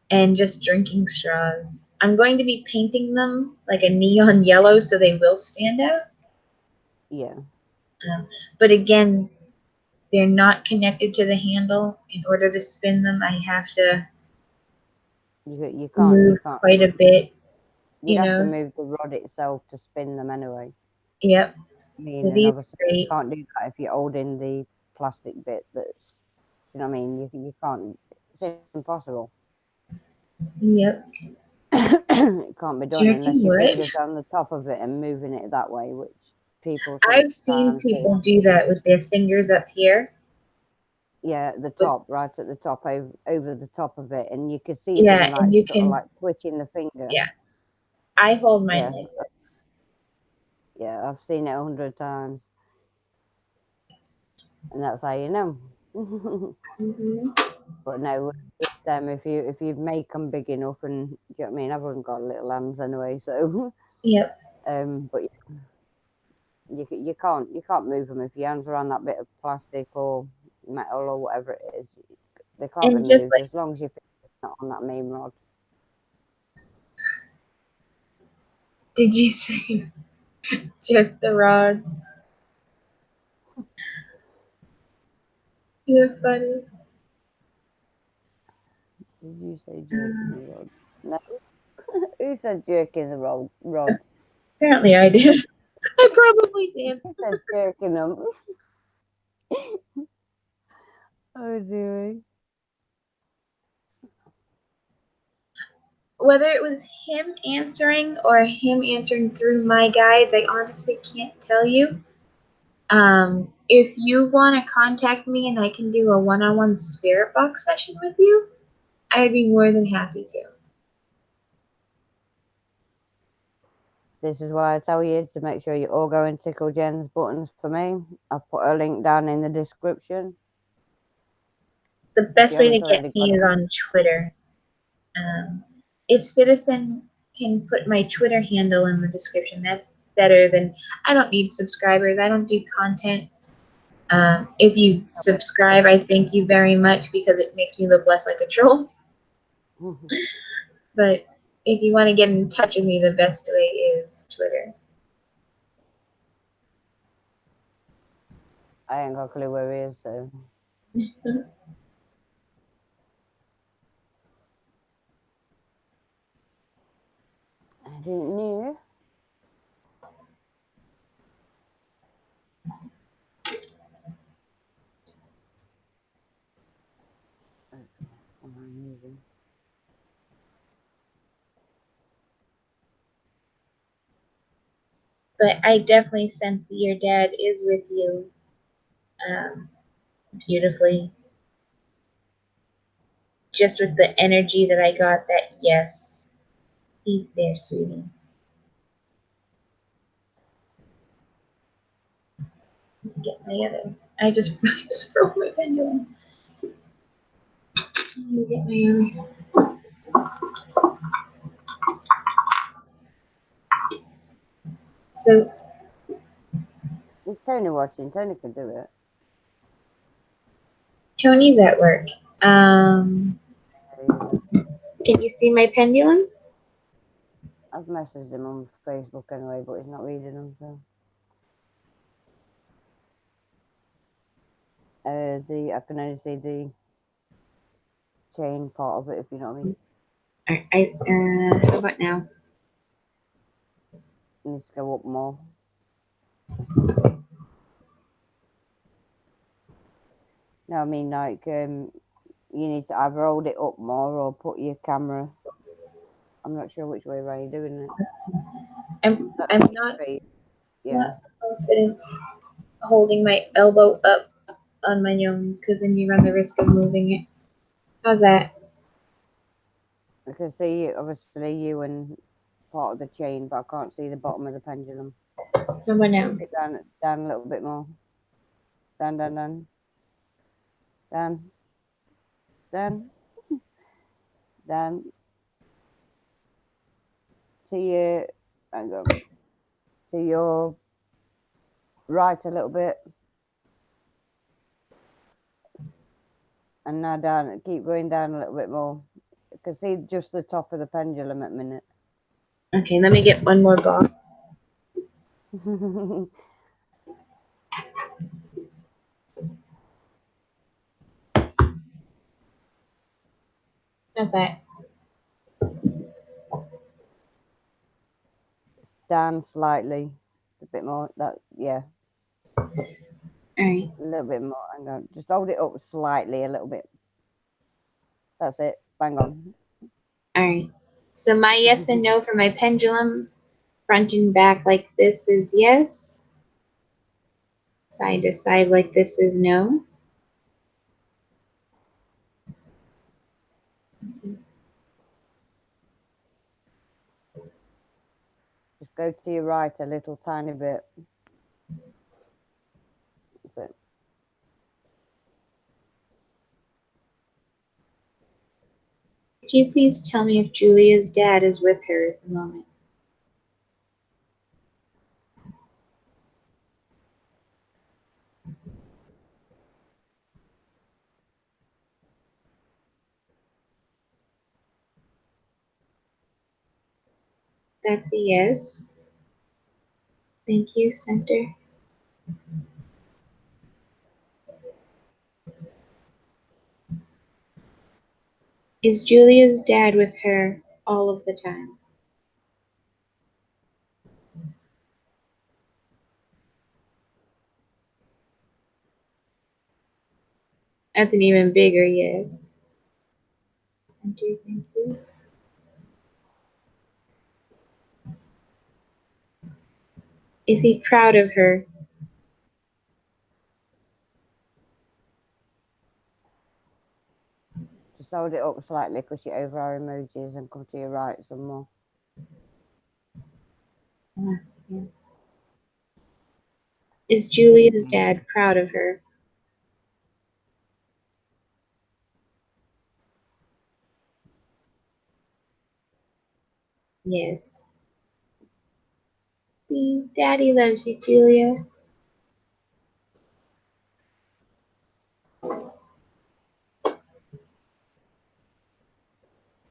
Speaker 3: and just drinking straws. I'm going to be painting them like a neon yellow so they will stand out.
Speaker 1: Yeah.
Speaker 3: But again, they're not connected to the handle. In order to spin them, I have to
Speaker 1: You
Speaker 3: move
Speaker 1: can't.
Speaker 3: quite a bit,
Speaker 1: You'd
Speaker 3: you
Speaker 1: have to
Speaker 3: know.
Speaker 1: move the rod itself to spin them anyway.
Speaker 3: Yep.
Speaker 1: I mean,
Speaker 3: So
Speaker 1: and
Speaker 3: these
Speaker 1: obviously
Speaker 3: are
Speaker 1: you
Speaker 3: great.
Speaker 1: can't do that if you're holding the plastic bit. That's, you know what I mean. You can't. It's impossible.
Speaker 3: Yep.
Speaker 1: It can't be done unless
Speaker 3: Jerking
Speaker 1: your
Speaker 3: wood.
Speaker 1: fingers on the top of it and moving it that way, which people
Speaker 3: I've seen
Speaker 1: sometimes do.
Speaker 3: people do that with their fingers up here.
Speaker 1: Yeah, at the
Speaker 3: But
Speaker 1: top, right at the top, over the top of it, and you can see them
Speaker 3: yeah,
Speaker 1: like
Speaker 3: and you
Speaker 1: sort of
Speaker 3: can,
Speaker 1: like twitching the finger.
Speaker 3: yeah. I hold mine
Speaker 1: Yeah,
Speaker 3: like this.
Speaker 1: yeah, I've seen it 100 times, and that's how you know.
Speaker 3: Mm-hmm.
Speaker 1: But no, with them, if you make them big enough, and do you know what I mean, everyone got little hands anyway, so
Speaker 3: Yep.
Speaker 1: but you can't move them if your hands are on that bit of plastic or metal or whatever it is. They can't be
Speaker 3: And just
Speaker 1: moved
Speaker 3: like,
Speaker 1: as long as your finger's not on that main rod.
Speaker 3: did you say jerk the rods? You're funny.
Speaker 1: Did you say jerking the rods? No. Who said jerking the rods?
Speaker 3: Apparently I did. I probably did.
Speaker 1: Who said jerking them? Oh dear.
Speaker 3: Whether it was him answering or him answering through my guides, I honestly can't tell you. If you want to contact me and I can do a one-on-one spirit box session with you, I'd be more than happy to.
Speaker 1: This is why I tell you to make sure you all go and tickle Jen's buttons for me. I'll put a link down in the description.
Speaker 3: The best way to
Speaker 1: haven't
Speaker 3: get
Speaker 1: already
Speaker 3: me
Speaker 1: got
Speaker 3: is
Speaker 1: it.
Speaker 3: on Twitter. If Citizen can put my Twitter handle in the description, that's better than. I don't need subscribers. I don't do content. If you subscribe, I thank you very much because it makes me look less like a troll. But if you want to get in touch with me, the best way is Twitter.
Speaker 1: I ain't got a clue where he is, so. I didn't know. What am I using?
Speaker 3: But I definitely sense that your dad is with you beautifully. Just with the energy that I got, that yes, he's there, sweetie. Get my other. I just broke my pendulum. Let me get my other. So
Speaker 1: Is Tony watching? Tony can do it.
Speaker 3: Tony's at work.
Speaker 1: Yeah.
Speaker 3: Can you see my pendulum?
Speaker 1: I've messaged him on Facebook anyway, but he's not reading them, so. I can only see the chain part of it, if you know what I mean.
Speaker 3: How about now?
Speaker 1: It needs to go up more. No, I mean, like, you need to either hold it up more or put your camera. I'm not sure which way around you're doing it.
Speaker 3: I'm not
Speaker 1: Yeah.
Speaker 3: confident holding my elbow up on my own because then you run the risk of moving it. How's that?
Speaker 1: I can see obviously you and part of the chain, but I can't see the bottom of the pendulum.
Speaker 3: How about now?
Speaker 1: Get down a little bit more. Down. Down. To your, hang on, to your right a little bit. And now down, keep going down a little bit more. I can see just the top of the pendulum at a minute.
Speaker 3: Okay, let me get one more box. How's that?
Speaker 1: Down slightly, a bit more. That, yeah.
Speaker 3: All right.
Speaker 1: A little bit more. Hang on. Just hold it up slightly, a little bit. That's it. Bang on.
Speaker 3: All right. So my yes and no for my pendulum, front and back like this is yes. Side to side like this is no.
Speaker 1: Just go to your right a little tiny bit. That's it.
Speaker 3: Could you please tell me if Julia's dad is with her at the moment? That's a yes. Thank you, Center. Is Julia's dad with her all of the time? That's an even bigger yes. Center, thank you. Is he proud of her?
Speaker 1: Just hold it up slightly because you're over our emojis and come to your right some more.
Speaker 3: I'll ask again. Is Julia's dad proud of her? Yes. See, Daddy loves you, Julia.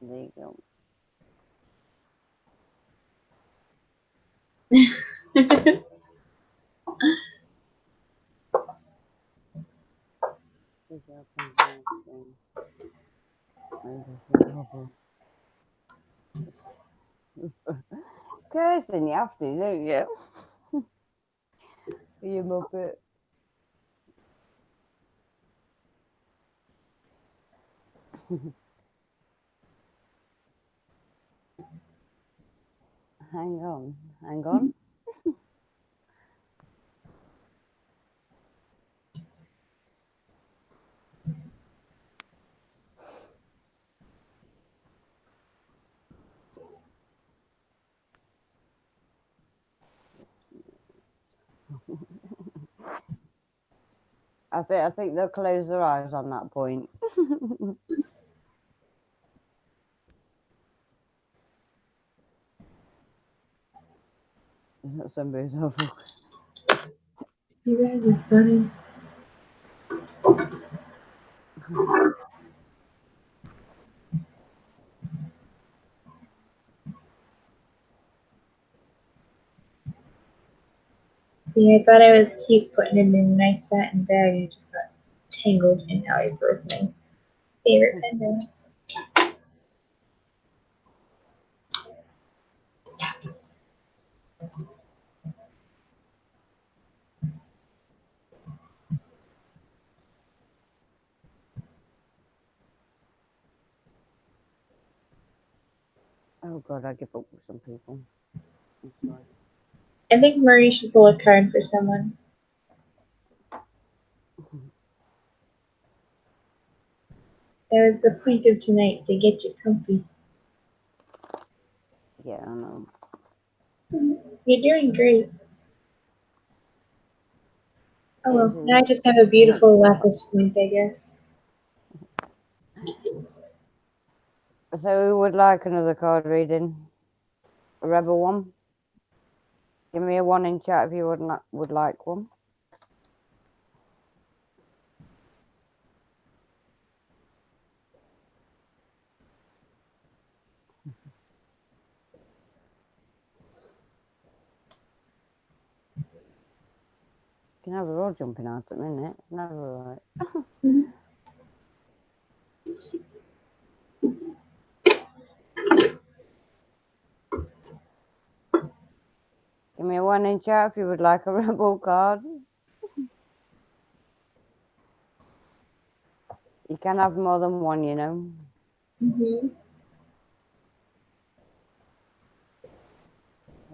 Speaker 1: There you go. Kirsten, you have to, don't you? You muppet. Hang on, hang on. I think they'll close their eyes on that point. Somebody's awful.
Speaker 3: You guys are funny. See, I thought I was cute putting it in a nice satin bag and it just got tangled and now I broke my favorite pendant.
Speaker 1: Oh God, I give up with some people. I'm sorry.
Speaker 3: I think Marie should pull a card for someone. That was the point of tonight, to get you comfy.
Speaker 1: Yeah, I know.
Speaker 3: You're doing great. Oh well, now I just have a
Speaker 1: Not
Speaker 3: beautiful
Speaker 1: too
Speaker 3: lapis point, I guess.
Speaker 1: So who would like another card reading? A rebel one? Give me a one in chat if you would like one. You can have a roll jumping out at the minute. It's never right. Give me a one in chat if you would like a rebel card. You can have more than one, you know.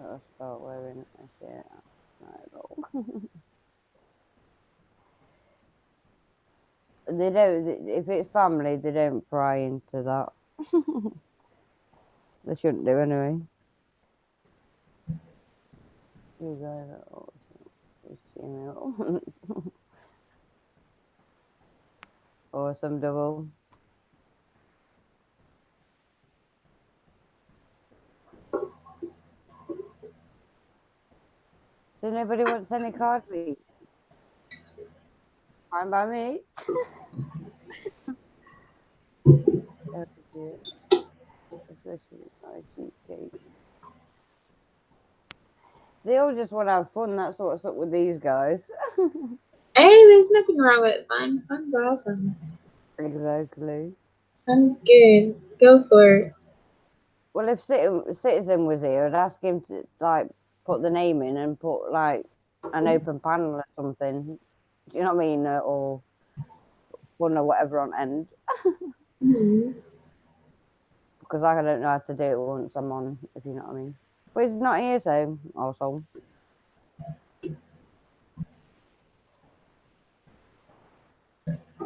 Speaker 1: I'll start wearing a shirt. They don't. If it's family, they don't pry into that. They shouldn't do anyway. You guys are awesome. Awesome double. So nobody wants any card read? Fine by me. Oh dear. Especially my cheesecake. They all just want to have fun. That's what's up with these guys.
Speaker 3: Hey, there's nothing wrong with fun. Fun's awesome.
Speaker 1: Exactly.
Speaker 3: Fun's good. Go for it.
Speaker 1: Well, if Citizen was here, I'd ask him to like put the name in and put like an open panel or something. Do you know what I mean? Or fun or whatever on end. Because I don't know how to do it once I'm on, if you know what I mean. But he's not here, so also.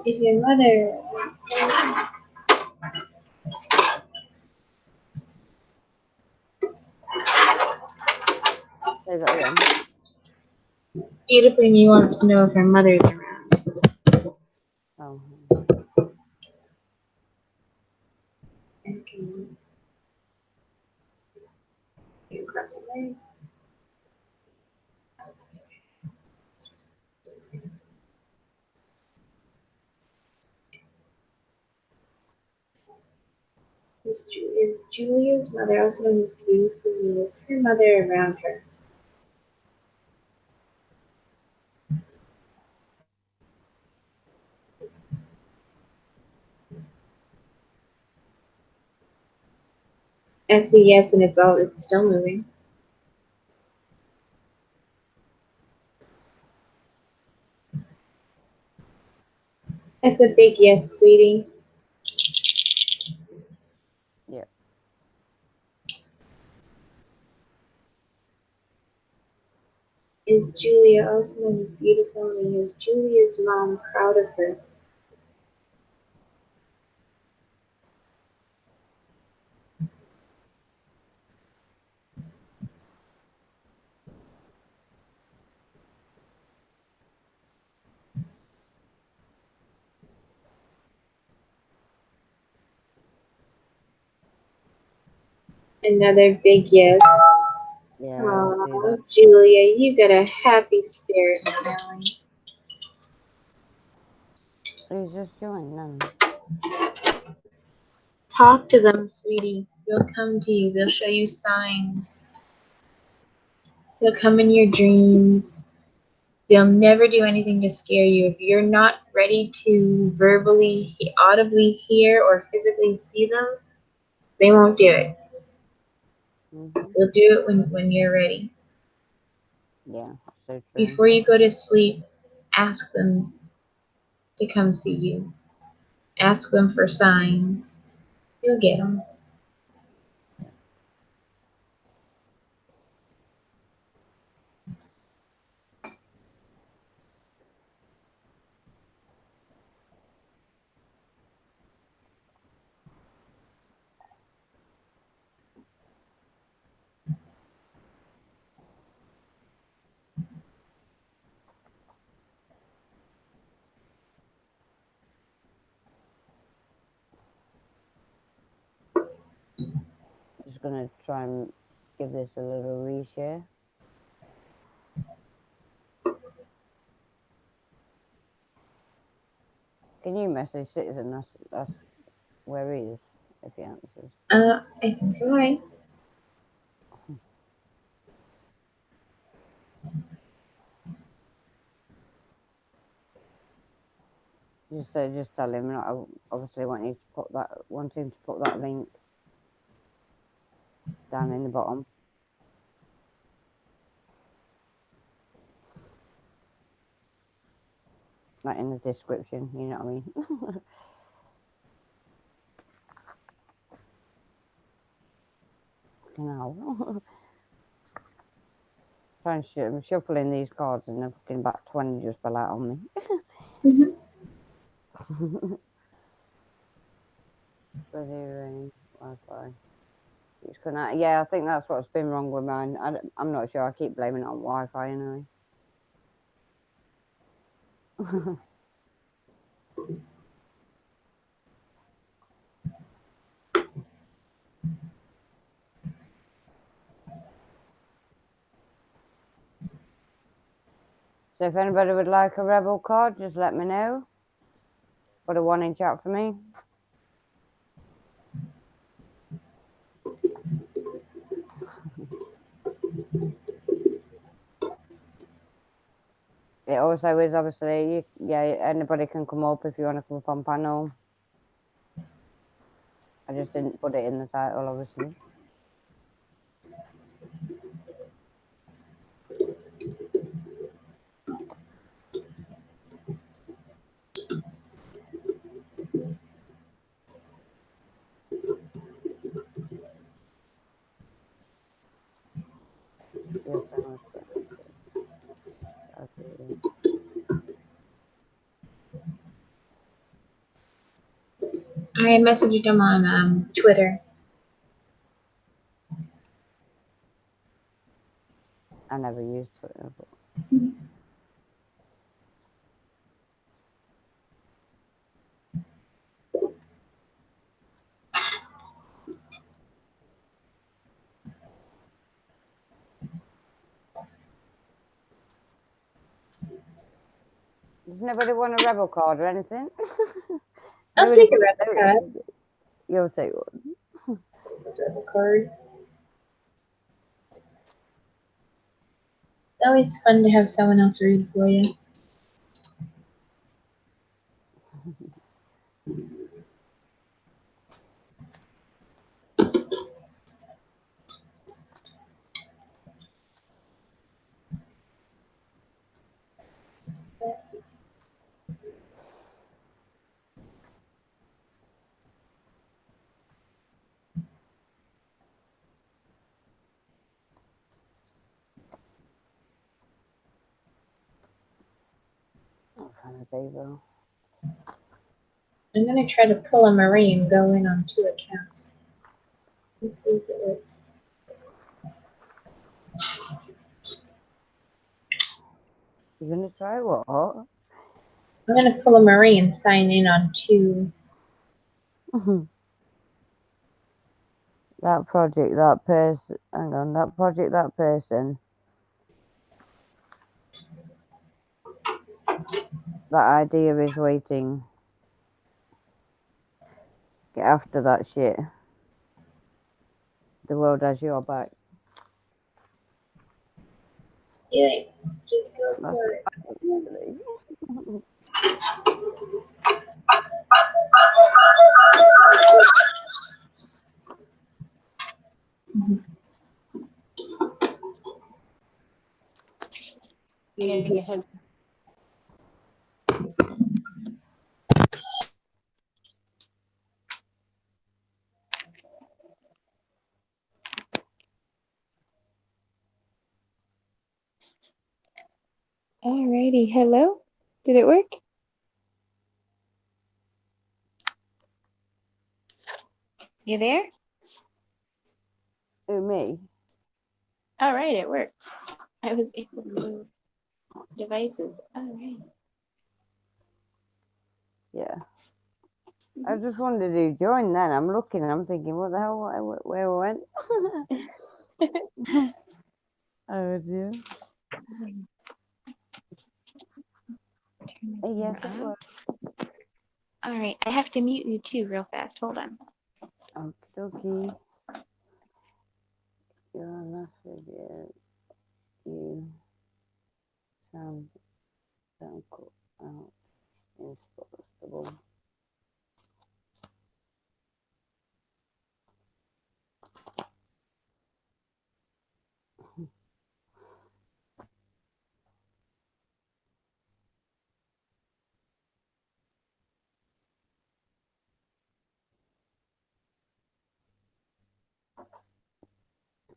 Speaker 3: If your mother. beautifully, and he wants to know if her mother's around.
Speaker 1: Oh.
Speaker 3: Okay. You cross your legs. Is Julia's mother, also known as beautifully, is her mother around her? That's a yes, and it's still moving. That's a big yes, sweetie.
Speaker 1: Yeah.
Speaker 3: Is Julia, also known as beautifully, is Julia's mom proud of her? Another big yes.
Speaker 1: Yeah, I see
Speaker 3: Aw,
Speaker 1: that.
Speaker 3: Julia, you got a happy spirit, Melanie.
Speaker 1: He's just joined then.
Speaker 3: Talk to them, sweetie. They'll come to you. They'll show you signs. They'll come in your dreams. They'll never do anything to scare you. If you're not ready to verbally, audibly hear or physically see them, they won't do it.
Speaker 1: Mhm.
Speaker 3: They'll do it when you're ready.
Speaker 1: Yeah, so true.
Speaker 3: Before you go to sleep, ask them to come see you. Ask them for signs. You'll get them.
Speaker 1: Just gonna try and give this a little reshare. Can you message Citizen? That's where he is if he answers.
Speaker 3: I can try.
Speaker 1: Just tell him. I obviously want you to want him to put that link down in the bottom. Like in the description, you know what I mean? You know. Trying to shuffling these cards and they're fucking about 20 just fell out on me.
Speaker 3: Mhm.
Speaker 1: Wi-Fi. Yeah, I think that's what's been wrong with mine. I'm not sure. I keep blaming it on Wi-Fi anyway. So if anybody would like a rebel card, just let me know. Put a 1-inch out for me. It also is obviously, anybody can come up if you want to come up on panel. I just didn't put it in the title, obviously. Yes, I was. Okay.
Speaker 3: I messaged them on Twitter.
Speaker 1: I never used Twitter. But... Does nobody want a rebel card or anything?
Speaker 3: I'll
Speaker 1: Nobody
Speaker 3: take a
Speaker 1: puts
Speaker 3: rebel
Speaker 1: notes.
Speaker 3: card.
Speaker 1: You'll take one.
Speaker 3: Rebel card. It's always fun to have someone else read for you.
Speaker 1: What kind of baby?
Speaker 3: I'm going to try to pull a Marine, go in on 2 accounts. Let's see if it works.
Speaker 1: You're gonna try what?
Speaker 3: I'm going to pull a Marine, sign in on 2.
Speaker 1: That project, that person. Hang on, that project, that person. That idea is waiting. Get after that shit. The world has your back.
Speaker 3: Yeah, just go
Speaker 1: That's
Speaker 3: for it.
Speaker 1: really.
Speaker 2: Alrighty, hello? Did it work? You there?
Speaker 1: Who, me?
Speaker 2: All right, it worked. I was able to move devices. All right.
Speaker 1: Yeah. I just wondered who joined then. I'm looking and I'm thinking, what the hell? Where we went? Oh dear. Yes, it was.
Speaker 2: All right, I have to mute you too real fast. Hold on.
Speaker 1: Okie dokie. Your last video, you sound cool out inspostable.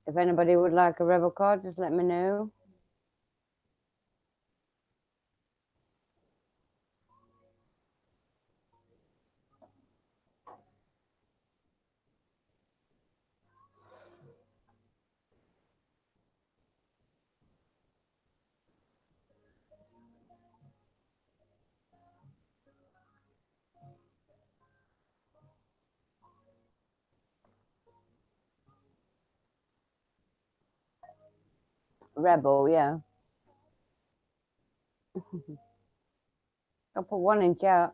Speaker 1: If anybody would like a rebel card, just let me know. Rebel, yeah. I'll put one in chat.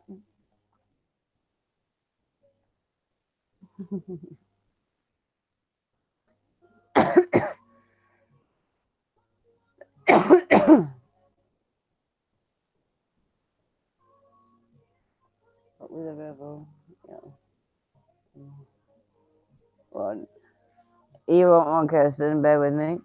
Speaker 1: But with a rebel, yeah. Well, you want one, Kirsten? Bear with me.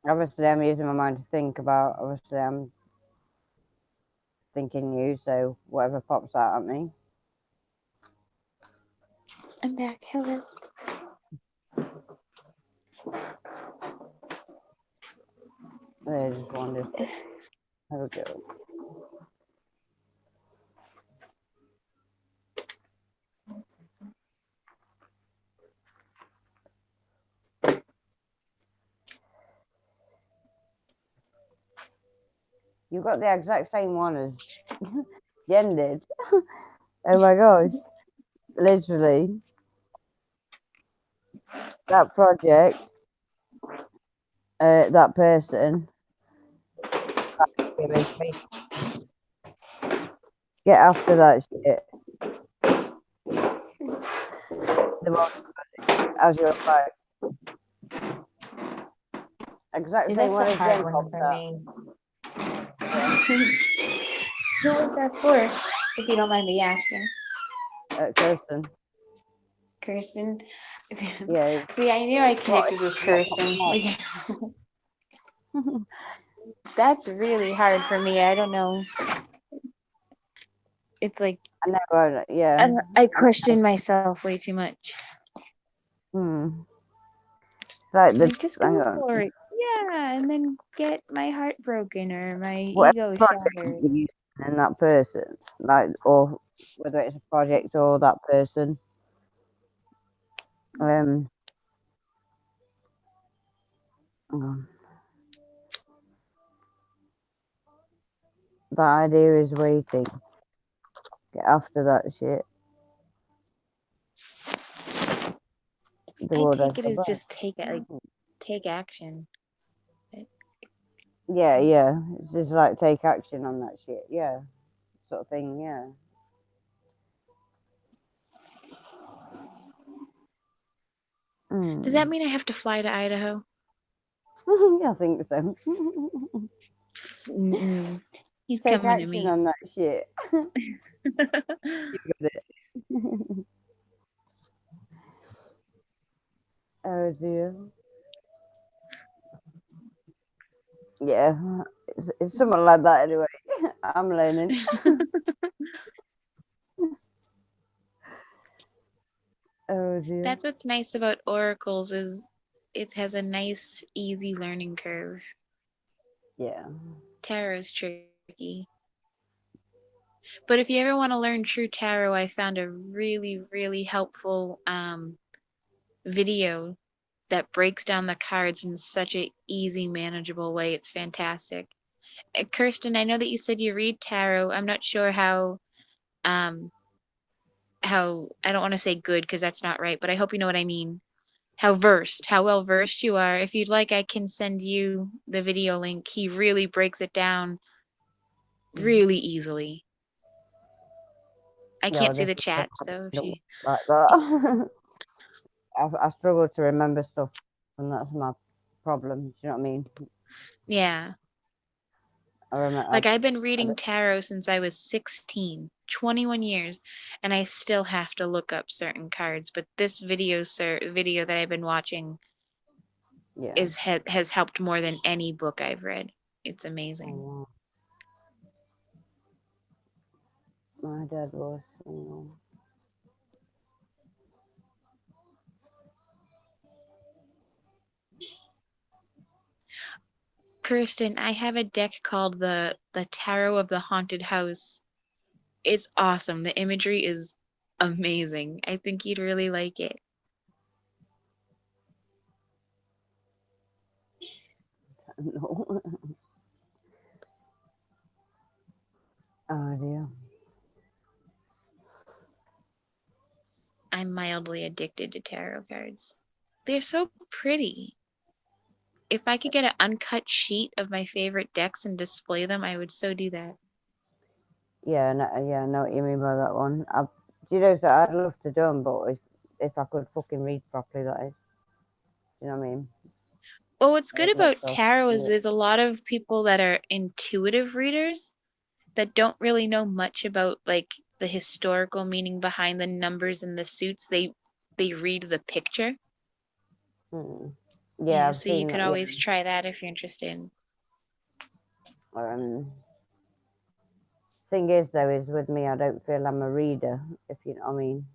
Speaker 1: Obviously, I'm using my mind to think about. Obviously, I'm thinking you, so whatever pops out at me.
Speaker 2: I'm back. Hello.
Speaker 1: I just wondered. How it go. You got the exact same one as Jenn did. Oh my gosh. Literally, that project, that person, get after that shit. As you're like, exact
Speaker 2: See,
Speaker 1: same
Speaker 2: that's
Speaker 1: one
Speaker 2: a
Speaker 1: as Jen
Speaker 2: hard one
Speaker 1: popped
Speaker 2: for
Speaker 1: up.
Speaker 2: me. Who was that for, if you don't mind me asking?
Speaker 1: Kirsten.
Speaker 2: Kirsten?
Speaker 1: Yeah.
Speaker 2: See, I knew I connected with Kirsten. That's really hard for me. I don't know. It's like
Speaker 1: I know. Yeah.
Speaker 2: I question myself way too much.
Speaker 1: Like
Speaker 2: Like, just go for it. Yeah, and then get my heart broken or my ego shattered.
Speaker 1: And that person, like, or whether it's a project or that person. The idea is waiting. Get after that shit.
Speaker 2: I take it as just take action.
Speaker 1: Yeah. It's just like take action on that shit. Yeah, sort of thing. Yeah.
Speaker 2: Does that mean I have to fly to Idaho?
Speaker 1: I think so.
Speaker 2: He's
Speaker 1: Take
Speaker 2: coming to
Speaker 1: action
Speaker 2: me.
Speaker 1: on that shit. You got it. Oh dear. Yeah, it's something like that anyway. I'm learning. Oh dear.
Speaker 2: That's what's nice about oracles is it has a nice, easy learning curve.
Speaker 1: Yeah.
Speaker 2: Tarot's tricky. But if you ever want to learn true tarot, I found a really, really helpful video that breaks down the cards in such an easy, manageable way. It's fantastic. Kirsten, I know that you said you read tarot. I'm not sure how I don't want to say good because that's not right, but I hope you know what I mean. How well versed you are. If you'd like, I can send you the video link. He really breaks it down really easily. I can't see the chat, so if you...
Speaker 1: like that. I struggle to remember stuff, and that's my problem. Do you know what I mean?
Speaker 2: Yeah. Like, I've been reading tarot since I was 16, 21 years, and I still have to look up certain cards. But this video that I've been watching has helped more than any book I've read. It's amazing.
Speaker 1: Oh, wow. My dad was,
Speaker 2: Kirsten, I have a deck called the Tarot of the Haunted House. It's awesome. The imagery is amazing. I think you'd really like it.
Speaker 1: No. Oh dear.
Speaker 2: I'm mildly addicted to tarot cards. They're so pretty. If I could get an uncut sheet of my favorite decks and display them, I would so do that.
Speaker 1: Yeah, I know what you mean by that one. You know, so I'd love to do them, but if I could fucking read properly, that is. You know what I mean?
Speaker 2: Well, what's good about tarot is there's a lot of people that are intuitive readers that don't really know much about like the historical meaning behind the numbers and the suits. They read the picture.
Speaker 1: Yeah, I've
Speaker 2: so
Speaker 1: seen
Speaker 2: you could
Speaker 1: that,
Speaker 2: always try that if you're interested.
Speaker 1: Thing is, though, is with me, I don't feel I'm a reader, if you know what I mean.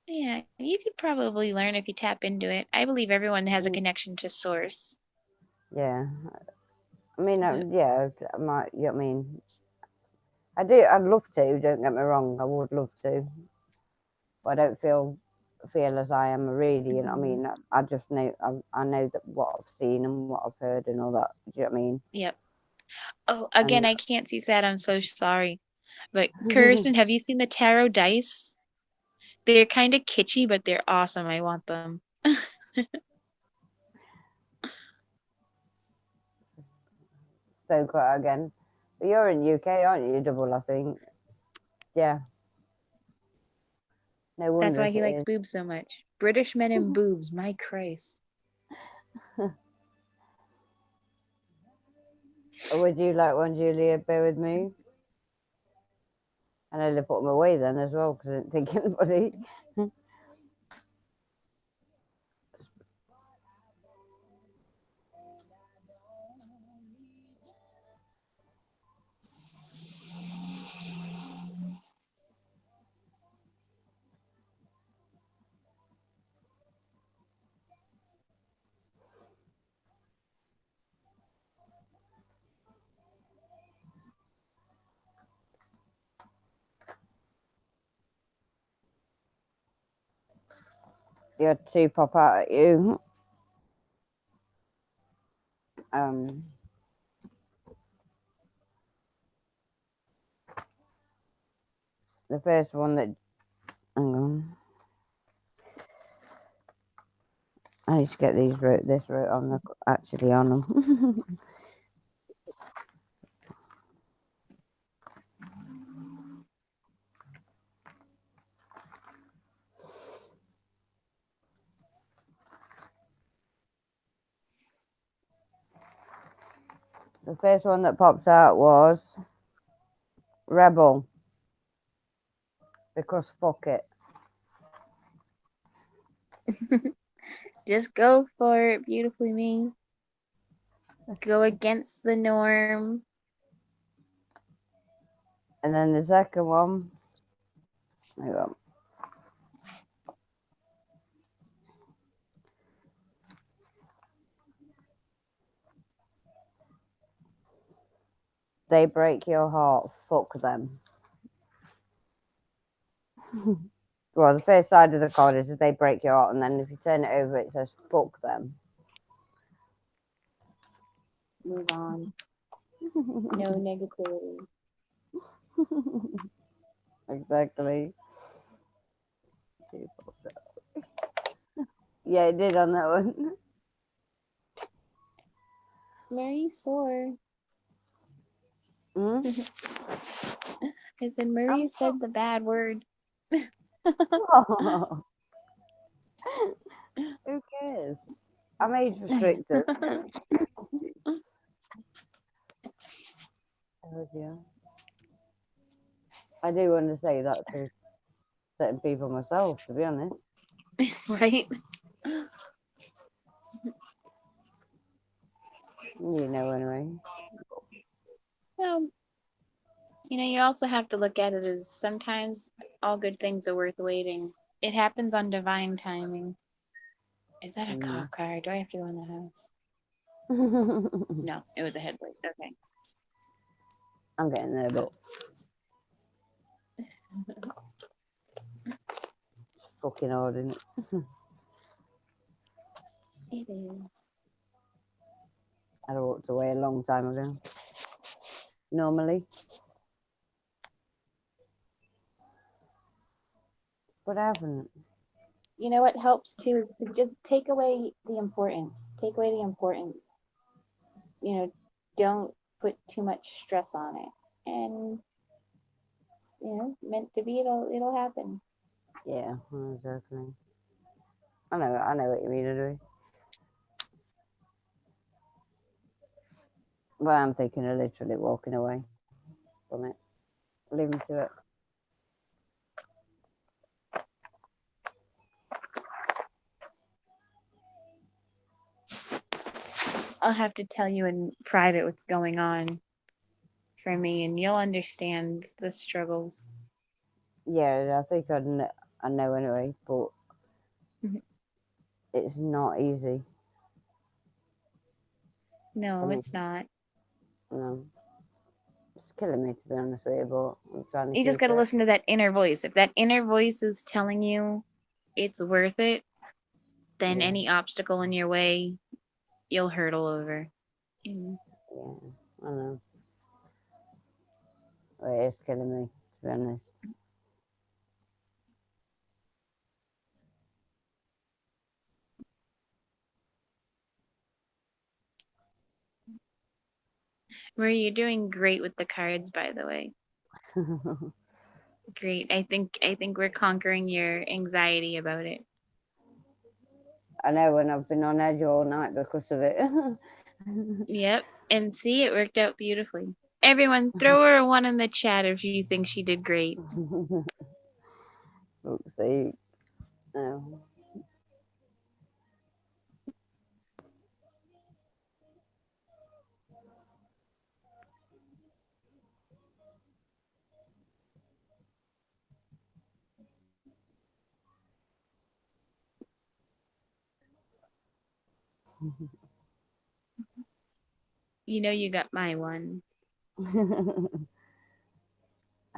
Speaker 2: Yeah, you could probably learn if you tap into it. I believe everyone has a connection to source.
Speaker 1: Yeah. I mean, yeah, you know what I mean? I'd love to, don't get me wrong, I would love to. But I don't feel as I am a reader, you know what I mean? I just know, I know that what I've seen and what I've heard and all that, do you know what I mean?
Speaker 2: Yep. Oh, again, I can't see that. I'm so sorry. But Kirsten, have you seen the tarot dice? They're kind of kitschy, but they're awesome. I want them.
Speaker 1: So quiet again. But you're in UK, aren't you? Double, I think. Yeah. No wonder.
Speaker 2: That's why
Speaker 1: if
Speaker 2: he
Speaker 1: it
Speaker 2: likes
Speaker 1: is.
Speaker 2: boobs so much. British men and boobs. My Christ.
Speaker 1: Or would you like one, Julia? Bear with me. And I'd put them away then as well because I didn't think anybody. You had two pop out at you. The first one that, hang on, I need to get this route on the actually on them. The first one that popped out was Rebel, because fuck it.
Speaker 2: Just go for it, beautifully me. Go against the norm.
Speaker 1: And then the second one, hang on. They break your heart, fuck them. Well, the first side of the card is if they break your heart, and then if you turn it over, it says fuck them.
Speaker 2: Move on. No negativity.
Speaker 1: Exactly. Yeah, it did on that one.
Speaker 2: Murray sore.
Speaker 1: Hmm?
Speaker 2: I said Murray said the bad word.
Speaker 1: Oh. Who cares? I'm age restricted. Oh dear. I do want to say that to certain people myself, to be honest.
Speaker 2: Right?
Speaker 1: You know, anyway.
Speaker 2: Well, you also have to look at it as sometimes all good things are worth waiting. It happens on divine timing. Is that a cop car? Do I have to go in the house? No, it was a headlight. Okay.
Speaker 1: I'm getting there, but fucking hard, isn't it?
Speaker 2: It is.
Speaker 1: I'd have walked away a long time ago. Normally. But I haven't.
Speaker 2: You know what helps too? To just take away the importance. Take away the importance. Don't put too much stress on it. And meant to be, it'll happen.
Speaker 1: Yeah, exactly. I know what you mean, anyway. But I'm thinking of literally walking away from it. Leaving to it.
Speaker 2: I'll have to tell you in private what's going on for me, and you'll understand the struggles.
Speaker 1: Yeah, I think I know anyway, but it's not easy.
Speaker 2: No, it's not.
Speaker 1: No. It's killing me, to be honest with you, but I'm trying to
Speaker 2: You just got to listen to that inner voice. If that inner voice is telling you it's worth it, then any obstacle in your way, you'll hurdle over.
Speaker 1: Yeah, I know. It is killing me, to be honest.
Speaker 2: Marie, you're doing great with the cards, by the way. Great. I think we're conquering your anxiety about it.
Speaker 1: I know, when I've been on edge all night because of it.
Speaker 2: Yep. And see, it worked out beautifully. Everyone, throw her a 1 in the chat if you think she did great.
Speaker 1: Oopsie. Oh.
Speaker 2: You know you got my 1.
Speaker 1: I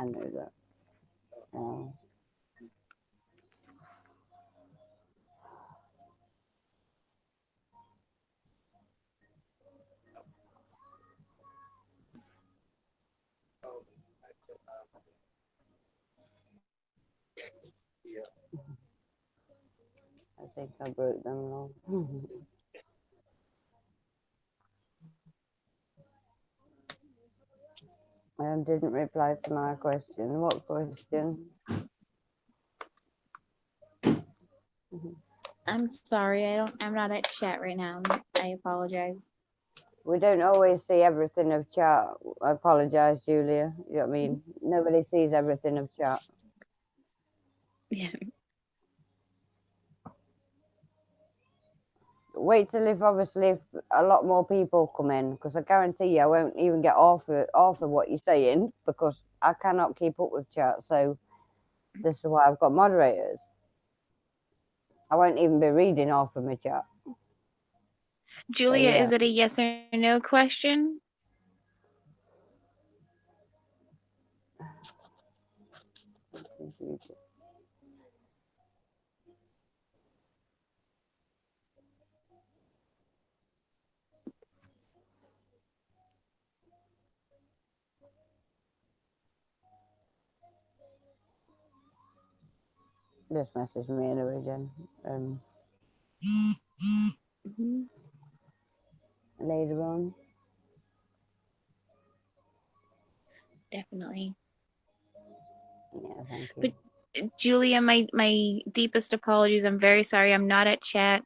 Speaker 1: know that. Oh. I think I broke them all. Didn't reply to my question. What question?
Speaker 2: I'm sorry, I'm not at chat right now. I apologize.
Speaker 1: We don't always see everything of chat. I apologise, Julia. You know what I mean? Nobody sees everything of chat.
Speaker 2: Yeah.
Speaker 1: Wait till if a lot more people come in, because I guarantee you I won't even get off of what you're saying, because I cannot keep up with chat. So this is why I've got moderators. I won't even be reading off of my chat.
Speaker 2: Julia,
Speaker 1: yeah.
Speaker 2: Is it a yes or no question?
Speaker 1: Just message me anyway, Jen. Later on.
Speaker 2: Definitely.
Speaker 1: Yeah, thank you.
Speaker 2: But Julia, my deepest apologies. I'm very sorry. I'm not at chat.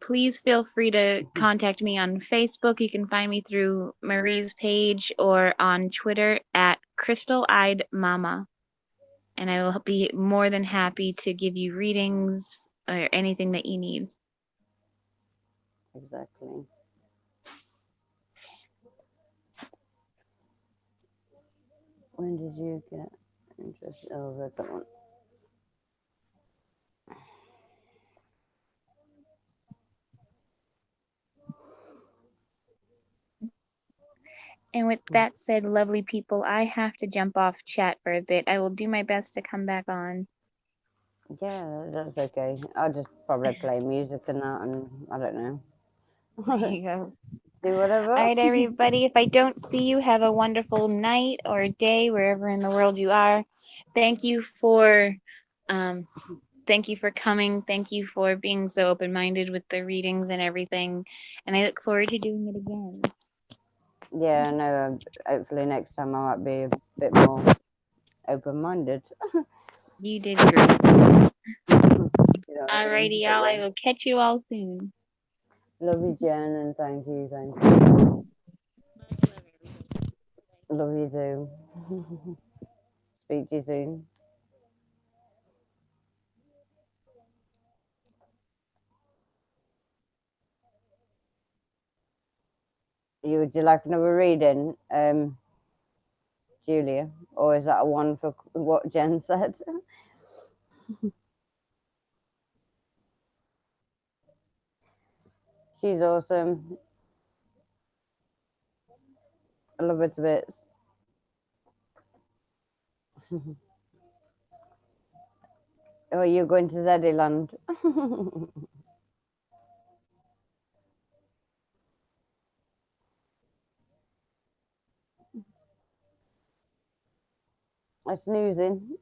Speaker 2: Please feel free to contact me on Facebook. You can find me through Marie's page or on Twitter at Crystal Eyed Mama. And I will be more than happy to give you readings or anything that you need.
Speaker 1: Exactly. When did you get interested? Oh, I read that one.
Speaker 2: And with that said, lovely people, I have to jump off chat for a bit. I will do my best to come back on.
Speaker 1: Yeah, that's okay. I'll just probably play music and that, and I don't know.
Speaker 2: There you go.
Speaker 1: Do whatever.
Speaker 2: All right, everybody. If I don't see you, have a wonderful night or day wherever in the world you are. Thank you for coming. Thank you for being so open-minded with the readings and everything. And I look forward to doing it again.
Speaker 1: Yeah, no. Hopefully next time I might be a bit more open-minded.
Speaker 2: You did great.
Speaker 1: I
Speaker 2: Alrighty, y'all. I will catch you all soon.
Speaker 1: Love you, Jen, and thank you. Love you too. Speak to you soon. Would you like another reading, Julia? Or is that a one for what Jen said? She's awesome. I love her to bits. Oh, you're going to Zeddyland. snoozing.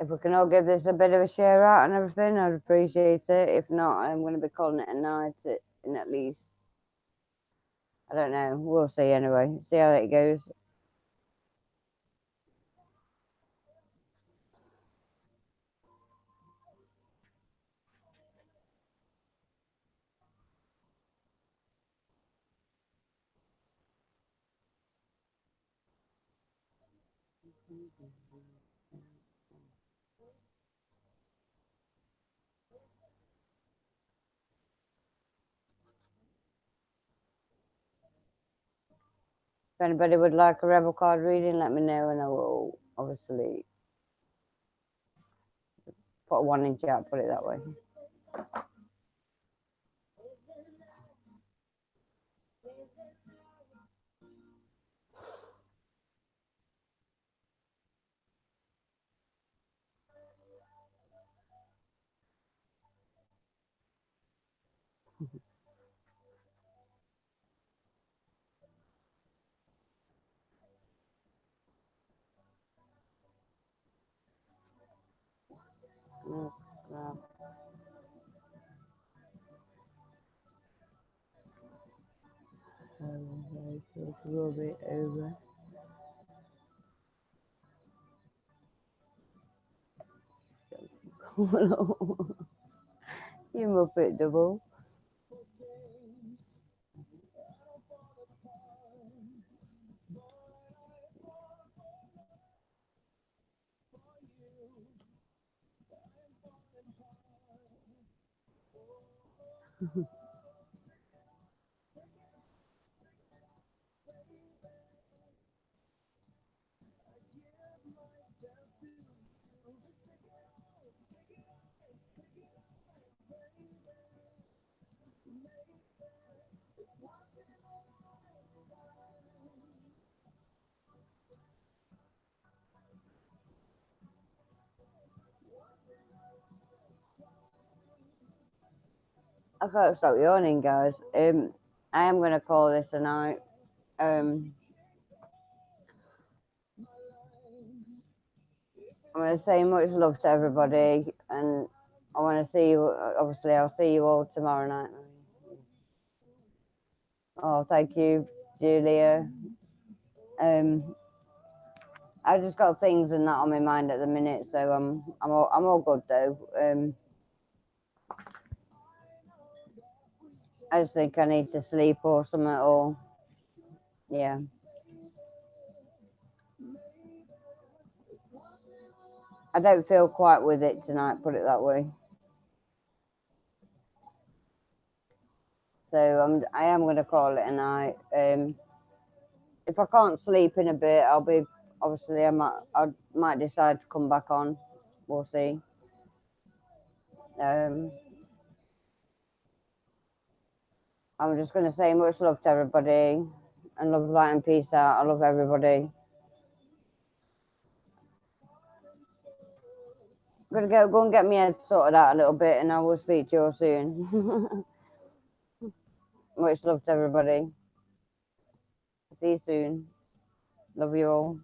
Speaker 1: If we can all give this a bit of a share out and everything, I'd appreciate it. If not, I'm going to be calling it a night in at least. I don't know. We'll see anyway. See how it goes. If anybody would like a rebel card reading, let me know, and I will obviously put one in chat. Put it that way. Oh, crap. Rub it over. You Muppet double. I can't stop yawning, guys. I am gonna call this a night. I'm gonna say much love to everybody, and I want to see you. Obviously, I'll see you all tomorrow night. Oh, thank you, Julia. I just got things and that on my mind at the minute, so I'm all good though. I just think I need to sleep or something, or yeah. I don't feel quite with it tonight, put it that way. So I am going to call it a night. If I can't sleep in a bit, I'll be obviously I might decide to come back on. We'll see. I'm just going to say much love to everybody, and love, light, and peace out. I love everybody. I'm going to go and get my head sorted out a little bit, and I will speak to you all soon. Much love to everybody. See you soon. Love you all.